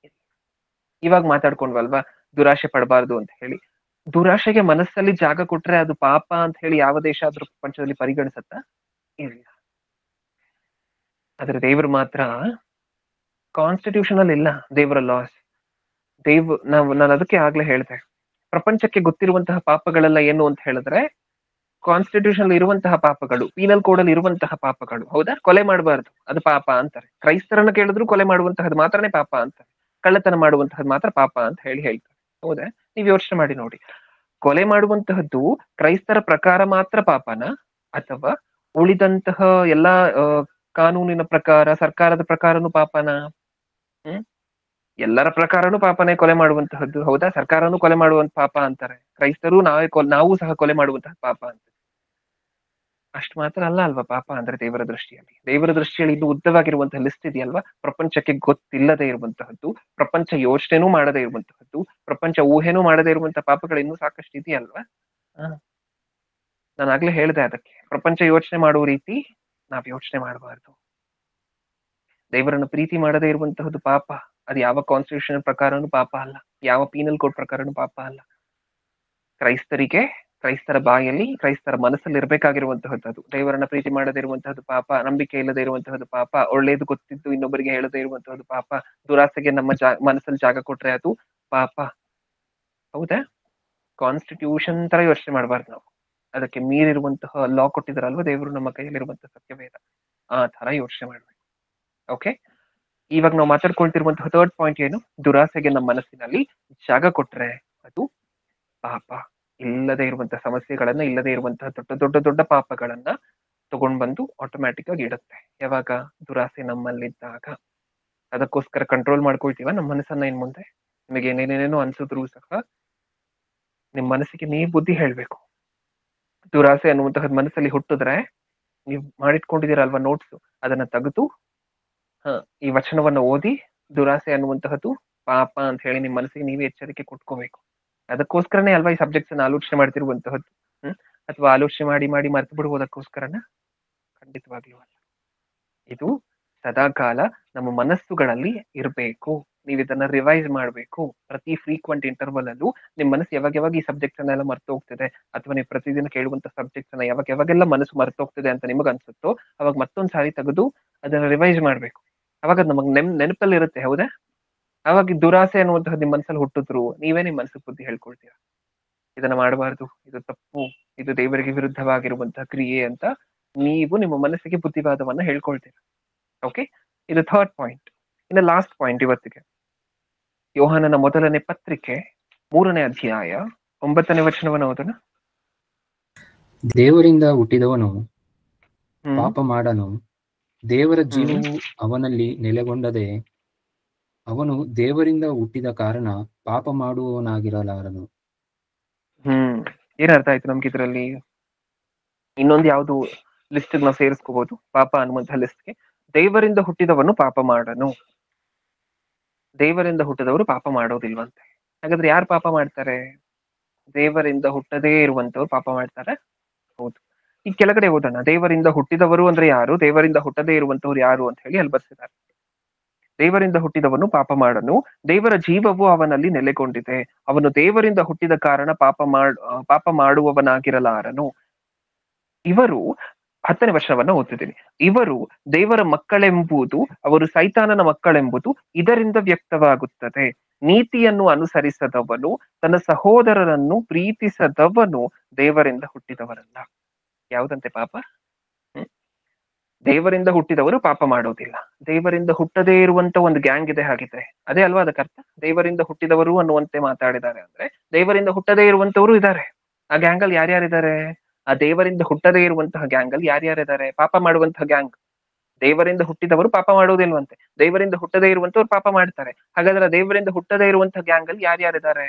ಇವಾಗ ಮಾತಾಡ್ಕೊಂಡ್ವಲ್ವಾ ದುರಾಶೆ ಪಡಬಾರ್ದು ಅಂತ ಹೇಳಿ. ದುರಾಶೆಗೆ ಮನಸ್ಸಲ್ಲಿ ಜಾಗ ಕೊಟ್ರೆ ಅದು ಪಾಪ ಅಂತ ಹೇಳಿ ಯಾವ ದೇಶ ಆದ್ರೂ ಪ್ರಪಂಚದಲ್ಲಿ ಪರಿಗಣಿಸತ್ತಾ? ಇಲ್ಲ. ಆದ್ರೆ ದೇವ್ರು ಮಾತ್ರ ಕಾನ್ಸ್ಟಿಟ್ಯೂಷನ್ ಅಲ್ಲಿ ಇಲ್ಲ ದೇವರ ಲಾಸ್. ನಾನು ಅದಕ್ಕೆ ಆಗ್ಲೇ ಹೇಳ್ದೆ, ಪ್ರಪಂಚಕ್ಕೆ ಗೊತ್ತಿರುವಂತಹ ಪಾಪಗಳೆಲ್ಲ ಏನು ಅಂತ ಹೇಳಿದ್ರೆ ಕಾನ್ಸ್ಟಿಟ್ಯೂಷನ್ ಇರುವಂತಹ ಪಾಪಗಳು, ಪೀನಲ್ ಕೋಡ್ ಅಲ್ಲಿ ಇರುವಂತಹ ಪಾಪಗಳು. ಹೌದಾ? ಕೊಲೆ ಮಾಡಬಾರ್ದು, ಅದು ಪಾಪ ಅಂತಾರೆ. ಕ್ರೈಸ್ತರನ್ನ ಕೇಳಿದ್ರು ಕೊಲೆ ಮಾಡುವಂತಹದ್ದು ಮಾತ್ರನೇ ಪಾಪ ಅಂತಾರೆ. ಕಳ್ಳತನ ಮಾಡುವಂತಹದ್ದು ಮಾತ್ರ ಪಾಪ ಅಂತ ಹೇಳ್ತಾರೆ. ಹೌದಾ? ನೀವ್ ಯೋಚನೆ ಮಾಡಿ ನೋಡಿ, ಕೊಲೆ ಮಾಡುವಂತಹದ್ದು ಕ್ರೈಸ್ತರ ಪ್ರಕಾರ ಮಾತ್ರ ಪಾಪನ, ಅಥವಾ ಉಳಿದಂತಹ ಎಲ್ಲಾ ಕಾನೂನಿನ ಪ್ರಕಾರ ಸರ್ಕಾರದ ಪ್ರಕಾರನು ಪಾಪನ? ಹ್ಮ್ ಎಲ್ಲರ ಪ್ರಕಾರನು ಪಾಪನೇ ಕೊಲೆ ಮಾಡುವಂತಹದ್ದು. ಹೌದಾ? ಸರ್ಕಾರನು ಕೊಲೆ ಮಾಡುವಂತ ಪಾಪ ಅಂತಾರೆ, ಕ್ರೈಸ್ತರು ನಾವು ಸಹ ಕೊಲೆ ಮಾಡುವಂತಹ ಪಾಪ ಅಂತ. ಅಷ್ಟು ಮಾತ್ರ ಅಲ್ಲ ಅಲ್ವಾ ಪಾಪ ಅಂದ್ರೆ ದೇವರ ದೃಷ್ಟಿಯಲ್ಲಿ. ದೇವರ ದೃಷ್ಟಿಯಲ್ಲಿ ಇನ್ನು ಉದ್ದವಾಗಿರುವಂತಹ ಲಿಸ್ಟ್ ಇದೆಯಲ್ವಾ? ಪ್ರಪಂಚಕ್ಕೆ ಗೊತ್ತಿಲ್ಲದೆ ಇರುವಂತಹದ್ದು, ಪ್ರಪಂಚ ಯೋಚನೆನೂ ಮಾಡದೇ ಇರುವಂತಹದ್ದು, ಪ್ರಪಂಚ ಊಹೆನೂ ಮಾಡದೇ ಇರುವಂತಹ ಪಾಪಗಳು ಇನ್ನೂ ಸಾಕಷ್ಟು ಇದೆಯಲ್ವಾ? ಹ ನಾನು ಆಗ್ಲೇ ಹೇಳ್ದೆ, ಅದಕ್ಕೆ ಪ್ರಪಂಚ ಯೋಚನೆ ಮಾಡುವ ರೀತಿ ನಾವ್ ಯೋಚನೆ ಮಾಡಬಾರ್ದು. ದೇವರನ್ನು ಪ್ರೀತಿ ಮಾಡದೇ ಇರುವಂತಹದ್ದು ಪಾಪ. ಅದು ಯಾವ ಕಾನ್ಸ್ಟಿಟ್ಯೂಷನ್ ಪ್ರಕಾರನು ಪಾಪ ಅಲ್ಲ, ಯಾವ ಪೀನಲ್ ಕೋಡ್ ಪ್ರಕಾರನು ಪಾಪ ಅಲ್ಲ. ಕ್ರೈಸ್ತರಿಗೆ, ಕ್ರೈಸ್ತರ ಬಾಯಲ್ಲಿ, ಕ್ರೈಸ್ತರ ಮನಸ್ಸಲ್ಲಿ ಇರಬೇಕಾಗಿರುವಂತಹದ್ದು ಅದು. ದೇವರನ್ನ ಪ್ರೀತಿ ಮಾಡದೇ ಇರುವಂತಹದ್ದು ಪಾಪ, ನಂಬಿಕೆ ಇಲ್ಲದೆ ಇರುವಂತಹದ್ದು ಪಾಪ, ಒಳ್ಳೇದು ಗೊತ್ತಿದ್ದು ಇನ್ನೊಬ್ಬರಿಗೆ ಹೇಳದೇ ಇರುವಂತಹದ್ದು ಪಾಪ, ದುರಾಸೆಗೆ ನಮ್ಮ ಮನಸ್ಸಲ್ಲಿ ಜಾಗ ಕೊಟ್ರೆ ಅದು ಪಾಪ. ಹೌದಾ? ಕಾನ್ಸ್ಟಿಟ್ಯೂಷನ್ ತರ ಯೋಚನೆ ಮಾಡಬಾರ್ದು ನಾವು. ಅದಕ್ಕೆ ಮೀರಿರುವಂತಹ ಲಾ ಕೊಟ್ಟಿದಾರಲ್ವಾ ದೇವರು ನಮ್ಮ ಕೈಯಲ್ಲಿರುವಂತಹ ಸತ್ಯವೇದ, ಆ ತರ ಯೋಚನೆ ಮಾಡ್ಬೇಕು. ಓಕೆ, ಇವಾಗ ನಾವು ಮಾತಾಡ್ಕೊಳ್ತಿರುವಂತಹ ಥರ್ಡ್ ಪಾಯಿಂಟ್ ಏನು? ದುರಾಸೆಗೆ ನಮ್ಮ ಮನಸ್ಸಿನಲ್ಲಿ ಜಾಗ ಕೊಟ್ರೆ ಅದು ಪಾಪ. ಇಲ್ಲದೆ ಇರುವಂತಹ ಸಮಸ್ಯೆಗಳನ್ನ, ಇಲ್ಲದೆ ಇರುವಂತಹ ದೊಡ್ಡ ದೊಡ್ಡ ದೊಡ್ಡ ಪಾಪಗಳನ್ನ ತಗೊಂಡ್ ಬಂದು ಆಟೋಮ್ಯಾಟಿಕ್ ಆಗಿ ಇಡುತ್ತೆ. ಯಾವಾಗ? ದುರಾಸೆ ನಮ್ಮಲ್ಲಿದ್ದಾಗ. ಅದಕ್ಕೋಸ್ಕರ ಕಂಟ್ರೋಲ್ ಮಾಡ್ಕೊಳ್ತೀವ ನಮ್ಮ ಮನಸ್ಸನ್ನ. ಇನ್ ಮುಂದೆ ನಿಮಗೆ ಏನೇನೇನೇನೋ ಅನ್ಸಿದ್ರು ಸಹ ನಿಮ್ ಮನಸ್ಸಿಗೆ ನೀವ್ ಬುದ್ಧಿ ಹೇಳ್ಬೇಕು. ದುರಾಸೆ ಅನ್ನುವಂತಹದ್ ಮನಸ್ಸಲ್ಲಿ ಹುಟ್ಟಿದ್ರೆ ನೀವ್ ಮಾಡಿಟ್ಕೊಂಡಿದ್ದೀರಲ್ವಾ ನೋಟ್ಸ್, ಅದನ್ನ ತೆಗೆದು ಈ ವಚನವನ್ನ ಓದಿ ದುರಾಸೆ ಅನ್ನುವಂತಹದ್ದು ಪಾಪ ಅಂತ ಹೇಳಿ ನಿಮ್ಮ ಮನಸ್ಸಿಗೆ ನೀವೇ ಎಚ್ಚರಿಕೆ ಕೊಟ್ಕೋಬೇಕು. ಅದಕ್ಕೋಸ್ಕರನೇ ಅಲ್ವಾ ಈ ಸಬ್ಜೆಕ್ಟ್ಸ್ ಅನ್ನ ಆಲೋಚನೆ ಮಾಡ್ತಿರುವಂತಹದ್ದು. ಅಥವಾ ಆಲೋಚನೆ ಮಾಡಿ ಮಾಡಿ ಮರ್ತು ಬಿಡುವುದಕ್ಕೋಸ್ಕರನ? ಖಂಡಿತವಾಗ್ಲೂ ಅಲ್ಲ. ಇದು ಸದಾಕಾಲ ನಮ್ಮ ಮನಸ್ಸುಗಳಲ್ಲಿ ಇರಬೇಕು. ನೀವು ಇದನ್ನ ರಿವೈಸ್ ಮಾಡ್ಬೇಕು. ಪ್ರತಿ ಫ್ರೀಕ್ವೆಂಟ್ ಇಂಟರ್ವಲ್ ಅಲ್ಲೂ ನಿಮ್ ಮನಸ್ಸು ಯಾವಾಗ ಯಾವಾಗ ಈ ಸಬ್ಜೆಕ್ಟ್ಸ್ ಅನ್ನೆಲ್ಲ ಮರ್ತು ಹೋಗ್ತಿದೆ, ಅಥವಾ ನೀವು ಪ್ರತಿದಿನ ಕೇಳುವಂತ ಸಬ್ಜೆಕ್ಟ್ಸ್ ಅನ್ನ ಯಾವಾಗ ಯಾವಾಗೆಲ್ಲ ಮನಸ್ಸು ಮರ್ತು ಹೋಗ್ತಿದೆ ಅಂತ ನಿಮಗ್ ಅನ್ಸುತ್ತೋ, ಅವಾಗ ಮತ್ತೊಂದ್ ಸಾರಿ ತೆಗೆದು ಅದನ್ನ ರಿವೈಸ್ ಮಾಡ್ಬೇಕು. ಅವಾಗ ಅದು ನಮಗ್ ನೆನಪಲ್ಲಿ ಇರುತ್ತೆ. ಹೌದಾ? ಅವಾಗ ಈ ದುರಾಸೆ ಅನ್ನುವಂತಹ ನಿಮ್ ಮನಸ್ಸಲ್ಲಿ ಹುಟ್ಟಿದ್ರು ನೀವೇ ನಿಮ್ ಮನಸ್ಸಿಗೆ ಬುದ್ಧಿ ಹೇಳ್ಕೊಳ್ತೀರಾ, ಇದನ್ನ ಮಾಡಬಾರ್ದು, ಇದು ತಪ್ಪು, ಇದು ದೇವರಿಗೆ ವಿರುದ್ಧವಾಗಿರುವಂತಹ ಕ್ರಿಯೆ ಅಂತ ನೀವು ನಿಮ್ಮ ಮನಸ್ಸಿಗೆ ಬುದ್ಧಿವಾದವನ್ನ ಹೇಳ್ಕೊಳ್ತೀರಾ. ಓಕೆ, ಇದು ಥರ್ಡ್ ಪಾಯಿಂಟ್. ಇನ್ನು ಲಾಸ್ಟ್ ಪಾಯಿಂಟ್ ಇವತ್ತಿಗೆ, ಯೋಹಾನನ ಮೊದಲನೇ ಪತ್ರಿಕೆ 3ನೇ ಅಧ್ಯಾಯ 9ನೇ ವಚನವನ್ನು ಓದೋಣ. ದೇವರಿಂದ ಹುಟ್ಟಿದವನು ಪಾಪ ಮಾಡನು, ದೇವರ ಜೀವವು ಅವನಲ್ಲಿ ನೆಲೆಗೊಂಡದೆ, ಅವನು ದೇವರಿಂದ ಹುಟ್ಟಿದ ಕಾರಣ ಪಾಪ ಮಾಡುವವನಾಗಿರಲಾರನು. ಏನ್ ಅರ್ಥ ಆಯ್ತು ನಮ್ಗೆ ಇದ್ರಲ್ಲಿ? ಇನ್ನೊಂದು ಯಾವ್ದು ಲಿಸ್ಟ್ ನಾವು ಸೇರಿಸ್ಕೋಬಹುದು ಪಾಪ ಅನ್ನುವಂತಹ ಲಿಸ್ಟ್ಗೆ? ದೇವರಿಂದ ಹುಟ್ಟಿದವನು ಪಾಪ ಮಾಡನು. ದೇವರಿಂದ ಹುಟ್ಟಿದವರು ಪಾಪ ಮಾಡೋದಿಲ್ವಂತೆ. ಹಾಗಾದ್ರೆ ಯಾರು ಪಾಪ ಮಾಡ್ತಾರೆ? ದೇವರಿಂದ ಹುಟ್ಟದೇ ಇರುವಂತವ್ರು ಪಾಪ ಮಾಡ್ತಾರೆ. ಹೌದು. ಈ ಕೆಳಗಡೆ ಓದೋಣ. ದೇವರಿಂದ ಹುಟ್ಟಿದವರು ಅಂದ್ರೆ ಯಾರು, ದೇವರಿಂದ ಹುಟ್ಟದೇ ಇರುವಂತವ್ರು ಯಾರು ಅಂತ ಹೇಳಿ ಅಲ್ಲಿ ಬರ್ಸಿದ್ದಾರೆ. ದೇವರಿಂದ ಹುಟ್ಟಿದವನು ಪಾಪ ಮಾಡನು, ದೇವರ ಜೀವವು ಅವನಲ್ಲಿ ನೆಲೆಗೊಂಡಿದೆ, ಅವನು ದೇವರಿಂದ ಹುಟ್ಟಿದ ಕಾರಣ ಪಾಪ ಮಾಡುವವನಾಗಿರಲಾರನು. ಇವರು 10ನೇ ವರ್ಷವನ್ನ ಓದ್ತಿದ್ದೀನಿ. ಇವರು ದೇವರ ಮಕ್ಕಳೆಂಬುದು, ಅವರು ಸೈತಾನನ ಮಕ್ಕಳೆಂಬುದು ಇದರಿಂದ ವ್ಯಕ್ತವಾಗುತ್ತದೆ. ನೀತಿಯನ್ನು ಅನುಸರಿಸದವನು, ತನ್ನ ಸಹೋದರರನ್ನು ಪ್ರೀತಿಸದವನು ದೇವರಿಂದ ಹುಟ್ಟಿದವರಲ್ಲ. ಯಾವುದಂತೆ ಪಾಪ? ದೇವರಿಂದ ಹುಟ್ಟಿದವರು ಪಾಪ ಮಾಡೋದಿಲ್ಲ. ದೇವರಿಂದ ಹುಟ್ಟದೇ ಇರುವಂತ ಒಂದು ಗ್ಯಾಂಗ್ ಇದೆ ಹಾಗಿದ್ರೆ, ಅದೇ ಅಲ್ವಾ ಅದಕ್ಕರ್ಥ? ದೇವರಿಂದ ಹುಟ್ಟಿದವರು ಅನ್ನುವಂತೆ ಮಾತಾಡಿದ್ದಾರೆ ಅಂದ್ರೆ ದೇವರಿಂದ ಹುಟ್ಟದೇ ಇರುವಂತವರು ಇದ್ದಾರೆ. ಆ ಗ್ಯಾಂಗ್ ಅಲ್ಲಿ ಯಾರ್ಯಾರಿದ್ದಾರೆ? ಆ ದೇವರಿಂದ ಹುಟ್ಟದೇ ಇರುವಂತಹ ಗ್ಯಾಂಗ್ ಅಲ್ಲಿ ಯಾರ್ಯಾರಿದ್ದಾರೆ? ಪಾಪ ಮಾಡುವಂತಹ ಗ್ಯಾಂಗ್. ದೇವರಿಂದ ಹುಟ್ಟಿದವರು ಪಾಪ ಮಾಡೋದಿಲ್ವಂತೆ, ದೇವರಿಂದ ಹುಟ್ಟದೇ ಇರುವಂತವ್ರು ಪಾಪ ಮಾಡ್ತಾರೆ. ಹಾಗಾದ್ರೆ ದೇವರಿಂದ ಹುಟ್ಟದೇ ಇರುವಂತಹ ಗ್ಯಾಂಗ್ ಅಲ್ಲಿ ಯಾರ್ಯಾರಿದ್ದಾರೆ?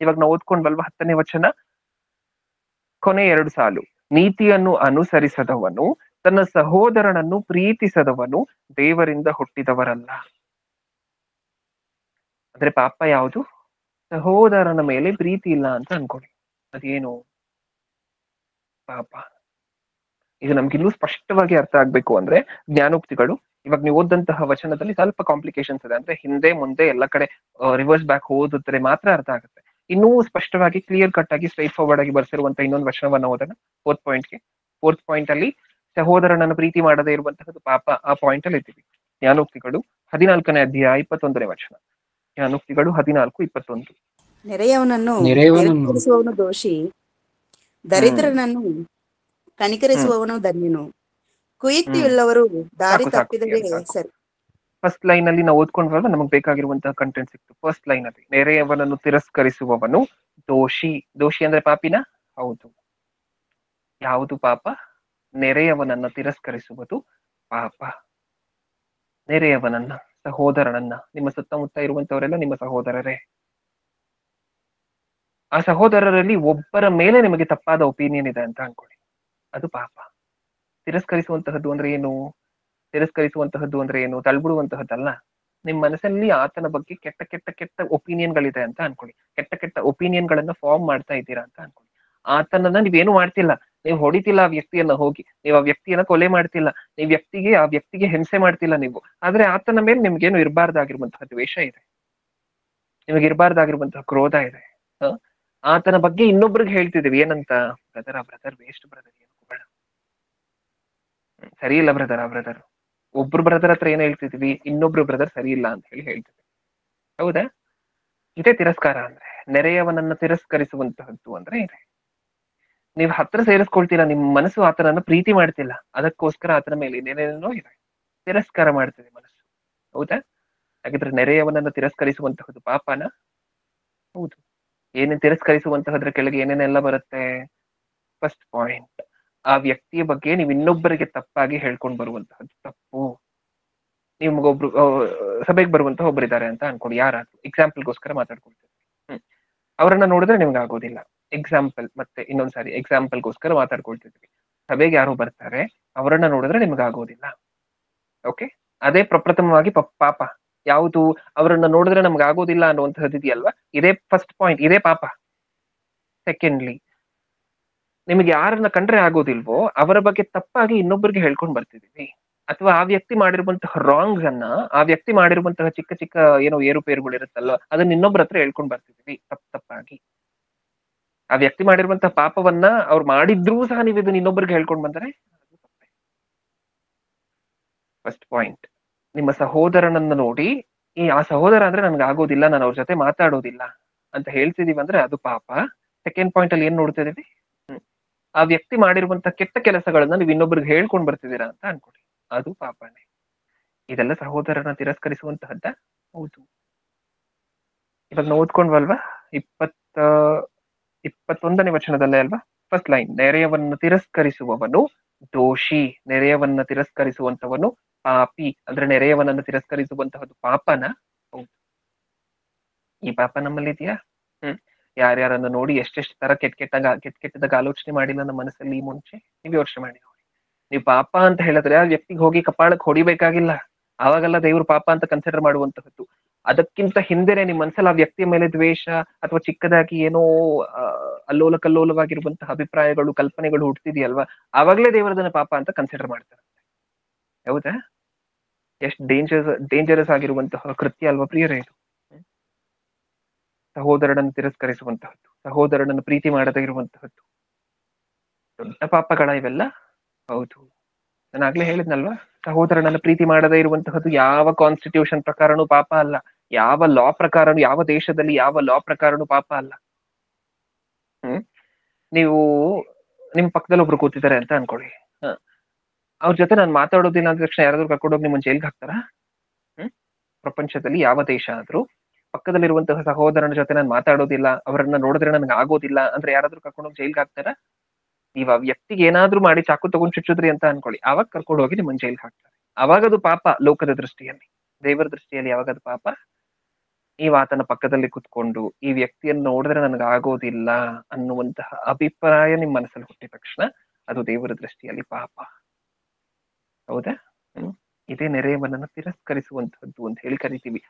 ಇವಾಗ ನಾವು ಓದ್ಕೊಂಡ್ಬಲ್ವಾ 10ನೇ ವಚನ ಕೊನೆ 2 ಸಾಲು. ನೀತಿಯನ್ನು ಅನುಸರಿಸದವನು, ತನ್ನ ಸಹೋದರನನ್ನು ಪ್ರೀತಿಸದವನು ದೇವರಿಂದ ಹುಟ್ಟಿದವರಲ್ಲ. ಅಂದ್ರೆ ಪಾಪ ಯಾವುದು? ಸಹೋದರನ ಮೇಲೆ ಪ್ರೀತಿ ಇಲ್ಲ ಅಂತ ಅನ್ಕೊಳ್ಳಿ. ಅದೇನು ಪಾಪ? ಇದು ನಮ್ಗೆ ಇನ್ನೂ ಸ್ಪಷ್ಟವಾಗಿ ಅರ್ಥ ಆಗ್ಬೇಕು ಅಂದ್ರೆ ಜ್ಞಾನೋಕ್ತಿಗಳು, ಇವಾಗ ನೀವು ಓದಂತಹ ವಚನದಲ್ಲಿ ಸ್ವಲ್ಪ ಕಾಂಪ್ಲಿಕೇಶನ್ಸ್ ಇದೆ. ಅಂದ್ರೆ ಹಿಂದೆ ಮುಂದೆ ಎಲ್ಲ ಕಡೆ ರಿವರ್ಸ್ ಬ್ಯಾಕ್ ಓದಿದ್ರೆ ಮಾತ್ರ ಅರ್ಥ ಆಗುತ್ತೆ. ಇನ್ನೂ ಸ್ಪಷ್ಟವಾಗಿ ಕ್ಲಿಯರ್ ಕಟ್ ಆಗಿ ಸ್ಟ್ರೈಟ್ ಫಾರ್ವರ್ಡ್ ಆಗಿ ಬರ್ಸಿರುವಂತ ಇನ್ನೊಂದು ವಚನವನ್ನ ಓದೋಣ. 4th ಪಾಯಿಂಟ್ ಅಲ್ಲಿ ಸಹೋದರನನ್ನು ಪ್ರೀತಿ ಮಾಡದೇ ಇರುವಂತಹದ್ದು ಪಾಪ. ಆ ಪಾಯಿಂಟ್ ಅಲ್ಲಿ ಇದ್ದೀವಿ. ಜ್ಞಾನೋಕ್ತಿಗಳು 14ನೇ ಅಧ್ಯಾಯ 21ನೇ ವಚನ. ಜ್ಞಾನೋಕ್ತಿಗಳು 14:21. ನೆರೆಯವನನ್ನು ದೋಷಿ, ದರಿದ್ರನನ್ನು ಕನಿಕರಿಸುವವನು ಧನ್ಯನು, ಕುಯುಕ್ತಿಯುಳ್ಳವರು ದಾರಿ ತಪ್ಪಿದರೆ ಸರಿ. ಫಸ್ಟ್ ಲೈನ್ ಅಲ್ಲಿ ನಾವು ಓದ್ಕೊಂಡ್ವಾಗ ನಮಗೆ ಬೇಕಾಗಿರುವಂತಹ ಕಂಟೆಂಟ್ ಸಿಕ್ತು. ಫಸ್ಟ್ ಲೈನ್ ಅಲ್ಲಿ ನೆರೆಯವನನ್ನು ತಿರಸ್ಕರಿಸುವವನು ದೋಷಿ. ದೋಷಿ ಅಂದ್ರೆ ಪಾಪಿನ? ಹೌದು. ಯಾವುದು ಪಾಪ? ನೆರೆಯವನನ್ನ ತಿರಸ್ಕರಿಸುವುದು ಪಾಪ. ನೆರೆಯವನನ್ನ, ಸಹೋದರನನ್ನ, ನಿಮ್ಮ ಸುತ್ತಮುತ್ತ ಇರುವಂತವರೆಲ್ಲ ನಿಮ್ಮ ಸಹೋದರರೇ. ಆ ಸಹೋದರರಲ್ಲಿ ಒಬ್ಬರ ಮೇಲೆ ನಿಮಗೆ ತಪ್ಪಾದ ಒಪಿನಿಯನ್ ಇದೆ ಅಂತ ಅನ್ಕೊಳ್ಳಿ, ಅದು ಪಾಪ. ತಿರಸ್ಕರಿಸುವಂತಹದ್ದು ಅಂದ್ರೆ ಏನು? ತಿರಸ್ಕರಿಸುವಂತಹದ್ದು ಅಂದ್ರೆ ಏನು? ತಳ್ಬಿಡುವಂತಹದ್ದಲ್ಲ. ನಿಮ್ ಮನಸ್ಸಲ್ಲಿ ಆತನ ಬಗ್ಗೆ ಕೆಟ್ಟ ಕೆಟ್ಟ ಕೆಟ್ಟ ಒಪಿನಿಯನ್ ಗಳಿದೆ ಅಂತ ಅನ್ಕೊಳ್ಳಿ. ಕೆಟ್ಟ ಕೆಟ್ಟ ಒಪಿನಿಯನ್ ಗಳನ್ನ ಫಾರ್ಮ್ ಮಾಡ್ತಾ ಇದ್ದೀರಾ ಅಂತ ಅನ್ಕೊಳ್ಳಿ. ಆತನನ್ನ ನೀವೇನು ಮಾಡ್ತಿಲ್ಲ, ನೀವು ಹೊಡಿತಿಲ್ಲ ಆ ವ್ಯಕ್ತಿಯನ್ನ ಹೋಗಿ, ನೀವು ಆ ವ್ಯಕ್ತಿಯನ್ನ ಕೊಲೆ ಮಾಡ್ತಿಲ್ಲ, ಆ ವ್ಯಕ್ತಿಗೆ ಹಿಂಸೆ ಮಾಡ್ತಿಲ್ಲ ನೀವು. ಆದ್ರೆ ಆತನ ಮೇಲೆ ನಿಮ್ಗೇನು ಇರಬಾರ್ದಾಗಿರುವಂತಹ ದ್ವೇಷ ಇದೆ, ನಿಮಗೆ ಇರಬಾರ್ದಾಗಿರುವಂತಹ ಕ್ರೋಧ ಇದೆ. ಆತನ ಬಗ್ಗೆ ಇನ್ನೊಬ್ರಿಗೆ ಹೇಳ್ತಿದೀವಿ ಏನಂತ? ಬ್ರದರ್, ಆ ಬ್ರದರ್ ವೇಸ್ಟ್ ಬ್ರದರ್, ಏನು ಬೇಡ, ಸರಿ ಇಲ್ಲ ಬ್ರದರ್, ಆ ಬ್ರದರ್. ಒಬ್ರು ಬ್ರದರ್ ಹತ್ರ ಏನ್ ಹೇಳ್ತಿದೀವಿ? ಇನ್ನೊಬ್ರು ಬ್ರದರ್ ಸರಿ ಇಲ್ಲ ಅಂತ ಹೇಳಿ ಹೇಳ್ತಿದ್ವಿ. ಹೌದಾ? ಇದೇ ತಿರಸ್ಕಾರ ಅಂದ್ರೆ. ನೆರೆಯವನನ್ನ ತಿರಸ್ಕರಿಸುವಂತಹದ್ದು ಅಂದ್ರೆ ಇದೆ. ನೀವು ಹತ್ರ ಸೇರಿಸ್ಕೊಳ್ತೀರಾ, ನಿಮ್ ಮನಸ್ಸು ಆತನನ್ನ ಪ್ರೀತಿ ಮಾಡ್ತಿಲ್ಲ, ಅದಕ್ಕೋಸ್ಕರ ಆತನ ಮೇಲೆ ಏನೇನೇನೋ ಇದೆ, ತಿರಸ್ಕಾರ ಮಾಡ್ತಿದೆ ಮನಸ್ಸು. ಹೌದಾ? ಹಾಗಿದ್ರೆ ನೆರೆಯವನನ್ನ ತಿರಸ್ಕರಿಸುವಂತಹದ್ದು ಪಾಪನ? ಹೌದು. ಏನೇನ್ ತಿರಸ್ಕರಿಸುವಂತಹದ್ರ ಕೆಳಗೆ ಏನೇನೆಲ್ಲ ಬರುತ್ತೆ? ಫಸ್ಟ್ ಪಾಯಿಂಟ್, ಆ ವ್ಯಕ್ತಿಯ ಬಗ್ಗೆ ನೀವು ಇನ್ನೊಬ್ಬರಿಗೆ ತಪ್ಪಾಗಿ ಹೇಳ್ಕೊಂಡು ಬರುವಂತಹದ್ದು ತಪ್ಪು. ನಿಮ್ಗೊಬ್ರು ಸಭೆಗೆ ಬರುವಂತಹ ಒಬ್ಬರಿದ್ದಾರೆ ಅಂತ ಅನ್ಕೊಳ್ಳಿ, ಯಾರಾದ್ರು ಎಕ್ಸಾಂಪಲ್ಗೋಸ್ಕರ ಮಾತಾಡ್ಕೊಳ್ತೀವಿ. ಅವರನ್ನ ನೋಡಿದ್ರೆ ನಿಮ್ಗೆ ಆಗೋದಿಲ್ಲ. ಎಕ್ಸಾಂಪಲ್, ಮತ್ತೆ ಇನ್ನೊಂದ್ಸಾರಿ ಎಕ್ಸಾಂಪಲ್ಗೋಸ್ಕರ ಮಾತಾಡ್ಕೊಳ್ತಿದ್ವಿ. ಸಭೆಗೆ ಯಾರು ಬರ್ತಾರೆ, ಅವರನ್ನ ನೋಡಿದ್ರೆ ನಿಮ್ಗೆ ಆಗೋದಿಲ್ಲ. ಓಕೆ, ಅದೇ ಪ್ರಪ್ರಥಮವಾಗಿ ಪಾಪ. ಯಾವುದು ಅವರನ್ನ ನೋಡಿದ್ರೆ ನಮ್ಗೆ ಆಗೋದಿಲ್ಲ ಅನ್ನುವಂಥದ್ದು ಇದೆಯಲ್ವಾ, ಇದೇ ಫಸ್ಟ್ ಪಾಯಿಂಟ್, ಇದೇ ಪಾಪ. ಸೆಕೆಂಡ್ಲಿ, ನಿಮಗೆ ಯಾರನ್ನ ಕಂಡ್ರೆ ಆಗೋದಿಲ್ವೋ ಅವರ ಬಗ್ಗೆ ತಪ್ಪಾಗಿ ಇನ್ನೊಬ್ಬರಿಗೆ ಹೇಳ್ಕೊಂಡ್ ಬರ್ತಿದೀವಿ, ಅಥವಾ ಆ ವ್ಯಕ್ತಿ ಮಾಡಿರುವಂತಹ ರಾಂಗ್ಸ್ ಅನ್ನ, ಆ ವ್ಯಕ್ತಿ ಮಾಡಿರುವಂತಹ ಚಿಕ್ಕ ಚಿಕ್ಕ ಏನೋ ಏರುಪೇರುಗಳು ಇರುತ್ತಲ್ಲ, ಅದನ್ನ ಇನ್ನೊಬ್ಬರ ಹತ್ರ ಹೇಳ್ಕೊಂಡ್ ಬರ್ತಿದೀವಿ ತಪ್ಪಾಗಿ. ಆ ವ್ಯಕ್ತಿ ಮಾಡಿರುವಂತಹ ಪಾಪವನ್ನ ಅವ್ರು ಮಾಡಿದ್ರೂ ಸಹ ನೀವು ಇದನ್ನ ಇನ್ನೊಬ್ಬರಿಗೆ ಹೇಳ್ಕೊಂಡ್ ಬಂದರೆ ಫಸ್ಟ್ ಪಾಯಿಂಟ್. ನಿಮ್ಮ ಸಹೋದರನನ್ನ ನೋಡಿ, ಆ ಸಹೋದರ ಅಂದ್ರೆ ನನ್ಗೆ ಆಗೋದಿಲ್ಲ, ನಾನು ಅವ್ರ ಜೊತೆ ಮಾತಾಡೋದಿಲ್ಲ ಅಂತ ಹೇಳ್ತಿದೀವಿ ಅಂದ್ರೆ ಅದು ಪಾಪ. ಸೆಕೆಂಡ್ ಪಾಯಿಂಟ್ ಅಲ್ಲಿ ಏನ್ ನೋಡ್ತಿದೀವಿ, ಆ ವ್ಯಕ್ತಿ ಮಾಡಿರುವಂತ ಕೆಟ್ಟ ಕೆಲಸಗಳನ್ನ ನೀವು ಇನ್ನೊಬ್ರಿಗೆ ಹೇಳ್ಕೊಂಡ್ ಬರ್ತಿದ್ದೀರಾ ಅಂತ ಅನ್ಕೊಳ್ಳಿ, ಅದು ಪಾಪನೇ. ಇದೆಲ್ಲ ಸಹೋದರನ ತಿರಸ್ಕರಿಸುವಂತಹದ್ದ? ಹೌದು. ಇವಾಗ ನಾವು ಓದ್ಕೊಂಡ್ವಲ್ವಾ, 21ನೇ ವಚನದಲ್ಲೇ ಅಲ್ವಾ, ಫಸ್ಟ್ ಲೈನ್, ನೆರೆಯವನ್ನು ತಿರಸ್ಕರಿಸುವವನು ದೋಷಿ, ನೆರೆಯವನ್ನ ತಿರಸ್ಕರಿಸುವಂತವನು ಪಾಪಿ. ಅಂದ್ರೆ ನೆರೆಯವನನ್ನು ತಿರಸ್ಕರಿಸುವಂತಹದ್ದು ಪಾಪನ? ಹೌದು. ಈ ಪಾಪ ನಮ್ಮಲ್ಲಿ ಇದೆಯಾ? ಯಾರ್ಯಾರನ್ನ ನೋಡಿ ಎಷ್ಟೆಷ್ಟು ತರ ಕೆಟ್ಟದಾಗ ಆಲೋಚನೆ ಮಾಡಿಲ್ಲ ನಮ್ಮ ಮನಸ್ಸಲ್ಲಿ ಈ ಮುಂಚೆ, ನೀವು ಯೋಚನೆ ಮಾಡಿ ನೋಡಿ. ನೀವು ಪಾಪ ಅಂತ ಹೇಳಿದ್ರೆ ಆ ವ್ಯಕ್ತಿಗೆ ಹೋಗಿ ಕಪಾಳಕ್ಕೆ ಹೊಡಿಬೇಕಾಗಿಲ್ಲ, ಅವಾಗೆಲ್ಲ ದೇವ್ರು ಪಾಪ ಅಂತ ಕನ್ಸಿಡರ್ ಮಾಡುವಂತಹದ್ದು. ಅದಕ್ಕಿಂತ ಹಿಂದೆನೆ ನಿಮ್ ಮನಸ್ಸಲ್ಲಿ ಆ ವ್ಯಕ್ತಿಯ ಮೇಲೆ ದ್ವೇಷ ಅಥವಾ ಚಿಕ್ಕದಾಗಿ ಏನೋ ಅಲ್ಲೋಲ ಕಲ್ಲೋಲವಾಗಿರುವಂತಹ ಅಭಿಪ್ರಾಯಗಳು, ಕಲ್ಪನೆಗಳು ಹುಟ್ಟಿದೆಯಲ್ವಾ, ಆವಾಗ್ಲೇ ದೇವರದನ್ನ ಪಾಪ ಅಂತ ಕನ್ಸಿಡರ್ ಮಾಡ್ತಾರೆ. ಹೌದಾ? ಎಷ್ಟು ಡೇಂಜರಸ್ ಆಗಿರುವಂತಹ ಕೃತ್ಯ ಅಲ್ವಾ ಪ್ರಿಯರೇ ಇದು. ಸಹೋದರನನ್ನು ತಿರಸ್ಕರಿಸುವಂತಹದ್ದು, ಸಹೋದರನನ್ನು ಪ್ರೀತಿ ಮಾಡದೇ ಇರುವಂತಹದ್ದು ದೊಡ್ಡ ಪಾಪಗಳ ಇವೆಲ್ಲ. ಹೌದು, ನಾನು ಆಗ್ಲೇ ಹೇಳಿದ್ನಲ್ವಾ, ಸಹೋದರನನ್ನು ಪ್ರೀತಿ ಮಾಡದೇ ಇರುವಂತಹದ್ದು ಯಾವ ಕಾನ್ಸ್ಟಿಟ್ಯೂಷನ್ ಪ್ರಕಾರನೂ ಪಾಪ ಅಲ್ಲ, ಯಾವ ಲಾ ಪ್ರಕಾರನು, ಯಾವ ದೇಶದಲ್ಲಿ ಯಾವ ಲಾ ಪ್ರಕಾರನು ಪಾಪ ಅಲ್ಲ. ನೀವು ನಿಮ್ ಪಕ್ಕದಲ್ಲಿ ಒಬ್ರು ಕೂತಿದ್ದಾರೆ ಅಂತ ಅನ್ಕೊಳ್ಳಿ, ಅವ್ರ ಜೊತೆ ನಾನು ಮಾತಾಡೋದಿಲ್ಲ ಅಂದ ತಕ್ಷಣ ಯಾರಾದ್ರೂ ಕರ್ಕೊಂಡೋಗಿ ನಿಮ್ಮನ್ನ ಜೈಲ್ಗೆ ಹಾಕ್ತಾರಾ? ಪ್ರಪಂಚದಲ್ಲಿ ಯಾವ ದೇಶ ಆದ್ರೂ ಪಕ್ಕದಲ್ಲಿರುವಂತಹ ಸಹೋದರನ ಜೊತೆ ನಾನು ಮಾತಾಡೋದಿಲ್ಲ, ಅವರನ್ನ ನೋಡಿದ್ರೆ ನನ್ಗೆ ಆಗೋದಿಲ್ಲ ಅಂದ್ರೆ ಯಾರಾದ್ರೂ ಕರ್ಕೊಂಡೋಗಿ ಜೈಲ್ಗೆ ಹಾಕ್ತಾರ? ನೀವ್ ಆ ವ್ಯಕ್ತಿಗೆ ಏನಾದ್ರೂ ಮಾಡಿ ಚಾಕು ತಗೊಂಡ್ ಚುಚ್ಚಿದ್ರಿ ಅಂತ ಅನ್ಕೊಳ್ಳಿ, ಅವಾಗ ಕರ್ಕೊಂಡು ಹೋಗಿ ನಿಮ್ಮನ್ನ ಜೈಲ್ಗೆ ಹಾಕ್ತಾರೆ. ಅವಾಗದು ಪಾಪ ಲೋಕದ ದೃಷ್ಟಿಯಲ್ಲಿ. ದೇವರ ದೃಷ್ಟಿಯಲ್ಲಿ ಯಾವಾಗದು ಪಾಪ? ಈ ಆತನ ಪಕ್ಕದಲ್ಲಿ ಕುತ್ಕೊಂಡು ಈ ವ್ಯಕ್ತಿಯನ್ನು ನೋಡಿದ್ರೆ ನನಗೆ ಆಗೋದಿಲ್ಲ ಅನ್ನುವಂತಹ ಅಭಿಪ್ರಾಯ ನಿಮ್ ಮನಸ್ಸಲ್ಲಿ ಹುಟ್ಟಿದ ತಕ್ಷಣ ಅದು ದೇವರ ದೃಷ್ಟಿಯಲ್ಲಿ ಪಾಪ. ಹೌದಾ? ಇದೇ ನೆರೆಯವನನ್ನ ತಿರಸ್ಕರಿಸುವಂತಹದ್ದು ಅಂತ ಹೇಳಿ ಕರಿತೀವಿ.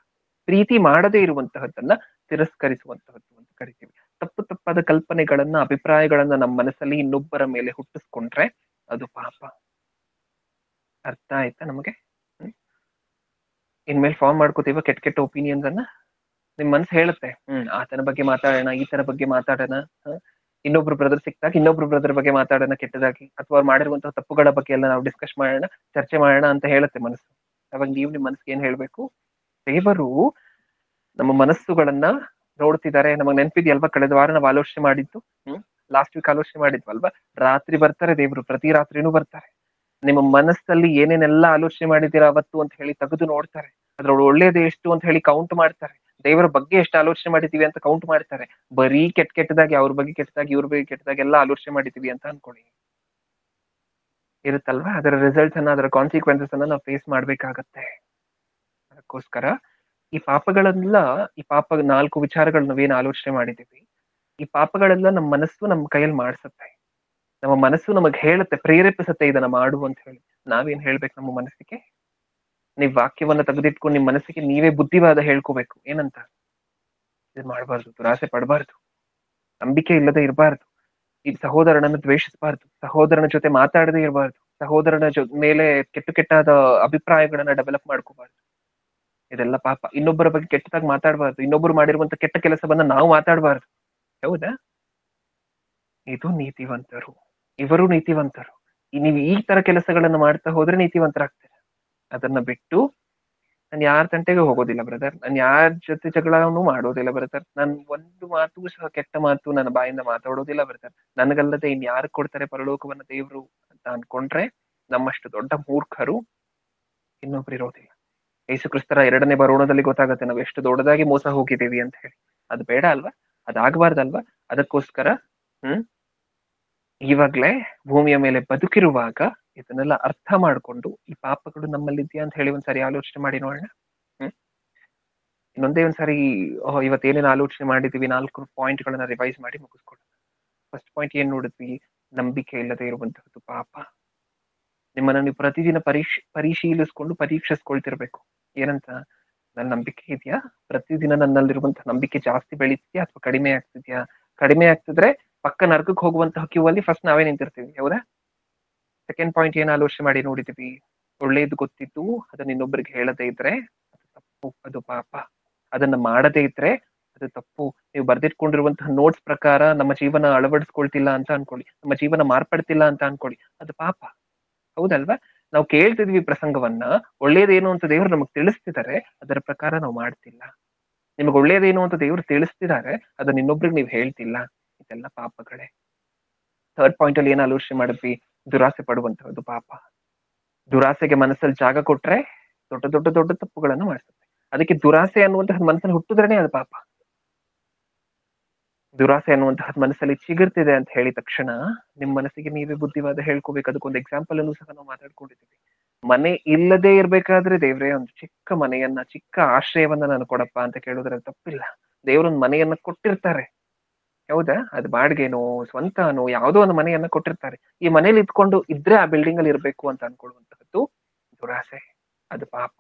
ಪ್ರೀತಿ ಮಾಡದೇ ಇರುವಂತಹದ್ದನ್ನ ತಿರಸ್ಕರಿಸುವಂತಹದ್ದು ಅಂತ ಕರಿತೀವಿ. ತಪ್ಪಾದ ಕಲ್ಪನೆಗಳನ್ನ, ಅಭಿಪ್ರಾಯಗಳನ್ನ ನಮ್ಮ ಮನಸ್ಸಲ್ಲಿ ಇನ್ನೊಬ್ಬರ ಮೇಲೆ ಹುಟ್ಟಿಸ್ಕೊಂಡ್ರೆ ಅದು ಪಾಪ. ಅರ್ಥ ಆಯ್ತಾ ನಮಗೆ? ಇನ್ಮೇಲೆ ಫಾರ್ಮ್ ಮಾಡ್ಕೋತೀವ ಕೆಟ್ಟ ಒಪಿನಿಯನ್ಸ್ ಅನ್ನ. ನಿಮ್ ಮನ್ಸು ಹೇಳುತ್ತೆ, ಆತನ ಬಗ್ಗೆ ಮಾತಾಡೋಣ, ಈ ತರ ಬಗ್ಗೆ ಮಾತಾಡೋಣ, ಇನ್ನೊಬ್ರು ಬ್ರದರ್ ಸಿಕ್ತಾಗ ಇನ್ನೊಬ್ರು ಬ್ರದರ್ ಬಗ್ಗೆ ಮಾತಾಡೋಣ ಕೆಟ್ಟದಾಗಿ, ಅಥವಾ ಅವ್ರು ಮಾಡಿರುವಂತಹ ತಪ್ಪುಗಳ ಬಗ್ಗೆ ಎಲ್ಲ ನಾವು ಡಿಸ್ಕಸ್ ಮಾಡೋಣ, ಚರ್ಚೆ ಮಾಡೋಣ ಅಂತ ಹೇಳುತ್ತೆ ಮನಸ್ಸು. ಅವಾಗ ನೀವು ನಿಮ್ ಮನಸ್ಸಿಗೆ ಏನ್ ಹೇಳ್ಬೇಕು? ದೇವರು ನಮ್ಮ ಮನಸ್ಸುಗಳನ್ನ ನೋಡ್ತಿದ್ದಾರೆ. ನಮಗ್ ನೆನಪಿದೆಯಲ್ವಾ, ಕಳೆದ ವಾರ ನಾವು ಆಲೋಚನೆ ಮಾಡಿದ್ದು, ಲಾಸ್ಟ್ ವೀಕ್ ಆಲೋಚನೆ ಮಾಡಿದ್ವಲ್ವಾ, ರಾತ್ರಿ ಬರ್ತಾರೆ ದೇವ್ರು, ಪ್ರತಿ ರಾತ್ರಿನೂ ಬರ್ತಾರೆ. ನಿಮ್ಮ ಮನಸ್ಸಲ್ಲಿ ಏನೇನೆಲ್ಲ ಆಲೋಚನೆ ಮಾಡಿದ್ದೀರಾ ಅವತ್ತು ಅಂತ ಹೇಳಿ ತೆಗೆದು ನೋಡ್ತಾರೆ. ಅದ್ರೊಳಗೆ ಒಳ್ಳೇದು ಎಷ್ಟು ಅಂತ ಹೇಳಿ ಕೌಂಟ್ ಮಾಡ್ತಾರೆ. ದೇವರ ಬಗ್ಗೆ ಎಷ್ಟು ಆಲೋಚನೆ ಮಾಡಿದೀವಿ ಅಂತ ಕೌಂಟ್ ಮಾಡ್ತಾರೆ. ಬರೀ ಕೆಟ್ಟದಾಗಿ, ಅವ್ರ ಬಗ್ಗೆ ಕೆಟ್ಟದಾಗಿ, ಇವ್ರ ಬಗ್ಗೆ ಕೆಟ್ಟದಾಗಿ ಎಲ್ಲ ಆಲೋಚನೆ ಮಾಡಿದೀವಿ ಅಂತ ಅನ್ಕೊಳ್ಳಿ, ಇರುತ್ತಲ್ವಾ, ಅದರ ರಿಸಲ್ಟ್ಸ್ ಅನ್ನ, ಅದರ ಕಾನ್ಸಿಕ್ವೆನ್ಸಸ್ ಅನ್ನ ನಾವು ಫೇಸ್ ಮಾಡ್ಬೇಕಾಗತ್ತೆ. ಅದಕ್ಕೋಸ್ಕರ ಈ ಪಾಪಗಳೆಲ್ಲ, ಈ 4 ವಿಚಾರಗಳು ನಾವೇನು ಆಲೋಚನೆ ಮಾಡಿದೀವಿ, ಈ ಪಾಪಗಳೆಲ್ಲ ನಮ್ಮ ಮನಸ್ಸು ನಮ್ಮ ಕೈಯಲ್ಲಿ ಮಾಡ್ಸತ್ತೆ. ನಮ್ಮ ಮನಸ್ಸು ನಮಗ್ ಹೇಳುತ್ತೆ, ಪ್ರೇರೇಪಿಸುತ್ತೆ ಇದನ್ನ ಮಾಡು ಅಂತ ಹೇಳಿ. ನಾವೇನ್ ಹೇಳ್ಬೇಕು ನಮ್ಮ ಮನಸ್ಸಿಗೆ? ನೀವ್ ವಾಕ್ಯವನ್ನ ತೆಗೆದಿಟ್ಕೊಂಡು ನಿಮ್ ಮನಸ್ಸಿಗೆ ನೀವೇ ಬುದ್ಧಿವಾದ ಹೇಳ್ಕೋಬೇಕು. ಏನಂತ? ಇದು ಮಾಡಬಾರ್ದು, ದುರಾಸೆ ಪಡಬಾರ್ದು, ನಂಬಿಕೆ ಇಲ್ಲದೆ ಇರಬಾರ್ದು, ಈ ಸಹೋದರನನ್ನು ದ್ವೇಷಿಸಬಾರ್ದು, ಸಹೋದರನ ಜೊತೆ ಮಾತಾಡದೇ ಇರಬಾರ್ದು, ಸಹೋದರನ ಮೇಲೆ ಕೆಟ್ಟಾದ ಅಭಿಪ್ರಾಯಗಳನ್ನ ಡೆವಲಪ್ ಮಾಡ್ಕೋಬಾರ್ದು. ಇದೆಲ್ಲ ಪಾಪ. ಇನ್ನೊಬ್ಬರ ಬಗ್ಗೆ ಕೆಟ್ಟದಾಗಿ ಮಾತಾಡಬಾರ್ದು, ಇನ್ನೊಬ್ಬರು ಮಾಡಿರುವಂತ ಕೆಟ್ಟ ಕೆಲಸವನ್ನ ನಾವು ಮಾತಾಡಬಾರ್ದು. ಹೌದಾ? ಇದು ನೀತಿವಂತರು, ಇವರು ನೀತಿವಂತರು. ನೀವು ಈ ತರ ಕೆಲಸಗಳನ್ನ ಮಾಡ್ತಾ ಹೋದ್ರೆ ನೀತಿವಂತರಾಗ್ತೀರ. ಅದನ್ನ ಬಿಟ್ಟು ನಾನು ಯಾರ ತಂಟೆಗೆ ಹೋಗೋದಿಲ್ಲ ಬ್ರದರ್, ನಾನು ಯಾರ ಜೊತೆ ಜಗಳನೂ ಮಾಡೋದಿಲ್ಲ ಬ್ರದರ್, ನನ್ ಒಂದು ಮಾತು ಸಹ ಕೆಟ್ಟ ಮಾತು ನನ್ನ ಬಾಯಿಂದ ಮಾತಾಡೋದಿಲ್ಲ ಬ್ರದರ್, ನನಗಲ್ಲದೆ ಇನ್ ಯಾರು ಕೊಡ್ತಾರೆ ಪರಲೋಕವನ್ನ ದೇವ್ರು ಅಂತ ಅನ್ಕೊಂಡ್ರೆ ನಮ್ಮಷ್ಟು ದೊಡ್ಡ ಮೂರ್ಖರು ಇನ್ನೊಬ್ರು ಇರೋದಿಲ್ಲ. ಯೇಸು ಕ್ರಿಸ್ತರ 2ನೇ ಬರೋಣದಲ್ಲಿ ಗೊತ್ತಾಗತ್ತೆ ನಾವು ಎಷ್ಟು ದೊಡ್ಡದಾಗಿ ಮೋಸ ಹೋಗಿದ್ದೀವಿ ಅಂತ ಹೇಳಿ. ಅದು ಬೇಡ ಅಲ್ವಾ? ಅದಾಗಬಾರ್ದಲ್ವಾ? ಅದಕ್ಕೋಸ್ಕರ ಇವಾಗ್ಲೇ ಭೂಮಿಯ ಮೇಲೆ ಬದುಕಿರುವಾಗ ಇದನ್ನೆಲ್ಲ ಅರ್ಥ ಮಾಡ್ಕೊಂಡು ಈ ಪಾಪಗಳು ನಮ್ಮಲ್ಲಿದ್ಯಾ ಅಂತ ಹೇಳಿ ಒಂದ್ಸರಿ ಆಲೋಚನೆ ಮಾಡಿ ನೋಡೋಣ. ಇನ್ನೊಂದೇ ಒಂದ್ಸರಿ ಇವತ್ತೇನೇನು ಆಲೋಚನೆ ಮಾಡಿದೀವಿ 4 ಪಾಯಿಂಟ್ಗಳನ್ನ ರಿವೈಸ್ ಮಾಡಿ ಮುಗಿಸ್ಕೊಳ್ಳೋಣ. ಫಸ್ಟ್ ಪಾಯಿಂಟ್ ಏನ್ ನೋಡಿದ್ವಿ? ನಂಬಿಕೆ ಇಲ್ಲದೆ ಇರುವಂತಹದ್ದು ಪಾಪ. ನಿಮ್ಮನ್ನ ನೀವು ಪ್ರತಿದಿನ ಪರೀಕ್ಷಿಸ್ಕೊಳ್ತಿರ್ಬೇಕು. ಏನಂತ? ನನ್ನ ನಂಬಿಕೆ ಇದೆಯಾ? ಪ್ರತಿದಿನ ನನ್ನಲ್ಲಿರುವಂತಹ ನಂಬಿಕೆ ಜಾಸ್ತಿ ಬೆಳೀತಿದ್ಯಾ ಅಥವಾ ಕಡಿಮೆ ಆಗ್ತಿದ್ಯಾ? ಕಡಿಮೆ ಆಗ್ತಿದ್ರೆ ಪಕ್ಕ ನರ್ಕಕ್ಕೆ ಹೋಗುವಂತಹ ಕ್ಯೂ ಅಲ್ಲಿ ಫಸ್ಟ್ ನಾವೇ ನಿಂತಿರ್ತೀವಿ, ಹೌದಾ? ಸೆಕೆಂಡ್ ಪಾಯಿಂಟ್ ಏನ್ ಆಲೋಚನೆ ಮಾಡಿ ನೋಡಿದೀವಿ? ಒಳ್ಳೇದು ಗೊತ್ತಿದ್ದು ಅದನ್ನ ಇನ್ನೊಬ್ಬರಿಗೆ ಹೇಳದೇ ಇದ್ರೆ ಅದು ತಪ್ಪು, ಅದು ಪಾಪ. ಅದನ್ನ ಮಾಡದೇ ಇದ್ರೆ ಅದು ತಪ್ಪು. ನೀವು ಬರ್ದಿಟ್ಕೊಂಡಿರುವಂತಹ ನೋಟ್ಸ್ ಪ್ರಕಾರ ನಮ್ಮ ಜೀವನ ಅಳವಡಿಸ್ಕೊಳ್ತಿಲ್ಲ ಅಂತ ಅನ್ಕೊಳ್ಳಿ, ನಮ್ಮ ಜೀವನ ಮಾರ್ಪಡ್ತಿಲ್ಲ ಅಂತ ಅನ್ಕೊಳ್ಳಿ, ಅದು ಪಾಪ, ಹೌದಲ್ವಾ? ನಾವು ಕೇಳ್ತಿದ್ವಿ ಪ್ರಸಂಗವನ್ನ, ಒಳ್ಳೇದೇನು ಅಂತ ದೇವ್ರು ನಮಗ್ ತಿಳಿಸ್ತಿದ್ದಾರೆ, ಅದರ ಪ್ರಕಾರ ನಾವು ಮಾಡ್ತಿಲ್ಲ. ನಿಮಗ್ ಒಳ್ಳೇದೇನು ಅಂತ ದೇವ್ರು ತಿಳಿಸ್ತಿದ್ದಾರೆ, ಅದನ್ನ ಇನ್ನೊಬ್ರಿಗೆ ನೀವು ಹೇಳ್ತಿಲ್ಲ, ಇದೆಲ್ಲ ಪಾಪಗಳೇ. ಥರ್ಡ್ ಪಾಯಿಂಟ್ ಅಲ್ಲಿ ಏನ್ ಆಲೋಚನೆ ಮಾಡಿದ್ವಿ? ದುರಾಸೆ ಪಡುವಂತಹದ್ದು ಪಾಪ. ದುರಾಸೆಗೆ ಮನಸ್ಸಲ್ಲಿ ಜಾಗ ಕೊಟ್ರೆ ದೊಡ್ಡ ದೊಡ್ಡ ದೊಡ್ಡ ತಪ್ಪುಗಳನ್ನು ಮಾಡಿಸುತ್ತೆ. ಅದಕ್ಕೆ ದುರಾಸೆ ಅನ್ನುವಂತಹ ಮನಸ್ಸಲ್ಲಿ ಹುಟ್ಟಿದ್ರೇನೆ ಅದು ಪಾಪ. ದುರಾಸೆ ಅನ್ನುವಂತಹ ಮನಸ್ಸಲ್ಲಿ ಚಿಗುರ್ತಿದೆ ಅಂತ ಹೇಳಿದ ತಕ್ಷಣ ನಿಮ್ ಮನಸ್ಸಿಗೆ ನೀವೇ ಬುದ್ಧಿವಾದ ಹೇಳ್ಕೋಬೇಕು. ಅದಕ್ಕೊಂದು ಎಕ್ಸಾಂಪಲ್ ಅನ್ನು ಸಹ ನಾವು ಮಾತಾಡ್ಕೊಂಡಿದ್ದೀವಿ. ಮನೆ ಇಲ್ಲದೆ ಇರ್ಬೇಕಾದ್ರೆ ದೇವ್ರೇ ಒಂದು ಚಿಕ್ಕ ಮನೆಯನ್ನ, ಚಿಕ್ಕ ಆಶ್ರಯವನ್ನ ನಾನು ಕೊಡಪ್ಪ ಅಂತ ಕೇಳೋದ್ರಲ್ಲಿ ತಪ್ಪಿಲ್ಲ. ದೇವ್ರೊಂದ್ ಮನೆಯನ್ನ ಕೊಟ್ಟಿರ್ತಾರೆ, ಹೌದಾ? ಅದು ಬಾಡ್ಗೆನೋ ಸ್ವಂತನೋ ಯಾವ್ದೋ ಒಂದು ಮನೆಯನ್ನ ಕೊಟ್ಟಿರ್ತಾರೆ. ಈ ಮನೇಲಿ ಇದ್ಕೊಂಡು ಇದ್ರೆ ಆ ಬಿಲ್ಡಿಂಗ್ ಅಲ್ಲಿ ಇರ್ಬೇಕು ಅಂತ ಅನ್ಕೊಳ್ಳುವಂತಹದ್ದು ದುರಾಸೆ, ಅದು ಪಾಪ.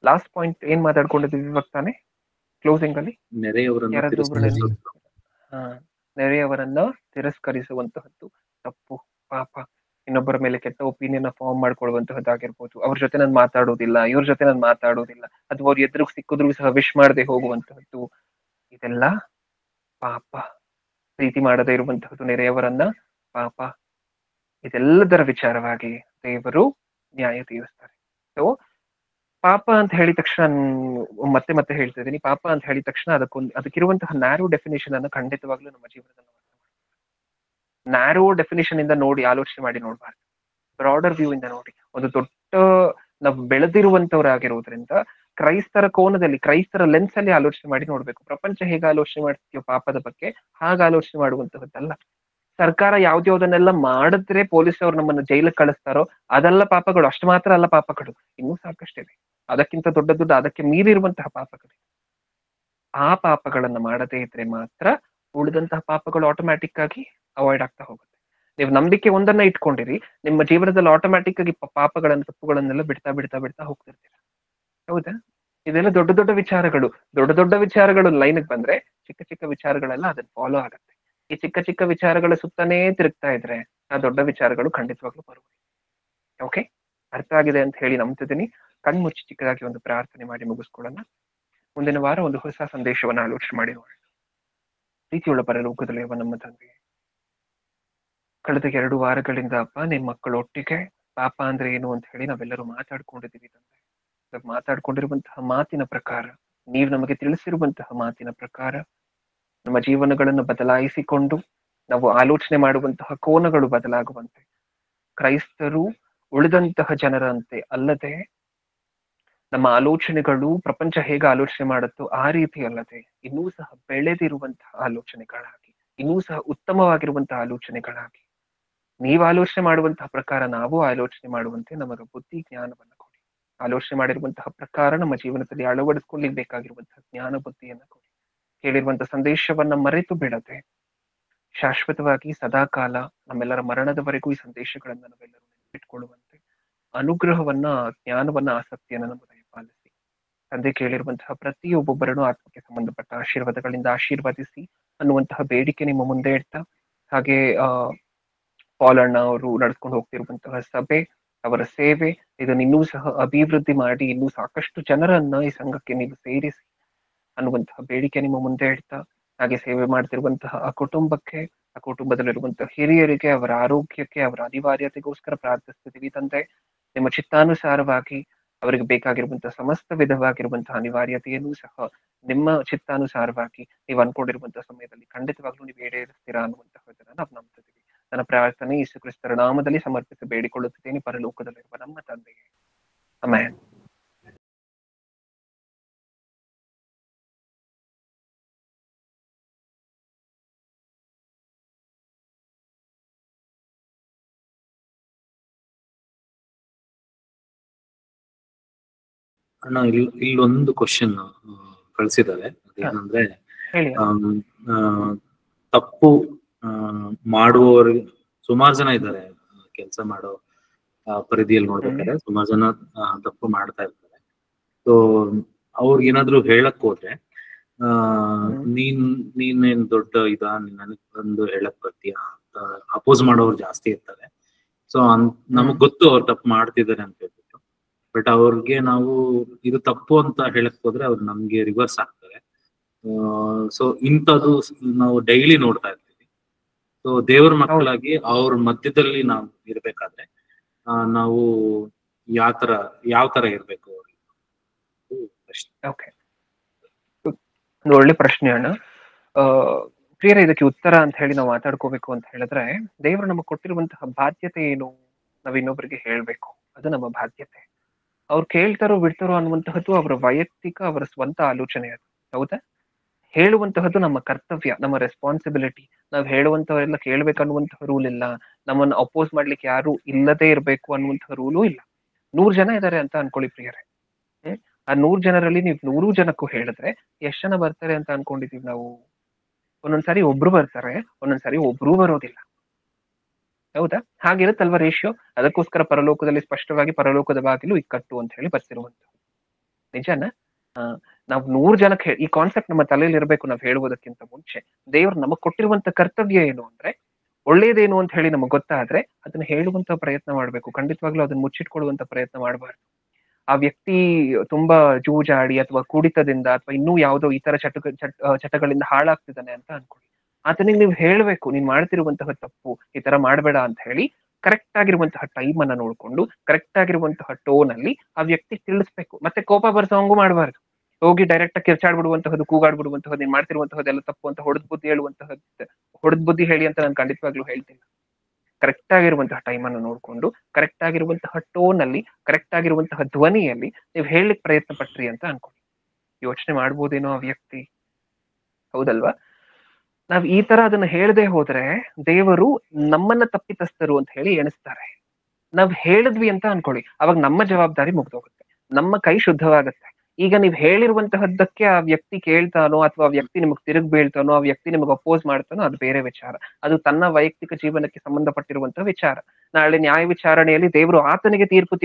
ಲಾಸ್ಟ್ ಪಾಯಿಂಟ್ ಏನ್ ಮಾತಾಡ್ಕೊಂಡಿದ್ವಿ ಇವಾಗ ತಾನೆ ಕ್ಲೋಸಿಂಗ್ ಅಲ್ಲಿ? ನೆರೆಯವರನ್ನು ಯಾರಾದ್ರೂ ಒಬ್ರು ತಿರಸ್ಕರಿಸುವುದು. ಹಾ, ನೆರೆಯವರನ್ನ ತಿರಸ್ಕರಿಸುವಂತಹದ್ದು ತಪ್ಪು, ಪಾಪ. ಇನ್ನೊಬ್ಬರ ಮೇಲೆ ಕೆಟ್ಟ ಒಪಿನಿಯನ್ ಫಾರ್ಮ್ ಮಾಡ್ಕೊಳ್ಳುವಂತಹದ್ದಾಗಿರ್ಬೋದು. ಅವ್ರ ಜೊತೆ ನಾನು ಮಾತಾಡೋದಿಲ್ಲ, ಇವ್ರ ಜೊತೆ ನಾನು ಮಾತಾಡೋದಿಲ್ಲ, ಅಥವಾ ಅವ್ರ ಎದುರು ಸಿಕ್ಕಿದ್ರು ಸಹ ವಿಶ್ ಮಾಡದೆ ಹೋಗುವಂತಹದ್ದು, ಇದೆಲ್ಲ ಪಾಪ. ಪ್ರೀತಿ ಮಾಡದೇ ಇರುವಂತಹದ್ದು ನೆರೆಯವರನ್ನ ಪಾಪ. ಇದೆಲ್ಲದರ ವಿಚಾರವಾಗಿ ದೇವರು ನ್ಯಾಯ ತೀರಿಸ್ತಾರೆ. ಸೊ ಪಾಪ ಅಂತ ಹೇಳಿದ ತಕ್ಷಣ ಮತ್ತೆ ಮತ್ತೆ ಹೇಳ್ತಾ ಇದ್ದೀನಿ, ಪಾಪ ಅಂತ ಹೇಳಿದ ತಕ್ಷಣ ಅದಕ್ಕಿರುವಂತಹ ನ್ಯಾರೋ ಡೆಫಿನೇಷನ್ ಅನ್ನು ಖಂಡಿತವಾಗ್ಲೂ ನಮ್ಮ ಜೀವನದಲ್ಲಿ ನ್ಯಾರೋ ಡೆಫಿನೇಷನ್ ಇಂದ ನೋಡಿ ಆಲೋಚನೆ ಮಾಡಿ ನೋಡ್ಬಾರ್ದು. ಬ್ರಾಡರ್ ವ್ಯೂ ಇಂದ ನೋಡಿ. ಒಂದು ದೊಡ್ಡ ನಾವು ಬೆಳೆದಿರುವಂತವರಾಗಿರೋದ್ರಿಂದ ಕ್ರೈಸ್ತರ ಕೋನದಲ್ಲಿ, ಕ್ರೈಸ್ತರ ಲೆನ್ಸ್ ಅಲ್ಲಿ ಆಲೋಚನೆ ಮಾಡಿ ನೋಡ್ಬೇಕು. ಪ್ರಪಂಚ ಹೇಗೆ ಆಲೋಚನೆ ಮಾಡ್ತೀಯೋ ಪಾಪದ ಬಗ್ಗೆ, ಹಾಗೆ ಆಲೋಚನೆ ಮಾಡುವಂತಹದ್ದಲ್ಲ. ಸರ್ಕಾರ ಯಾವ್ದ್ಯಾವ್ದನ್ನೆಲ್ಲ ಮಾಡಿದ್ರೆ ಪೊಲೀಸ್ ಅವ್ರು ನಮ್ಮನ್ನು ಜೈಲಿಗೆ ಕಳಿಸ್ತಾರೋ ಅದೆಲ್ಲ ಪಾಪಗಳು. ಅಷ್ಟು ಮಾತ್ರ ಅಲ್ಲ ಪಾಪಗಳು, ಇನ್ನೂ ಸಾಕಷ್ಟಿದೆ. ಅದಕ್ಕಿಂತ ದೊಡ್ಡ ದೊಡ್ಡ, ಅದಕ್ಕೆ ಮೀರಿರುವಂತಹ ಪಾಪಗಳು. ಆ ಪಾಪಗಳನ್ನ ಮಾಡದೇ ಇದ್ರೆ ಮಾತ್ರ ಉಳಿದಂತಹ ಪಾಪಗಳು ಆಟೋಮ್ಯಾಟಿಕ್ ಆಗಿ ಅವಾಯ್ಡ್ ಆಗ್ತಾ ಹೋಗುತ್ತೆ. ನೀವು ನಂಬಿಕೆ ಒಂದನ್ನ ಇಟ್ಕೊಂಡಿರಿ, ನಿಮ್ಮ ಜೀವನದಲ್ಲಿ ಆಟೋಮ್ಯಾಟಿಕ್ ಆಗಿ ಪಾಪಗಳನ್ನ, ತಪ್ಪುಗಳನ್ನೆಲ್ಲ ಬಿಡ್ತಾ ಬಿಡ್ತಾ ಬಿಡ್ತಾ ಹೋಗ್ತಿರ್ತೀರ, ಹೌದಾ? ಇದೆಲ್ಲ ದೊಡ್ಡ ದೊಡ್ಡ ವಿಚಾರಗಳು. ದೊಡ್ಡ ದೊಡ್ಡ ವಿಚಾರಗಳು ಲೈನ್ಗೆ ಬಂದ್ರೆ ಚಿಕ್ಕ ಚಿಕ್ಕ ವಿಚಾರಗಳೆಲ್ಲ ಅದನ್ನ ಫಾಲೋ ಆಗುತ್ತೆ. ಈ ಚಿಕ್ಕ ಚಿಕ್ಕ ವಿಚಾರಗಳ ಸುತ್ತಾನೇ ತಿರುಗ್ತಾ ಇದ್ರೆ ಆ ದೊಡ್ಡ ವಿಚಾರಗಳು ಖಂಡಿತವಾಗ್ಲೂ ಬರುವುದು. ಓಕೆ, ಅರ್ಥ ಆಗಿದೆ ಅಂತ ಹೇಳಿ ನಂಬ್ತಿದ್ದೀನಿ. ಕಣ್ಮುಚ್ಚಿ ಚಿಕ್ಕದಾಗಿ ಒಂದು ಪ್ರಾರ್ಥನೆ ಮಾಡಿ ಮುಗಿಸ್ಕೊಳ್ಳೋಣ. ಮುಂದಿನ ವಾರ ಒಂದು ಹೊಸ ಸಂದೇಶವನ್ನ ಆಲೋಚನೆ ಮಾಡಿ ನೋಡೋಣ. ಪ್ರೀತಿಯುಳ್ಳ ಪರಲೋಕದಲ್ಲಿರುವ ನಮ್ಮ ತಂದೆ, ಕಳೆದ 2 ವಾರಗಳಿಂದ ಅಪ್ಪ ನಿಮ್ ಮಕ್ಕಳ ಒಟ್ಟಿಗೆ ಪಾಪ ಅಂದ್ರೆ ಏನು ಅಂತ ಹೇಳಿ ನಾವೆಲ್ಲರೂ ಮಾತಾಡ್ಕೊಂಡಿದ್ದೀವಿ ತಂದೆ. ಮಾತಾಡ್ಕೊಂಡಿರುವಂತಹ ಮಾತಿನ ಪ್ರಕಾರ, ನೀವು ನಮಗೆ ತಿಳಿಸಿರುವಂತಹ ಮಾತಿನ ಪ್ರಕಾರ ನಮ್ಮ ಜೀವನಗಳನ್ನು ಬದಲಾಯಿಸಿಕೊಂಡು ನಾವು ಆಲೋಚನೆ ಮಾಡುವಂತಹ ಕೋನಗಳು ಬದಲಾಗುವಂತೆ, ಕ್ರೈಸ್ತರು ಉಳಿದಂತಹ ಜನರಂತೆ ಅಲ್ಲದೆ ನಮ್ಮ ಆಲೋಚನೆಗಳು ಪ್ರಪಂಚ ಹೇಗೆ ಆಲೋಚನೆ ಮಾಡುತ್ತೋ ಆ ರೀತಿ ಅಲ್ಲದೆ ಇನ್ನೂ ಸಹ ಬೆಳೆದಿರುವಂತಹ ಆಲೋಚನೆಗಳಾಗಿ, ಇನ್ನೂ ಸಹ ಉತ್ತಮವಾಗಿರುವಂತಹ ಆಲೋಚನೆಗಳಾಗಿ, ನೀವು ಆಲೋಚನೆ ಮಾಡುವಂತಹ ಪ್ರಕಾರ ನಾವು ಆಲೋಚನೆ ಮಾಡುವಂತೆ ನಮಗೆ ಬುದ್ಧಿ ಜ್ಞಾನವನ್ನು ಕೊಡಿ. ಆಲೋಚನೆ ಮಾಡಿರುವಂತಹ ಪ್ರಕಾರ ನಮ್ಮ ಜೀವನದಲ್ಲಿ ಅಳವಡಿಸ್ಕೊಳ್ಳಿಕ್ಕೆ ಬೇಕಾಗಿರುವಂತಹ ಜ್ಞಾನ ಬುದ್ಧಿಯನ್ನು ಕೊಡಿ. ಕೇಳಿರುವಂತಹ ಸಂದೇಶವನ್ನ ಮರೆತು ಬಿಡದೆ ಶಾಶ್ವತವಾಗಿ ಸದಾಕಾಲ ನಮ್ಮೆಲ್ಲರ ಮರಣದವರೆಗೂ ಈ ಸಂದೇಶಗಳನ್ನ ನಾವೆಲ್ಲರೂ ನೆನಪಿಟ್ಕೊಳ್ಳುವಂತೆ ಅನುಗ್ರಹವನ್ನ, ಜ್ಞಾನವನ್ನ, ಆಸಕ್ತಿಯನ್ನ ನಮ್ಮ ದಯಪಾಲಿಸಿ. ತಂದೆ, ಕೇಳಿರುವಂತಹ ಪ್ರತಿಯೊಬ್ಬೊಬ್ಬರನ್ನು ಆತ್ಮಕ್ಕೆ ಸಂಬಂಧಪಟ್ಟ ಆಶೀರ್ವಾದಗಳಿಂದ ಆಶೀರ್ವದಿಸಿ ಅನ್ನುವಂತಹ ಬೇಡಿಕೆ ನಿಮ್ಮ ಮುಂದೆ ಇಡ್ತಾ, ಹಾಗೆ ಪಾಲಣ್ಣ ಅವರು ನಡೆಸ್ಕೊಂಡು ಹೋಗ್ತಿರುವಂತಹ ಸಭೆ, ಅವರ ಸೇವೆ, ಇದನ್ನ ಇನ್ನೂ ಸಹ ಅಭಿವೃದ್ಧಿ ಮಾಡಿ ಇನ್ನೂ ಸಾಕಷ್ಟು ಜನರನ್ನ ಈ ಸಂಘಕ್ಕೆ ನೀವು ಸೇರಿಸಿ ಅನ್ನುವಂತಹ ಬೇಡಿಕೆ ನಿಮ್ಮ ಮುಂದೆ ಇಡ್ತಾ, ಹಾಗೆ ಸೇವೆ ಮಾಡ್ತಿರುವಂತಹ ಆ ಕುಟುಂಬಕ್ಕೆ, ಆ ಕುಟುಂಬದಲ್ಲಿರುವಂತಹ ಹಿರಿಯರಿಗೆ, ಅವರ ಆರೋಗ್ಯಕ್ಕೆ, ಅವರ ಅನಿವಾರ್ಯತೆಗೋಸ್ಕರ ಪ್ರಾರ್ಥಿಸ್ತಿದೀವಿ ತಂದೆ. ನಿಮ್ಮ ಚಿತ್ತಾನುಸಾರವಾಗಿ ಅವರಿಗೆ ಬೇಕಾಗಿರುವಂತಹ ಸಮಸ್ತ ವಿಧವಾಗಿರುವಂತಹ ಅನಿವಾರ್ಯತೆಯನ್ನು ಸಹ ನಿಮ್ಮ ಚಿತ್ತಾನುಸಾರವಾಗಿ ನೀವು ಅನ್ಕೊಂಡಿರುವಂತಹ ಸಮಯದಲ್ಲಿ ಖಂಡಿತವಾಗ್ಲೂ ನೀವು ಈಡೇರಿಸ್ತೀರಾ ಅನ್ನುವಂತಹದನ್ನ ನಾವು ನಂಬ್ತಿದ್ದೀವಿ. ನನ್ನ ಪ್ರಾರ್ಥನೆ ಯೇಸು ಕ್ರಿಸ್ತರ ನಾಮದಲ್ಲಿ ಸಮರ್ಪಿಸಿ ಬೇಡಿಕೊಳ್ಳುತ್ತಿದ್ದೇನೆ ಪರಲೋಕದಲ್ಲಿರುವ ನಮ್ಮ ತಂದೆಗೆ. ಆಮೆನ್. ಅಣ್ಣ, ಇಲ್ಲೊಂದು ಕ್ವಶನ್ ಕಳ್ಸಿದ್ದಾರೆ. ಅದೇನಂದ್ರೆ, ಹೇಳಿ. ತಪ್ಪು ಮಾಡುವವರಿಗೆ ಸುಮಾರು ಜನ ಇದ್ದಾರೆ. ಕೆಲಸ ಮಾಡೋ ಪರಿಧಿಯಲ್ಲಿ ನೋಡ್ಬೇಕಾದ್ರೆ ಸುಮಾರು ಜನ ತಪ್ಪು ಮಾಡ್ತಾ ಇರ್ತಾರೆ. ಸೊ ಅವ್ರಿಗೇನಾದ್ರು ಹೇಳಕ್ ಹೋದ್ರೆ ನೀನೇನ್ ದೊಡ್ಡ ನನಗ್ ಬಂದು ಹೇಳಕ್ ಬರ್ತೀಯ ಅಂತ ಅಪೋಸ್ ಮಾಡೋರು ಜಾಸ್ತಿ ಇರ್ತಾರೆ. ಸೊ ನಮಗ್ ಗೊತ್ತು ಅವ್ರು ತಪ್ಪು ಮಾಡ್ತಿದ್ದಾರೆ ಅಂತ ಹೇಳ್ಬಿಟ್ಟು, ಬಟ್ ಅವ್ರಿಗೆ ನಾವು ಇದು ತಪ್ಪು ಅಂತ ಹೇಳಕ್ ಹೋದ್ರೆ ಅವ್ರು ನಮ್ಗೆ ರಿವರ್ಸ್ ಆಗ್ತಾರೆ. ಸೊ ಇಂಥದ್ದು ನಾವು ಡೈಲಿ ನೋಡ್ತಾ ಇರ್ತೀವಿ. ಸೊ ದೇವ್ರ ಮಕ್ಕಳಾಗಿ ಅವ್ರ ಮಧ್ಯದಲ್ಲಿ ನಾವು ಇರ್ಬೇಕಾದ್ರೆ ನಾವು ಯಾವ ತರ ಇರ್ಬೇಕು ಅವ್ರಿಗೆ? ಓಕೆ, ಒಂದು ಒಳ್ಳೆ ಪ್ರಶ್ನೆ ಅಣ್ಣ. ಪ್ರಿಯರ, ಇದಕ್ಕೆ ಉತ್ತರ ಅಂತ ಹೇಳಿ ನಾವು ಮಾತಾಡ್ಕೋಬೇಕು ಅಂತ ಹೇಳಿದ್ರೆ, ದೇವರು ನಮಗೆ ಕೊಟ್ಟಿರುವಂತಹ ಬಾಧ್ಯತೆ ಏನು? ನಾವ್ ಇನ್ನೊಬ್ಬರಿಗೆ ಹೇಳ್ಬೇಕು, ಅದು ನಮ್ಮ ಬಾಧ್ಯತೆ. ಅವ್ರು ಕೇಳ್ತಾರೋ ಬಿಡ್ತಾರೋ ಅನ್ನುವಂತಹದ್ದು ಅವರ ವೈಯಕ್ತಿಕ, ಅವರ ಸ್ವಂತ ಆಲೋಚನೆ. ಅದು ಹೌದಾ? ಹೇಳುವಂತಹದ್ದು ನಮ್ಮ ಕರ್ತವ್ಯ, ನಮ್ಮ ರೆಸ್ಪಾನ್ಸಿಬಿಲಿಟಿ. ನಾವ್ ಹೇಳುವಂತವರೆಲ್ಲ ಕೇಳ್ಬೇಕನ್ನುವಂತಹ ರೂಲ್ ಇಲ್ಲ. ನಮ್ಮನ್ನು ಅಪೋಸ್ ಮಾಡ್ಲಿಕ್ಕೆ ಯಾರು ಇಲ್ಲದೆ ಇರ್ಬೇಕು ಅನ್ನುವಂತಹ ರೂಲು ಇಲ್ಲ. 100 ಜನ ಇದ್ದಾರೆ ಅಂತ ಅನ್ಕೊಳ್ಳಿ ಪ್ರಿಯರೇ. ಆ 100 ಜನರಲ್ಲಿ ನೀವು 100 ಜನಕ್ಕೂ ಹೇಳಿದ್ರೆ ಎಷ್ಟ್ ಜನ ಬರ್ತಾರೆ ಅಂತ ಅನ್ಕೊಂಡಿದೀವಿ ನಾವು? ಒಂದೊಂದ್ಸಾರಿ ಒಬ್ರು ಬರ್ತಾರೆ, ಒಂದೊಂದ್ಸಾರಿ ಒಬ್ರೂ ಬರೋದಿಲ್ಲ. ಹೌದಾ? ಹಾಗಿರುತ್ತಲ್ವಾ ರೇಷಿಯೋ. ಅದಕ್ಕೋಸ್ಕರ ಪರಲೋಕದಲ್ಲಿ ಸ್ಪಷ್ಟವಾಗಿ ಪರಲೋಕದ ಬಾಗಿಲು ಇಕ್ಕಟ್ಟು ಅಂತ ಹೇಳಿ ಬರ್ತಿರುವಂತದ್ದು. ನಿಜಾನ? ನಾವ್ 100 ಜನಕ್ಕೆ ಈ ಕಾನ್ಸೆಪ್ಟ್ ನಮ್ಮ ತಲೆಯಲ್ಲಿ ಇರಬೇಕು. ನಾವ್ ಹೇಳುವುದಕ್ಕಿಂತ ಮುಂಚೆ ದೇವ್ರು ನಮಗ್ ಕೊಟ್ಟಿರುವಂತ ಕರ್ತವ್ಯ ಏನು ಅಂದ್ರೆ, ಒಳ್ಳೇದೇನು ಅಂತ ಹೇಳಿ ನಮಗ್ ಗೊತ್ತಾದ್ರೆ ಅದನ್ನ ಹೇಳುವಂತ ಪ್ರಯತ್ನ ಮಾಡ್ಬೇಕು. ಖಂಡಿತವಾಗ್ಲೂ ಅದನ್ನ ಮುಚ್ಚಿಟ್ಕೊಳ್ಳುವಂತ ಪ್ರಯತ್ನ ಮಾಡಬಾರ್ದು. ಆ ವ್ಯಕ್ತಿ ತುಂಬಾ ಜೂಜಾಡಿ ಅಥವಾ ಕುಡಿತದಿಂದ ಅಥವಾ ಇನ್ನೂ ಯಾವುದೋ ಇತರ ಚಟಗಳಿಂದ ಹಾಳಾಗ್ತಿದ್ದಾನೆ ಅಂತ ಅನ್ಕೊಳ್ಳಿ. ಆತನಿಗೆ ನೀವು ಹೇಳ್ಬೇಕು, ನೀನ್ ಮಾಡ್ತಿರುವಂತಹ ತಪ್ಪು, ಈ ತರ ಮಾಡ್ಬೇಡ ಅಂತ ಹೇಳಿ ಕರೆಕ್ಟ್ ಆಗಿರುವಂತಹ ಟೈಮ್ ಅನ್ನ ನೋಡ್ಕೊಂಡು, ಕರೆಕ್ಟ್ ಆಗಿರುವಂತಹ ಟೋನ್ ಅಲ್ಲಿ ಆ ವ್ಯಕ್ತಿ ತಿಳಿಸ್ಬೇಕು. ಮತ್ತೆ ಕೋಪ ಬರ್ಸೋಂಗು ಮಾಡಬಾರ್ದು. ಹೋಗಿ ಡೈರೆಕ್ಟ್ ಆಗಿ ಕಿರ್ಚಾಡ್ಬಿಡುವಂತಹದ್ದು, ಕೂಗಾಡ್ಬಿಡುವಂತಹದ್ದು, ನೀನ್ ಮಾಡ್ತಿರುವಂತಹದ್ದೆಲ್ಲ ತಪ್ಪು ಅಂತ ಹೊಡೆದ್ ಬುದ್ಧಿ ಹೇಳಿ ಅಂತ ನಾನು ಖಂಡಿತವಾಗ್ಲೂ ಹೇಳ್ತೀನಿ. ಕರೆಕ್ಟ್ ಆಗಿರುವಂತಹ ಟೈಮ್ ಅನ್ನು ನೋಡ್ಕೊಂಡು, ಕರೆಕ್ಟ್ ಆಗಿರುವಂತಹ ಟೋನ್ ಅಲ್ಲಿ, ಕರೆಕ್ಟ್ ಆಗಿರುವಂತಹ ಧ್ವನಿಯಲ್ಲಿ ನೀವು ಹೇಳಲಿಕ್ಕೆ ಪ್ರಯತ್ನ ಪಟ್ರಿ ಅಂತ ಅನ್ಕೊಳ್ಳಿ. ಯೋಚನೆ ಮಾಡ್ಬೋದೇನೋ ಆ ವ್ಯಕ್ತಿ, ಹೌದಲ್ವಾ? ನಾವ್ ಈ ತರ ಅದನ್ನ ಹೇಳದೆ ಹೋದ್ರೆ ದೇವರು ನಮ್ಮನ್ನ ತಪ್ಪಿತಸ್ಥರು ಅಂತ ಹೇಳಿ ಎಣಿಸ್ತಾರೆ. ನಾವ್ ಹೇಳಿದ್ವಿ ಅಂತ ಅನ್ಕೊಳ್ಳಿ, ಅವಾಗ ನಮ್ಮ ಜವಾಬ್ದಾರಿ ಮುಗ್ದೋಗುತ್ತೆ, ನಮ್ಮ ಕೈ ಶುದ್ಧವಾಗುತ್ತೆ. ಈಗ ನೀವ್ ಹೇಳಿರುವಂತಹದ್ದಕ್ಕೆ ಆ ವ್ಯಕ್ತಿ ಕೇಳ್ತಾನೋ ಅಥವಾ ಆ ವ್ಯಕ್ತಿ ನಿಮಗ್ ತಿರುಗ್ ಬೀಳ್ತಾನೋ, ಆ ವ್ಯಕ್ತಿ ನಿಮಗ್ ಅಪೋಸ್ ಮಾಡ್ತಾನೋ, ಅದು ಬೇರೆ ವಿಚಾರ. ಅದು ತನ್ನ ವೈಯಕ್ತಿಕ ಜೀವನಕ್ಕೆ ಸಂಬಂಧಪಟ್ಟಿರುವಂತಹ ವಿಚಾರ. ನಾಳೆ ನ್ಯಾಯ ವಿಚಾರಣೆಯಲ್ಲಿ ದೇವರು ಆತನಿಗೆ ತೀರ್ಪು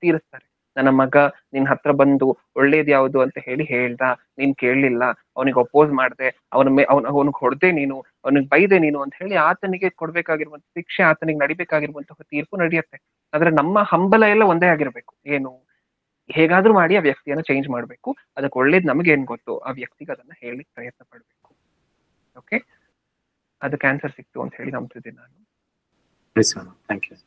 ತೀರಿಸ್ತಾರೆ. ನನ್ನ ಮಗ ನಿನ್ ಹತ್ರ ಬಂದು ಒಳ್ಳೇದ್ ಯಾವ್ದು ಅಂತ ಹೇಳಿ ಹೇಳ್ದ, ನೀನ್ ಕೇಳಲಿಲ್ಲ, ಅವನಿಗೆ ಅಪೋಸ್ ಮಾಡ್ದೆ, ಅವನಿಗೆ ಹೊಡೆದೆ ನೀನು, ಅವನಿಗೆ ಬೈದೆ ನೀನು ಅಂತ ಹೇಳಿ ಆತನಿಗೆ ಕೊಡ್ಬೇಕಾಗಿರುವಂತ ಶಿಕ್ಷೆ, ಆತನಿಗೆ ನಡಿಬೇಕಾಗಿರುವಂತಹ ತೀರ್ಪು ನಡೆಯುತ್ತೆ. ಆದ್ರೆ ನಮ್ಮ ಹಂಬಲ ಎಲ್ಲ ಒಂದೇ ಆಗಿರ್ಬೇಕು. ಏನು? ಹೇಗಾದ್ರೂ ಮಾಡಿ ಆ ವ್ಯಕ್ತಿಯನ್ನ ಚೇಂಜ್ ಮಾಡ್ಬೇಕು. ಅದಕ್ಕೆ ಒಳ್ಳೇದ್ ನಮ್ಗೆ ಏನ್ ಗೊತ್ತು ಆ ವ್ಯಕ್ತಿಗೆ ಅದನ್ನ ಹೇಳಿ ಪ್ರಯತ್ನ ಪಡ್ಬೇಕು. ಓಕೆ, ಅದಕ್ಕೆ ಆನ್ಸರ್ ಸಿಕ್ತು ಅಂತ ಹೇಳಿ ನಂಬ್ತಿದ್ದೀನಿ ನಾನು. Thank you.